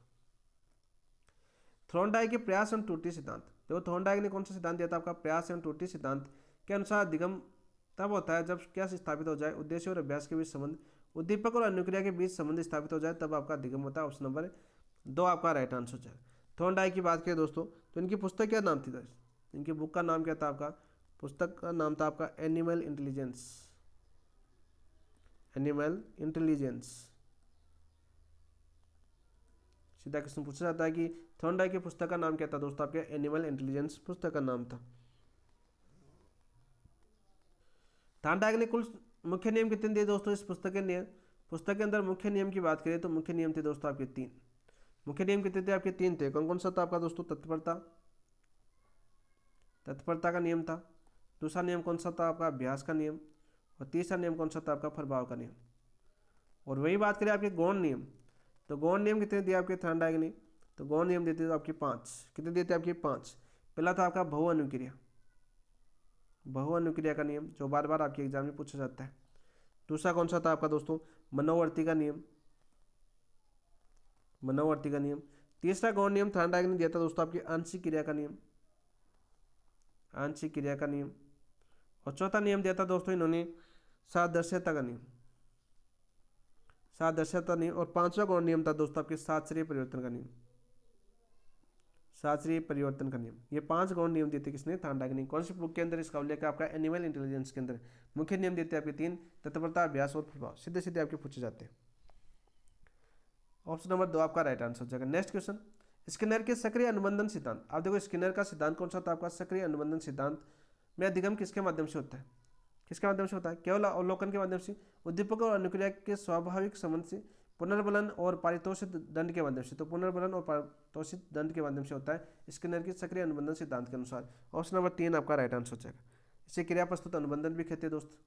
थॉर्नडाइक के प्रयास एवं त्रुटि सिद्धांत। देखो थॉर्नडाइक ने कौन सा सिद्धांत दिया था आपका, प्रयास एवं त्रुटि सिद्धांत के अनुसार अधिगम तब होता है जब क्या स्थापित हो जाए, उद्देश्य और अभ्यास के बीच संबंध, उद्दीपक और अनुक्रिया के बीच संबंध स्थापित हो जाए तब आपका अधिगम होता है। ऑप्शन नंबर 2 आपका राइट आंसर हो जाएगा। थॉर्नडाइक की बात करें दोस्तों तो इनकी पुस्तक क्या नाम थी दोस्त, इनकी बुक का नाम क्या था आपका, पुस्तक का नाम था आपका एनिमल इंटेलिजेंस, एनिमल इंटेलिजेंस। सीधा क्वेश्चन पूछा जाता है कि थॉर्नडाइक की पुस्तक का नाम क्या था दोस्तों, आपके एनिमल इंटेलिजेंस पुस्तक का नाम था। थॉर्नडाइक ने कुल मुख्य नियम कितने दिए दोस्तों इस पुस्तक के नियम, पुस्तक के अंदर मुख्य नियम की बात करें तो मुख्य नियम थे दोस्तों आपके 3। मुख्य नियम कितने थे आपके, 3 थे। कौन कौन सा था आपका दोस्तों, तत्परता, तत्परता का नियम था। दूसरा नियम कौन सा था आपका, अभ्यास का नियम। और तीसरा नियम कौन सा था आपका, प्रभाव का नियम। और वही बात करें आपके गौण नियम, तो गौण नियम कितने दिए आपके थॉर्नडाइक ने, तो गौण नियम देते थे आपके 5। कितने देते आपके 5। पहला था आपका बहु अनुक्रिया, बहु अनुक्रिया का नियम जो बार बार आपके एग्जाम में पूछा जाता है। दूसरा कौन सा था आपका दोस्तों, मनोवर्ती का नियम, मनोवर्ती का नियम। तीसरा गौण नियम थॉर्नडाइक ने दिया था दोस्तों आपकी आंशिक क्रिया का नियम, आंशिक क्रिया का नियम। और चौथा नियम दिया था दोस्तों इन्होंने सादृश्यता का नियम, सादृश्यता नियम। और पांचवा गौण नियम था दोस्तों आपके शास्त्रीय परिवर्तन का नियम, शास्त्रीय परिवर्तन का नियम। ये 5 गौण नियम देते किसने, थॉर्नडाइक ने। कौन सी बुक के अंदर, इसका उल्लेख आपका एनिमल इंटेलिजेंस के अंदर। मुख्य नियम देते हैं आपके 3, तत्परता, अभ्यास और प्रभाव। सीधे सीधे आपके पूछे जाते हैं। ऑप्शन नंबर 2 आपका राइट आंसर हो जाएगा। नेक्स्ट क्वेश्चन, स्किनर के सक्रिय अनुबंधन सिद्धांत। आप देखो स्किनर का सिद्धांत कौन सा था आपका, सक्रिय अनुबंधन सिद्धांत में अधिगम किसके माध्यम से होता है, किसके माध्यम से होता है, केवल अवलोकन के माध्यम से, उद्दीपक और अनुक्रिया के स्वाभाविक संबंध से, पुनर्बलन और पारितोषित दंड के माध्यम से। तो पुनर्बलन और पारितोषित दंड के माध्यम से होता है स्किनर की सक्रिय अनुबंधन सिद्धांत के अनुसार। ऑप्शन नंबर 3 आपका राइट आंसर हो जाएगा। इसे क्रिया प्रस्तुत अनुबंधन भी कहते हैं दोस्त।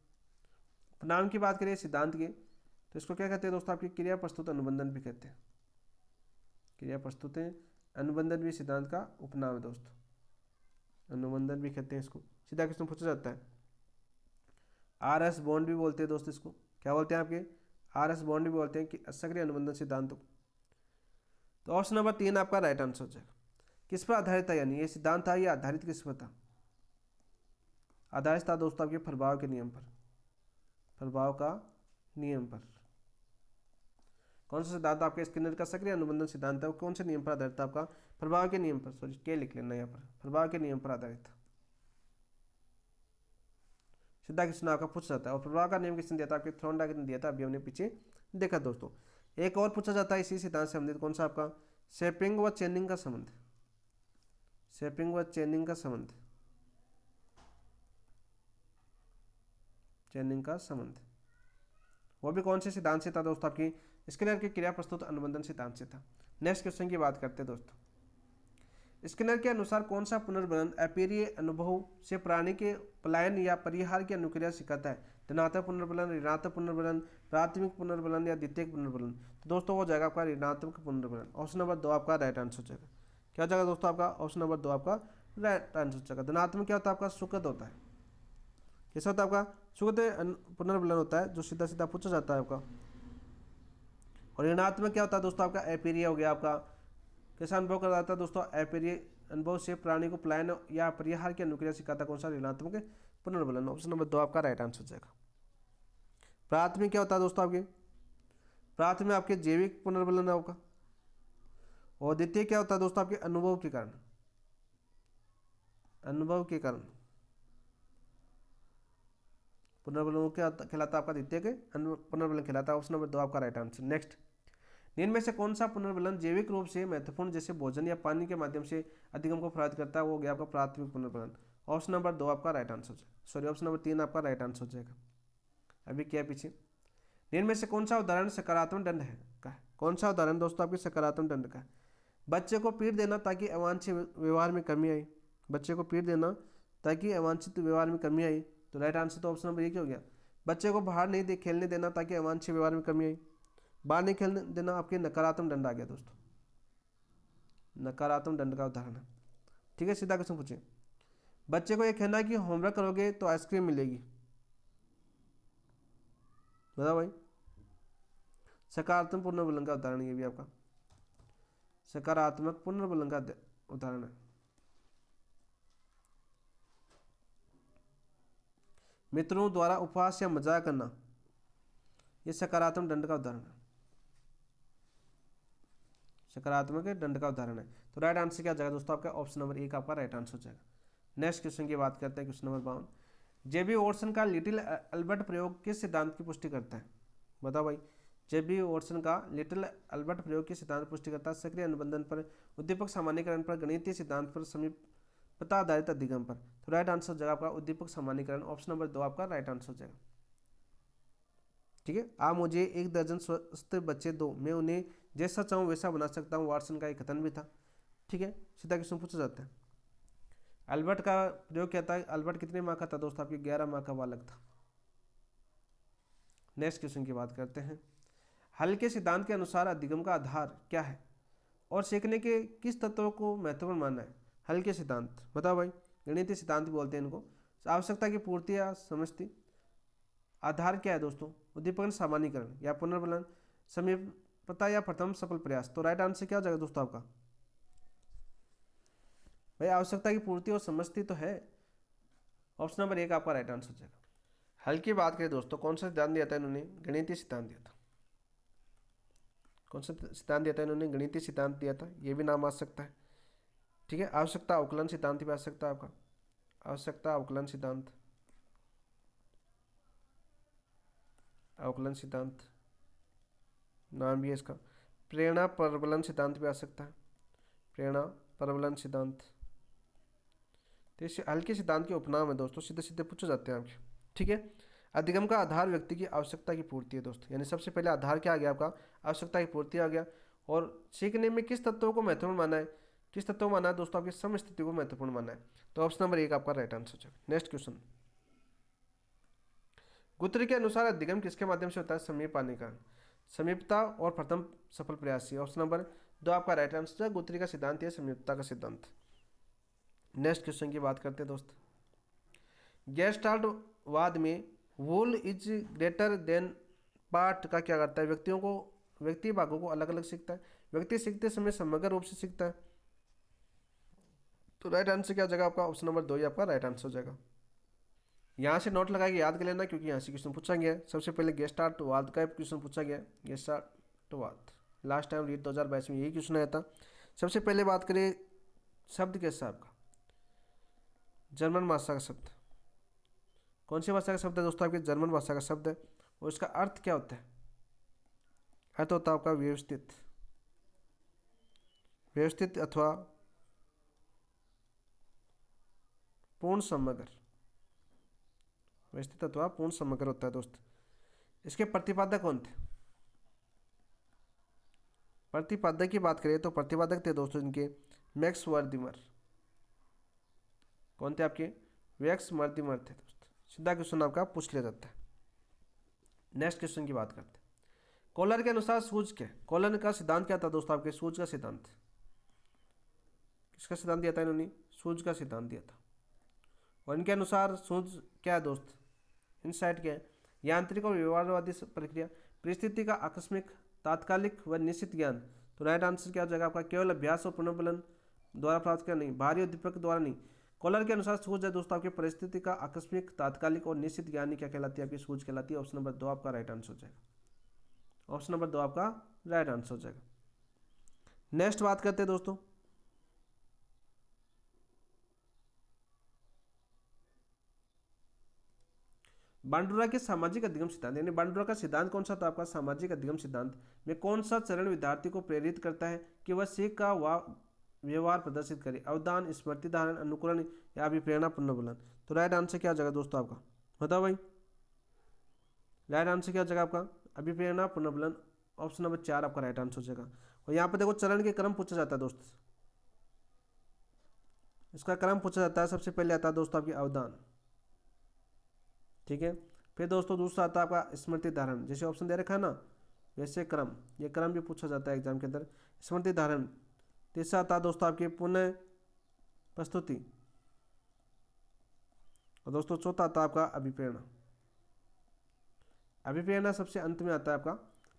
नाम की बात करें सिद्धांत के तो इसको क्या कहते हैं दोस्तों, आपकी क्रिया प्रस्तुत अनुबंधन भी कहते हैं। क्रिया प्रस्तुत अनुबंधन भी सिद्धांत का उपनाम है दोस्तों, अनुबंधन भी कहते हैं इसको। सीधा क्वेश्चन पूछा जाता है। RS बॉन्ड भी बोलते हैं दोस्तों इसको, क्या बोलते हैं आपके, RS बॉन्ड भी बोलते हैं कि सक्रिय अनुबंधन सिद्धांत। तो ऑप्शन नंबर 3 आपका राइट आंसर हो जाएगा। किस पर आधारित था, यानी ये सिद्धांत था, ये आधारित किस पर था, आधारित था दोस्तों आपके प्रभाव के नियम पर, प्रभाव का नियम पर। कौन सा सिद्धांत आपके स्किनर का सक्रिय अनुबंधन सिद्धांत है, वो कौन से नियम पर आधारित था आपका, प्रभाव के नियम पर। सॉरी के लिख लेना यहाँ पर, प्रभाव के नियम पर आधारित था। सीधा क्वेश्चन आपका पूछा जाता है। और प्रभाव का नियम किसने दिया था, आपके थॉर्नडाइक ने दिया था, अभी हमने पीछे देखा दोस्तों। एक और पूछा जाता है इसी सिद्धांत से संबंधित, कौन सा आपका, शेपिंग व चेनिंग का संबंध, शेपिंग व चेनिंग का संबंध, चेनिंग का संबंध। वो भी कौन से सिद्धांत से था दोस्तों, आपकी स्किनर के क्रिया प्रस्तुत अनुबंधन सिद्धांत से था। नेक्स्ट क्वेश्चन की बात करते हैं दोस्तों। स्किनर के अनुसार कौन सा पुनर्बलन अपेरीय अनुभव से प्राणी के पलायन या परिहार की अनुक्रिया सिखाता है, धनात्मक पुनर्बलन, ऋणात्मक पुनर्बलन, प्राथमिक पुनर्बलन या द्वितीयक पुनर्बलन। तो दोस्तों वो जाएगा आपका ऋणात्मक पुनर्बलन। ऑप्शन नंबर 2 आपका राइट आंसर हो जाएगा। क्या हो जाएगा दोस्तों आपका ऑप्शन नंबर 2 आपका राइट आंसर हो जाएगा। धनात्मक क्या होता है आपका सुकृत होता है, कैसा होता है आपका सुकृत पुनर्बलन होता है जो सीधा सीधा पूछा जाता है आपका। और ऋणात्मक क्या होता है दोस्तों आपका अपरिय हो गया आपका, कैसा अनुभव कराता है दोस्तों अपरिय अनुभव से प्राणी को पलायन या परिहार की अनुक्रिया सिखाता कौन सा ऋणात्मक पुनर्बलन, ऑप्शन नंबर 2 आपका राइट आंसर हो जाएगा। प्राथमिक क्या होता है दोस्तों आपके, प्राथमिक आपके जैविक पुनर्बलन है आपका। और द्वितीय क्या होता है दोस्तों आपके अनुभव के कारण, अनुभव के कारण पुनर्बलन क्या कहलाता है आपका, द्वितीय के पुनर्बलन कहलाता है, ऑप्शन नंबर 2 आपका राइट आंसर। नेक्स्ट, निम्न में से कौन सा पुनर्बलन जैविक रूप से महत्वपूर्ण जैसे भोजन या पानी के माध्यम से अधिगम को प्रभावित करता है, वो हो गया आपका प्राथमिक पुनर्बलन, ऑप्शन नंबर 2 आपका राइट आंसर हो जाएगा, सॉरी ऑप्शन नंबर 3 आपका राइट आंसर हो जाएगा। अभी क्या है पीछे, निम्न में से कौन सा उदाहरण सकारात्मक दंड है का है, कौन सा उदाहरण दोस्तों आपके सकारात्मक दंड का है, बच्चे को पीट देना ताकि अवांछित व्यवहार में कमी आई, बच्चे को पीट देना ताकि अवांछित व्यवहार में कमी आई, तो राइट आंसर तो ऑप्शन नंबर ये क्या हो गया, बच्चे को बाहर नहीं खेलने देना ताकि अवांछित व्यवहार में कमी आई, बाहर नहीं खेलने देना आपके नकारात्मक दंड आ गया दोस्तों, नकारात्मक दंड का उदाहरण है। ठीक है, सीधा क्वेश्चन पूछिए, बच्चे को यह कहना है कि होमवर्क करोगे तो आइसक्रीम मिलेगी, बताओ भाई, सकारात्मक पुनर्बलन का उदाहरण ये भी आपका सकारात्मक पुनर्बलन का उदाहरण है। मित्रों द्वारा उपहास या मजाक करना, यह सकारात्मक दंड का उदाहरण है, सकारात्मक दंड का उदाहरण है। तो राइट आंसर क्या जाएगा दोस्तों आपका ऑप्शन नंबर 1 आपका राइट आंसर हो जाएगा। नेक्स्ट क्वेश्चन की बात करते हैं, क्वेश्चन नंबर 52, जेबी वॉटसन का लिटिल अल्बर्ट प्रयोग किस सिद्धांत की पुष्टि करता है, बताओ भाई, जेबी वॉटसन का लिटिल अल्बर्ट प्रयोग किस सिद्धांत की पुष्टि करता है, सक्रिय अनुबंधन पर, उद्दीपक सामान्यीकरण पर, गणितीय सिद्धांत पर, समीपता आधारित अधिगम पर। तो राइट आंसर हो जाएगा आपका उद्दीपक सामान्यीकरण, ऑप्शन नंबर 2 आपका राइट आंसर हो जाएगा। ठीक है, आप मुझे 1 दर्जन स्वस्थ बच्चे दो, मैं उन्हें जैसा चाहूँ वैसा बना सकता हूँ, वाटसन का एक कथन भी था। ठीक है, सीधा क्वेश्चन पूछा जाता है। अल्बर्ट का प्रयोग क्या था, अल्बर्ट कितने माह का था दोस्तों आपके, 11 माह का बालक था। नेक्स्ट क्वेश्चन की बात करते हैं, हल के सिद्धांत के अनुसार अधिगम का आधार क्या है और सीखने के किस तत्वों को महत्वपूर्ण मानना है, हल के सिद्धांत बताओ भाई, गणितीय सिद्धांत बोलते हैं इनको। आवश्यकता की पूर्ति या समझती, आधार क्या है दोस्तों, उद्दीपक सामान्यीकरण या पुनर्बलन, समीपता या प्रथम सफल प्रयास। तो राइट आंसर क्या हो जाएगा दोस्तों आपका, भाई आवश्यकता की पूर्ति और समझती तो है, ऑप्शन नंबर 1 आपका राइट आंसर हो जाएगा। हल की बात करें दोस्तों, कौन सा सिद्धांत दिया था इन्होंने, गणितीय सिद्धांत दिया था, कौन सा सिद्धांत दिया था इन्होंने, गणितीय सिद्धांत दिया था, ये भी नाम आ सकता है। ठीक है, आवश्यकता अवकलन सिद्धांत भी आ सकता है आपका, आवश्यकता अवकलन सिद्धांत, अवकलन सिद्धांत नाम भी है इसका। प्रेरणा प्रबलन सिद्धांत भी आ सकता है, प्रेरणा प्रबलन सिद्धांत। तो इस हल के सिद्धांत के उपनाम है दोस्तों, सीधे सीधे पूछे जाते हैं आपके। ठीक है, अधिगम का आधार व्यक्ति की आवश्यकता की पूर्ति है दोस्तों, यानी सबसे पहले आधार क्या आ गया आपका, आवश्यकता की पूर्ति आ गया। और सीखने में किस तत्वों को महत्वपूर्ण माना है, किस तत्व को माना है दोस्तों, आपकी समस्थिति को महत्वपूर्ण माना है, तो ऑप्शन नंबर 1 आपका राइट आंसर हो जाएगा। नेक्स्ट क्वेश्चन, गुत्री के अनुसार अधिगम किसके माध्यम से होता है, समीपानीकरण, समीपता और प्रथम सफल प्रयास, ऑप्शन नंबर 2 आपका राइट आंसर है। गुत्री का सिद्धांत है समीपता का सिद्धांत। नेक्स्ट क्वेश्चन की बात करते हैं दोस्त, गेस्टाल्ट वाद में वोल इज ग्रेटर देन पार्ट का क्या करता है, व्यक्तियों को, व्यक्ति भागों को अलग अलग सीखता है, व्यक्ति सीखते समय समग्र रूप से सीखता है। तो राइट आंसर क्या हो जाएगा आपका, ऑप्शन नंबर 2 ही आपका राइट आंसर हो जाएगा। यहाँ से नोट लगा के याद कर लेना, क्योंकि यहाँ से क्वेश्चन पूछा गया है। सबसे पहले गेस्टाल्ट वाद का क्वेश्चन पूछा गया है, गेस्टाल्ट वाद लास्ट टाइम रीट 2022 में यही क्वेश्चन आया था। सबसे पहले बात करें शब्द कैसा आपका, जर्मन भाषा का शब्द, कौन सी भाषा का शब्द है दोस्तों, आपके जर्मन भाषा का शब्द है। और इसका अर्थ क्या होता है, अर्थ होता है आपका व्यवस्थित, व्यवस्थित अथवा पूर्ण समग्र, व्यवस्थित अथवा पूर्ण समग्र होता है दोस्त। इसके प्रतिपादक कौन थे, प्रतिपादक की बात करें तो प्रतिपादक थे दोस्तों इनके मैक्स वर्दिमर, कौन थे आपके, मैक्स वर्दिमर थे दोस्त। सीधा क्वेश्चन आपका पूछ लिया जाता है। नेक्स्ट क्वेश्चन की बात करते हैं, कॉलर के अनुसार सूझ के, कॉलर का सिद्धांत क्या था दोस्तों आपके, सूझ का सिद्धांत, किसका सिद्धांत दिया था इन्होंने? सूज का सिद्धांत दिया था। और इनके अनुसार सूज क्या है दोस्त, इनसाइट क्या है? यांत्रिक और व्यवहारवादी प्रक्रिया, परिस्थिति का आकस्मिक, तात्कालिक व निश्चित ज्ञान। तो राइट आंसर क्या हो जाएगा आपका? केवल अभ्यास और पुनर्बलन द्वारा प्राप्त किया नहीं, बाहरी उद्दीपक द्वारा नहीं। कॉलर के अनुसार सूझ है दोस्तों आपकी परिस्थिति का आकस्मिक, तात्कालिक और निश्चित ज्ञान ही क्या कहलाती है? आपकी सूझ कहलाती है। ऑप्शन नंबर 2 आपका राइट आंसर हो जाएगा। ऑप्शन नंबर 2 आपका राइट आंसर हो जाएगा। नेक्स्ट बात करते हैं दोस्तों, बांडुरा के सामाजिक अधिगम सिद्धांत, यानी बांडुरा का सिद्धांत कौन सा था आपका? सामाजिक अधिगम सिद्धांत में कौन सा चरण विद्यार्थी को प्रेरित करता है कि वह सीख का व्यवहार प्रदर्शित करे? अवधान, स्मृति धारण, अनुकरण या अभिप्रेरणा पुनर्बलन। तो राइट आंसर क्या हो जाएगा दोस्तों आपका? बताओ भाई, राइट आंसर क्या हो जाएगा आपका? अभिप्रेरणा पुनर्बलन। ऑप्शन नंबर 4 आपका राइट आंसर हो जाएगा। और यहाँ पर देखो चरण के क्रम पूछा जाता है दोस्त, इसका क्रम पूछा जाता है। सबसे पहले आता है दोस्तों आपकी अवधान, ठीक है। फिर दोस्तों दूसरा आता है आपका स्मृति धारण, जैसे ऑप्शन दे रखा है ना वैसे क्रम, ये क्रम भी पूछा जाता है एग्जाम के अंदर, स्मृति धारण। तीसरा आता है दोस्तों आपके पुनः प्रस्तुति, और दोस्तों चौथा आता है आपका अभिप्रेरणा। अभिप्रेरणा सबसे अंत में आता है आपका,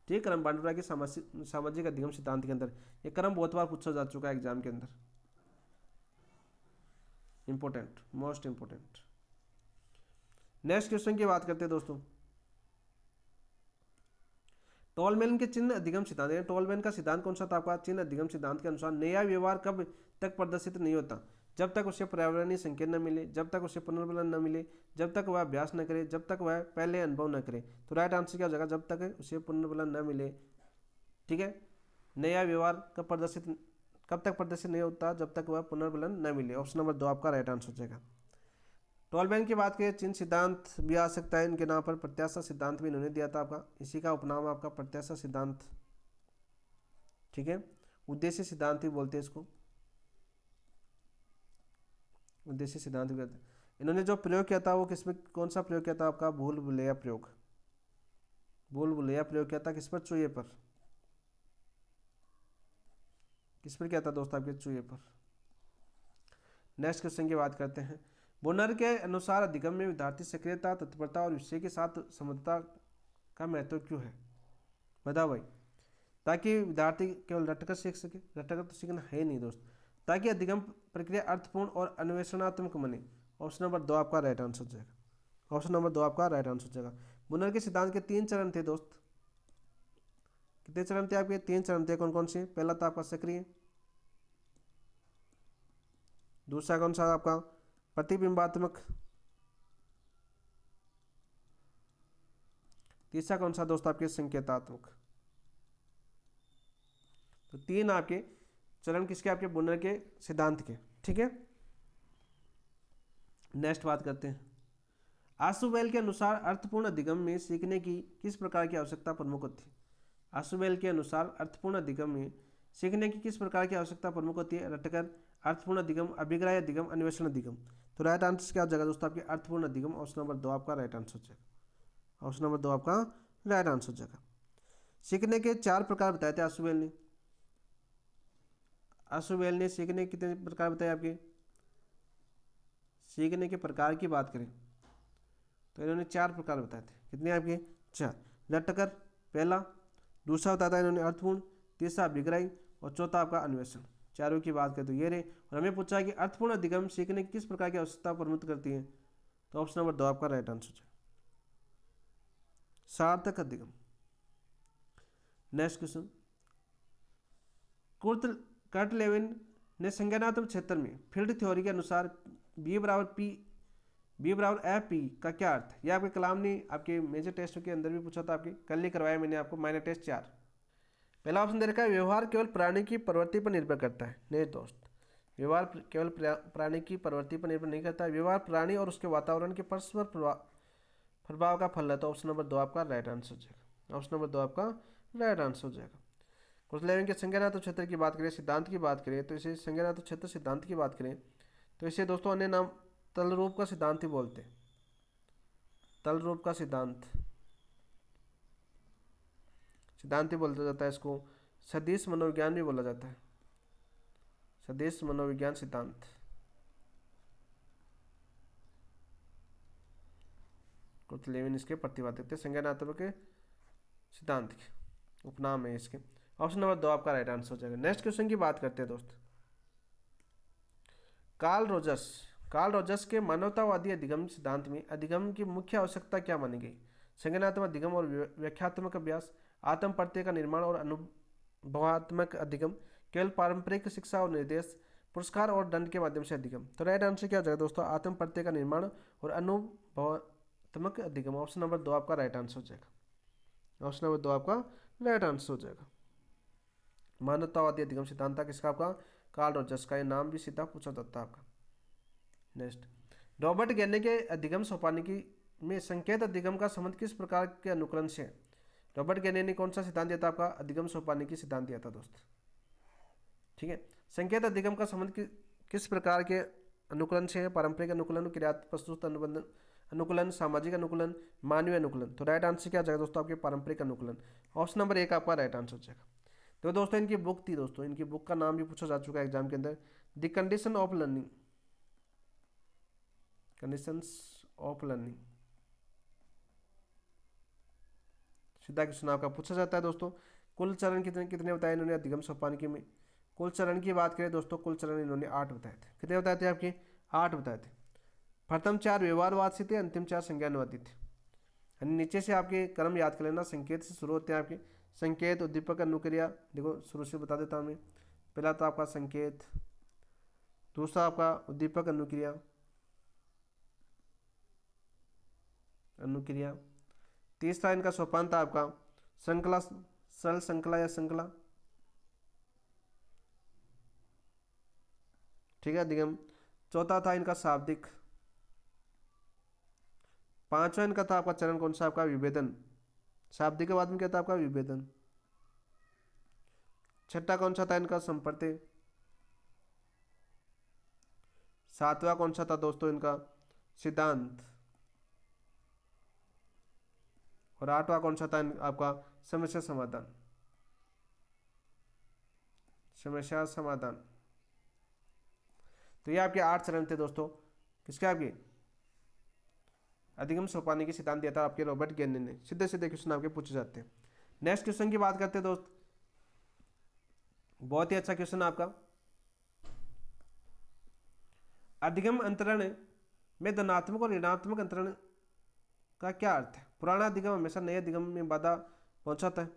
ठीक। क्रम बांडुरा की सामाजिक अधिगम सिद्धांत के अंदर ये क्रम बहुत बार पूछा जा चुका है एग्जाम के अंदर। Important, most important. Next question की बात करते हैं दोस्तों, टोलमैन के चिन्ह अधिगम सिद्धांत, टोलमैन का सिद्धांत कौन सा था आपका? चिन्ह अधिगम सिद्धांत के अनुसार नया व्यवहार कब तक प्रदर्शित नहीं होता? जब तक उसे पर्यावरणीय संकेत न मिले, जब तक उसे पुनर्बलन न मिले, जब तक वह अभ्यास न करे, जब तक वह पहले अनुभव न करे। तो राइट आंसर क्या हो जाएगा? जब तक उसे पुनर्बलन न मिले, ठीक है। नया व्यवहार कब तक प्रदर्शित नहीं होता? जब तक वह पुनर्बलन न मिले। ऑप्शन नंबर 2 आपका राइट आंसर हो जाएगा। टोलमैन की बात करें, चिन्ह सिद्धांत भी आ सकता है इनके नाम पर, प्रत्याशा सिद्धांत भी इन्होंने दिया था आपका, इसी का उपनाम आपका प्रत्याशा सिद्धांत, ठीक है। उद्देश्य सिद्धांत भी बोलते हैं इसको, उद्देश्य सिद्धांत भी कहते हैं। इन्होंने जो प्रयोग किया था वो किसमें, कौन सा प्रयोग किया था आपका? भूल भुलैया प्रयोग, भूल भुलैया प्रयोग किया था किस पर? चूहे पर। किस पर किया था दोस्तों? आपके चूहे पर। नेक्स्ट क्वेश्चन की बात करते हैं, बोनर के अनुसार अधिगम में विद्यार्थी सक्रियता, तत्परता और विषय के साथ समझता का महत्व क्यों है? बताओ भाई। ताकि विद्यार्थी केवल रटकर सीख सके, रटकर तो सीखना है नहीं दोस्त, ताकि अधिगम प्रक्रिया अर्थपूर्ण और अन्वेषणात्मक बने। ऑप्शन नंबर 2 आपका राइट आंसर हो जाएगा। ऑप्शन नंबर 2 आपका राइट आंसर हो जाएगा। बोनर के सिद्धांत के 3 चरण थे दोस्त, कितने चरण थे आपके? 3 चरण थे। कौन कौन से? पहला था आपका सक्रिय, दूसरा कौन सा आपका? प्रतिबिंबात्मक, तीसरा कौन सा दोस्त आपके? संकेतात्मक। तो 3 आपके चरण किसके? आपके बोनर के सिद्धांत के, ठीक है। नेक्स्ट बात करते हैं, आशुबेल के अनुसार अर्थपूर्ण अधिगम में सीखने की किस प्रकार की आवश्यकता प्रमुख होती है? आशुबेल के अनुसार अर्थपूर्ण अधिगम में सीखने की किस प्रकार की आवश्यकता प्रमुख होती है? रटकर, अर्थपूर्ण अधिगम, अभिग्राह्य अधिगम, अन्वेषण अधिगम। तो राइट आंसर क्या हो जाएगा दोस्तों? आपके अर्थपूर्ण अधिगम। ऑप्शन नंबर 2 आपका राइट आंसर हो जाएगा। ऑप्शन नंबर 2 आपका राइट आंसर हो जाएगा। सीखने के 4 प्रकार बताए थे आशुबेल ने। आशुबेल ने सीखने के कितने प्रकार बताए आपके? सीखने के प्रकार की बात करें तो इन्होंने 4 प्रकार बताए थे। कितने आपके? 4। रटकर पहला, दूसरा बताया था इन्होंने अर्थपूर्ण, तीसरा अभिग्राही और चौथा आपका अन्वेषण। चारों की बात करें तो ये रहे। और हमें पूछा कि अर्थपूर्ण अधिगम सीखने की किस प्रकार की आवश्यकता प्रमुख करती है? तो ऑप्शन नंबर 2 आपका राइट आंसर है, सार्थक अधिगम। नेक्स्ट क्वेश्चन, कर्ट लेविन ने संज्ञानात्मक क्षेत्र में फील्ड थ्योरी के अनुसार बी बराबर एफ पी का क्या अर्थ है? यह आपके कलाम ने आपके मेजर टेस्ट के अंदर भी पूछा था, आपके कल ही करवाया मैंने आपको, माइनर टेस्ट 4। पहला ऑप्शन दे रखा है, व्यवहार केवल प्राणी की प्रवृत्ति पर निर्भर करता है। नहीं दोस्त, व्यवहार केवल प्राणी की प्रवृत्ति पर निर्भर नहीं करता है, व्यवहार प्राणी और उसके वातावरण के परस्पर प्रभाव का फल है। तो ऑप्शन नंबर 2 आपका राइट आंसर हो जाएगा। ऑप्शन नंबर 2 आपका राइट आंसर हो जाएगा। कुर्टलेविन के संज्ञानात्मक क्षेत्र की बात करें, सिद्धांत की बात करें तो इसे संज्ञानात्मक क्षेत्र सिद्धांत की बात करें तो इसे दोस्तों अन्य नाम तलरूप का सिद्धांत ही बोलते हैं। तलरूप का सिद्धांत ही बोला जाता है इसको। सदिश मनोविज्ञान भी बोला जाता है, सदिश मनोविज्ञान सिद्धांत। कुछ लेविन इसके प्रतिपादक थे, संज्ञानात्मक सिद्धांत के उपनाम है इसके। ऑप्शन नंबर 2 आपका राइट आंसर हो जाएगा। नेक्स्ट क्वेश्चन की बात करते हैं दोस्त। कार्ल रोजर्स के मानवतावादी अधिगम सिद्धांत में अधिगम की मुख्य आवश्यकता क्या मानी गई? संज्ञानात्मक अधिगम और व्याख्यात्मक अभ्यास, आत्म प्रत्यय का निर्माण और अनुभवात्मक अधिगम, केवल पारंपरिक शिक्षा और निर्देश, पुरस्कार और दंड के माध्यम से अधिगम। तो राइट आंसर क्या हो जाएगा दोस्तों? आत्म प्रत्यय का निर्माण और अनुभवात्मक अधिगम। ऑप्शन नंबर 2 आपका राइट आंसर हो जाएगा। ऑप्शन नंबर 2 आपका राइट आंसर हो जाएगा। मानवतावादी अधिगम सिद्धांत किसका? आपका कार्ल रोजर्स का। ये नाम भी सीधा पूछा जाता है आपका। नेक्स्ट, रॉबर्ट गेने के अधिगम सोपानिकी में संकेत अधिगम का संबंध किस प्रकार के अनुकलन से है? रॉबर्ट गेने ने कौन सा सिद्धांत दिया था? आपका अधिगम सोपानिकी सिद्धांत दिया था दोस्त। ठीक है, संकेत अधिगम का संबंध किस प्रकार के अनुकलन से है? पारंपरिक अनुकलन, क्रियात्मक प्रस्तुत अनुबंध अनुकूलन, सामाजिक अनुकूलन, मानवीय अनुकूलन। तो राइट आंसर क्या जाएगा दोस्तों? आपके पारंपरिक अनुकूलन। ऑप्शन नंबर 1 आपका राइट आंसर हो जाएगा। तो दोस्तों इनकी बुक थी, दोस्तों इनकी बुक का नाम भी पूछा जा चुका है एग्जाम के अंदर, the condition of learning, conditions of learning. सीधा क्वेश्चन आपका पूछा जाता है दोस्तों। कुल चरण कितने कितने बताए इन्होंने अधिगम सोपानिकी में? कुल चरण की बात करें दोस्तों, कुल चरण इन्होंने 8 बताए थे। कितने बताए थे आपके? 8 बताए थे। प्रथम 4 व्यवहारवाद से थे, अंतिम 4 संज्ञानवादी थे। यानी नीचे से आपके क्रम याद कर लेना। संकेत से शुरू होते हैं आपके। संकेत, उद्दीपक, अनुक्रिया। देखो शुरू से बता देता हूँ मैं। पहला तो आपका संकेत, दूसरा आपका उद्दीपक, अनुक्रिया, तीसरा इनका सोपान था आपका श्रृंखला, सरल श्रृंखला या श्रृंखला। ठीक है, अधिगम। चौथा था इनका शाब्दिक। पांचवा इनका था आपका चरण कौन सा? आपका विभेदन। शाब्दिक के बाद में क्या था? आपका विभेदन। छठा कौन सा था इनका? संप्रत्यय। सातवां कौन सा था दोस्तों इनका? सिद्धांत। और आठवां कौन सा था आपका? समस्या समाधान। समस्या समाधान। तो ये आपके 8 चरण थे दोस्तों। किसके? आपके अधिगम सोपानिकी सिद्धांत दिया था आपके रॉबर्ट गेने ने। सीधे सीधे क्वेश्चन आपके पूछे जाते हैं। नेक्स्ट क्वेश्चन की बात करते हैं दोस्त। बहुत ही अच्छा क्वेश्चन आपका। अधिगम अंतरण में धनात्मक और ऋणात्मक अंतरण का क्या अर्थ है? पुराना अधिगम हमेशा नए अधिगम में बाधा पहुंचाता है।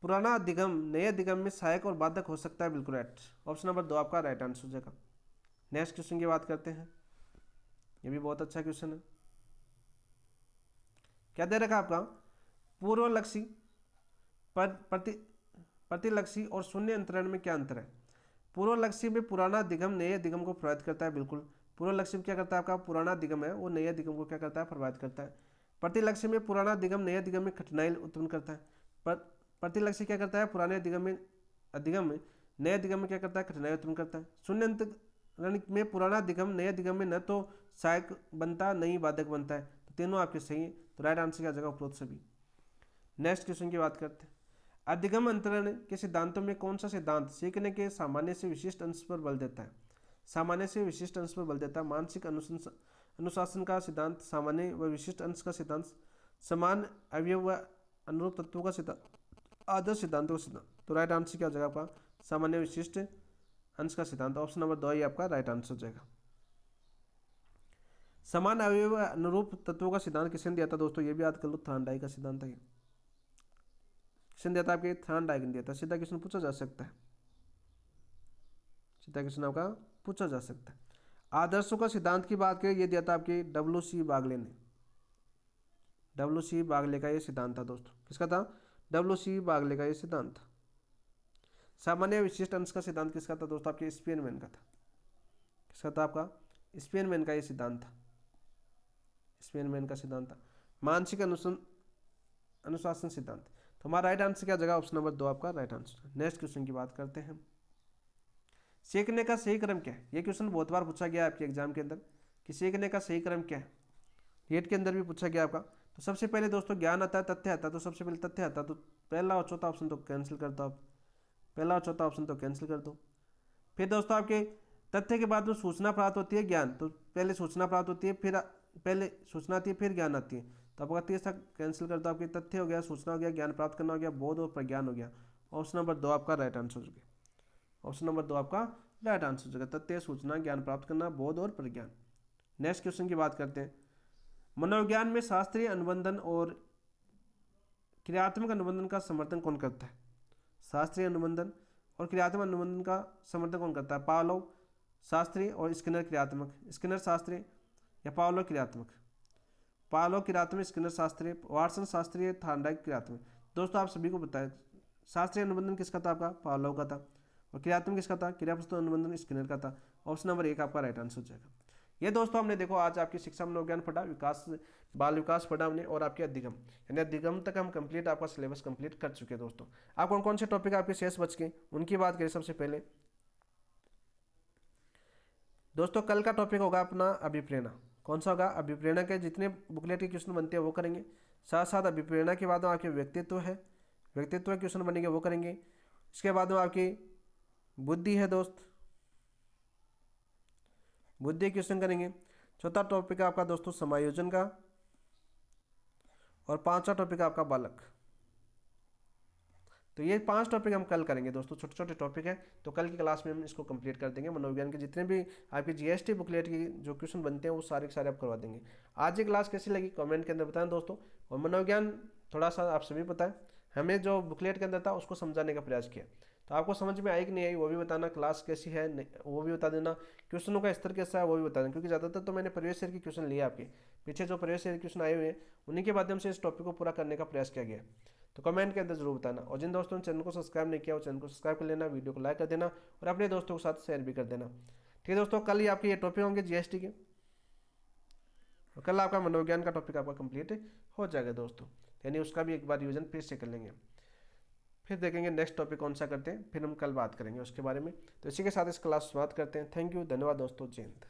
पुराना अधिगम नए अधिगम में सहायक और बाधक हो सकता है। बिल्कुल राइट। ऑप्शन नंबर 2 आपका राइट आंसर हो जाएगा। नेक्स्ट क्वेश्चन की बात करते हैं। ये भी बहुत अच्छा क्वेश्चन है। क्या दे रखा आपका? पूर्वलक्षी, प्रतिलक्षी और शून्य अंतरण में क्या अंतर है? पूर्वलक्षी में पुराना अधिगम नए अधिगम को प्रभावित करता है। बिल्कुल, पूर्वलक्षी में क्या करता है? आपका पुराना अधिगम है वो नए अधिगम को क्या करता है? प्रभावित करता है। प्रतिलक्षी में पुराना अधिगम नए अधिगम में कठिनाई उत्पन्न करता है। प्रतिलक्षी क्या करता है? पुराने अधिगम में नए अधिगम में क्या करता है? कठिनाई उत्पन्न करता है। शून्य अंतरण में पुराना अधिगम नए अधिगम में न तो सहायक बनता नहीं बाधक बनता है। तो तीनों आपके सही है। तो राइट आंसर क्या जगह उपरोक्त सभी। नेक्स्ट क्वेश्चन की बात करते हैं। अधिगम अंतरण के सिद्धांतों में कौन सा सिद्धांत सीखने के सामान्य से विशिष्ट अंश पर बल देता है? सामान्य से विशिष्ट अंश पर बल देता है। मानसिक अनुशासन का सिद्धांत, सामान्य व विशिष्ट अंश का सिद्धांत, समान अवयव व अनुरूप तत्वों का सिद्धांत, आदर्श सिद्धांतों का सिद्धांत। तो राइट आंसर क्या हो जाएगा आपका? सामान्य विशिष्ट अंश का सिद्धांत। ऑप्शन नंबर 2 ही आपका राइट आंसर हो जाएगा। समान अवयव अनुरूप तत्वों का सिद्धांत किसने दिया था दोस्तों? ये भी याद कर लो, थॉर्नडाइक का सिद्धांत है। किसने दिया था? आपके थॉर्नडाइक ने दिया था। सीधा क्वेश्चन पूछा जा सकता है। सीधा क्वेश्चन आपका पूछा जा सकता है। आदर्शों का सिद्धांत की बात करें, ये दिया था आपके WC बागले ने। WC बागले का ये सिद्धांत था दोस्तों। किसका था? WC बागले का ये सिद्धांत था। सामान्य विशिष्ट अंश का सिद्धांत किसका था दोस्तों? आपके स्पेनमैन का था। किसका था? आपका स्पेनमैन का ये सिद्धांत था। स्पेनमैन का सिद्धांत था। मानसिक अनुशासन सिद्धांत। तो हमारा राइट आंसर क्या जगह? ऑप्शन नंबर 2 आपका राइट आंसर। नेक्स्ट क्वेश्चन की बात करते हैं। सीखने का सही क्रम क्या है? ये क्वेश्चन बहुत बार पूछा गया आपके एग्जाम के अंदर कि सीखने का सही क्रम क्या है। रेट के अंदर भी पूछा गया आपका। तो सबसे पहले दोस्तों ज्ञान आता है, तथ्य आता है। तो सबसे पहले तथ्य आता है, तो पहला और चौथा ऑप्शन तो कैंसिल कर दो आप। पहला और चौथा ऑप्शन तो कैंसिल कर दो। फिर दोस्तों आपके तथ्य के बाद में सूचना प्राप्त होती है ज्ञान, तो पहले सूचना प्राप्त होती है, फिर पहले सूचना आती है फिर ज्ञान आती है। तो आपका तीसरा कैंसिल कर दो, आपके तथ्य हो गया, सूचना हो गया, ज्ञान प्राप्त करना हो गया, बोध और प्रज्ञान हो गया। ऑप्शन नंबर 2 आपका राइट आंसर हो गया। ऑप्शन नंबर 2 आपका राइट आंसर हो जाएगा, तथ्य, सूचना, ज्ञान प्राप्त करना, बोध और प्रज्ञान। नेक्स्ट क्वेश्चन की बात करते हैं। मनोविज्ञान में शास्त्रीय अनुबंधन और क्रियात्मक अनुबंधन का समर्थन कौन करता है? शास्त्रीय अनुबंधन और क्रियात्मक अनुबंधन का समर्थन कौन करता है? पावलोव शास्त्रीय और स्किनर क्रियात्मक, स्किनर शास्त्रीय या पावलोव क्रियात्मक? पावलोव क्रियात्मक, स्किनर शास्त्रीय, वाटसन शास्त्रीय, थार्नडाइक क्रियात्मक। दोस्तों आप सभी को पता है शास्त्रीय अनुबंधन किसका था? आपका पावलोव का था। और क्रियात्मक किसका था? क्रियाप्रस्तुत अनुबंधन स्किनर का था। ऑप्शन नंबर 1 आपका राइट आंसर हो जाएगा। ये दोस्तों हमने देखो आज आपकी शिक्षा मनोविज्ञान पढ़ा, विकास बाल विकास पढ़ा हमने, और आपके अधिगम यानी अधिगम तक हम कंप्लीट आपका सिलेबस कंप्लीट कर चुके हैं। दोस्तों आप कौन कौन से टॉपिक आपके शेष बच गए उनकी बात करें। सबसे पहले दोस्तों कल का टॉपिक होगा अपना अभिप्रेरणा। कौन सा होगा? अभिप्रेरणा के जितने बुकलेट के क्वेश्चन बनते हैं वो करेंगे। साथ साथ अभिप्रेरणा के बाद में आपके व्यक्तित्व है, व्यक्तित्व के क्वेश्चन बनेंगे वो करेंगे। इसके बाद में आपकी बुद्धि है दोस्त, बुद्धि क्वेश्चन करेंगे। चौथा टॉपिक है आपका दोस्तों समायोजन का, और पांचवा टॉपिक है आपका बालक। तो ये 5 टॉपिक हम कल करेंगे दोस्तों, छोटे छोटे टॉपिक है, तो कल की क्लास में हम इसको कंप्लीट कर देंगे। मनोविज्ञान के जितने भी आपकी जीएसटी बुकलेट की जो क्वेश्चन बनते हैं वो सारे के सारे आप करवा देंगे। आज ये क्लास कैसी लगी कमेंट के अंदर बताएं दोस्तों। और मनोविज्ञान थोड़ा सा आप सभी पता है, हमें जो बुकलेट के अंदर था उसको समझाने का प्रयास किया, तो आपको समझ में आई कि नहीं आई वो भी बताना, क्लास कैसी है वो भी बता देना, क्वेश्चनों का स्तर कैसा है वो भी बता देना। क्योंकि ज़्यादातर तो मैंने प्रीवियस ईयर के क्वेश्चन लिए आपके, पीछे जो प्रीवियस ईयर क्वेश्चन आए हुए हैं उन्हीं के माध्यम से इस टॉपिक को पूरा करने का प्रयास किया गया। तो कमेंट के अंदर जरूर बताना। और जिन दोस्तों ने चैनल को सब्सक्राइब नहीं किया वो चैनल को सब्सक्राइब कर लेना, वीडियो को लाइक कर देना और अपने दोस्तों के साथ शेयर भी कर देना। ठीक है दोस्तों, कल ही आपके ये टॉपिक होंगे जीएसटी के, और कल आपका मनोविज्ञान का टॉपिक आपका कंप्लीट हो जाएगा दोस्तों, यानी उसका भी एक बार रिविजन फिर से कर लेंगे। फिर देखेंगे नेक्स्ट टॉपिक कौन सा करते हैं, फिर हम कल बात करेंगे उसके बारे में। तो इसी के साथ इस क्लास समाप्त करते हैं। थैंक यू, धन्यवाद दोस्तों, जय हिंद।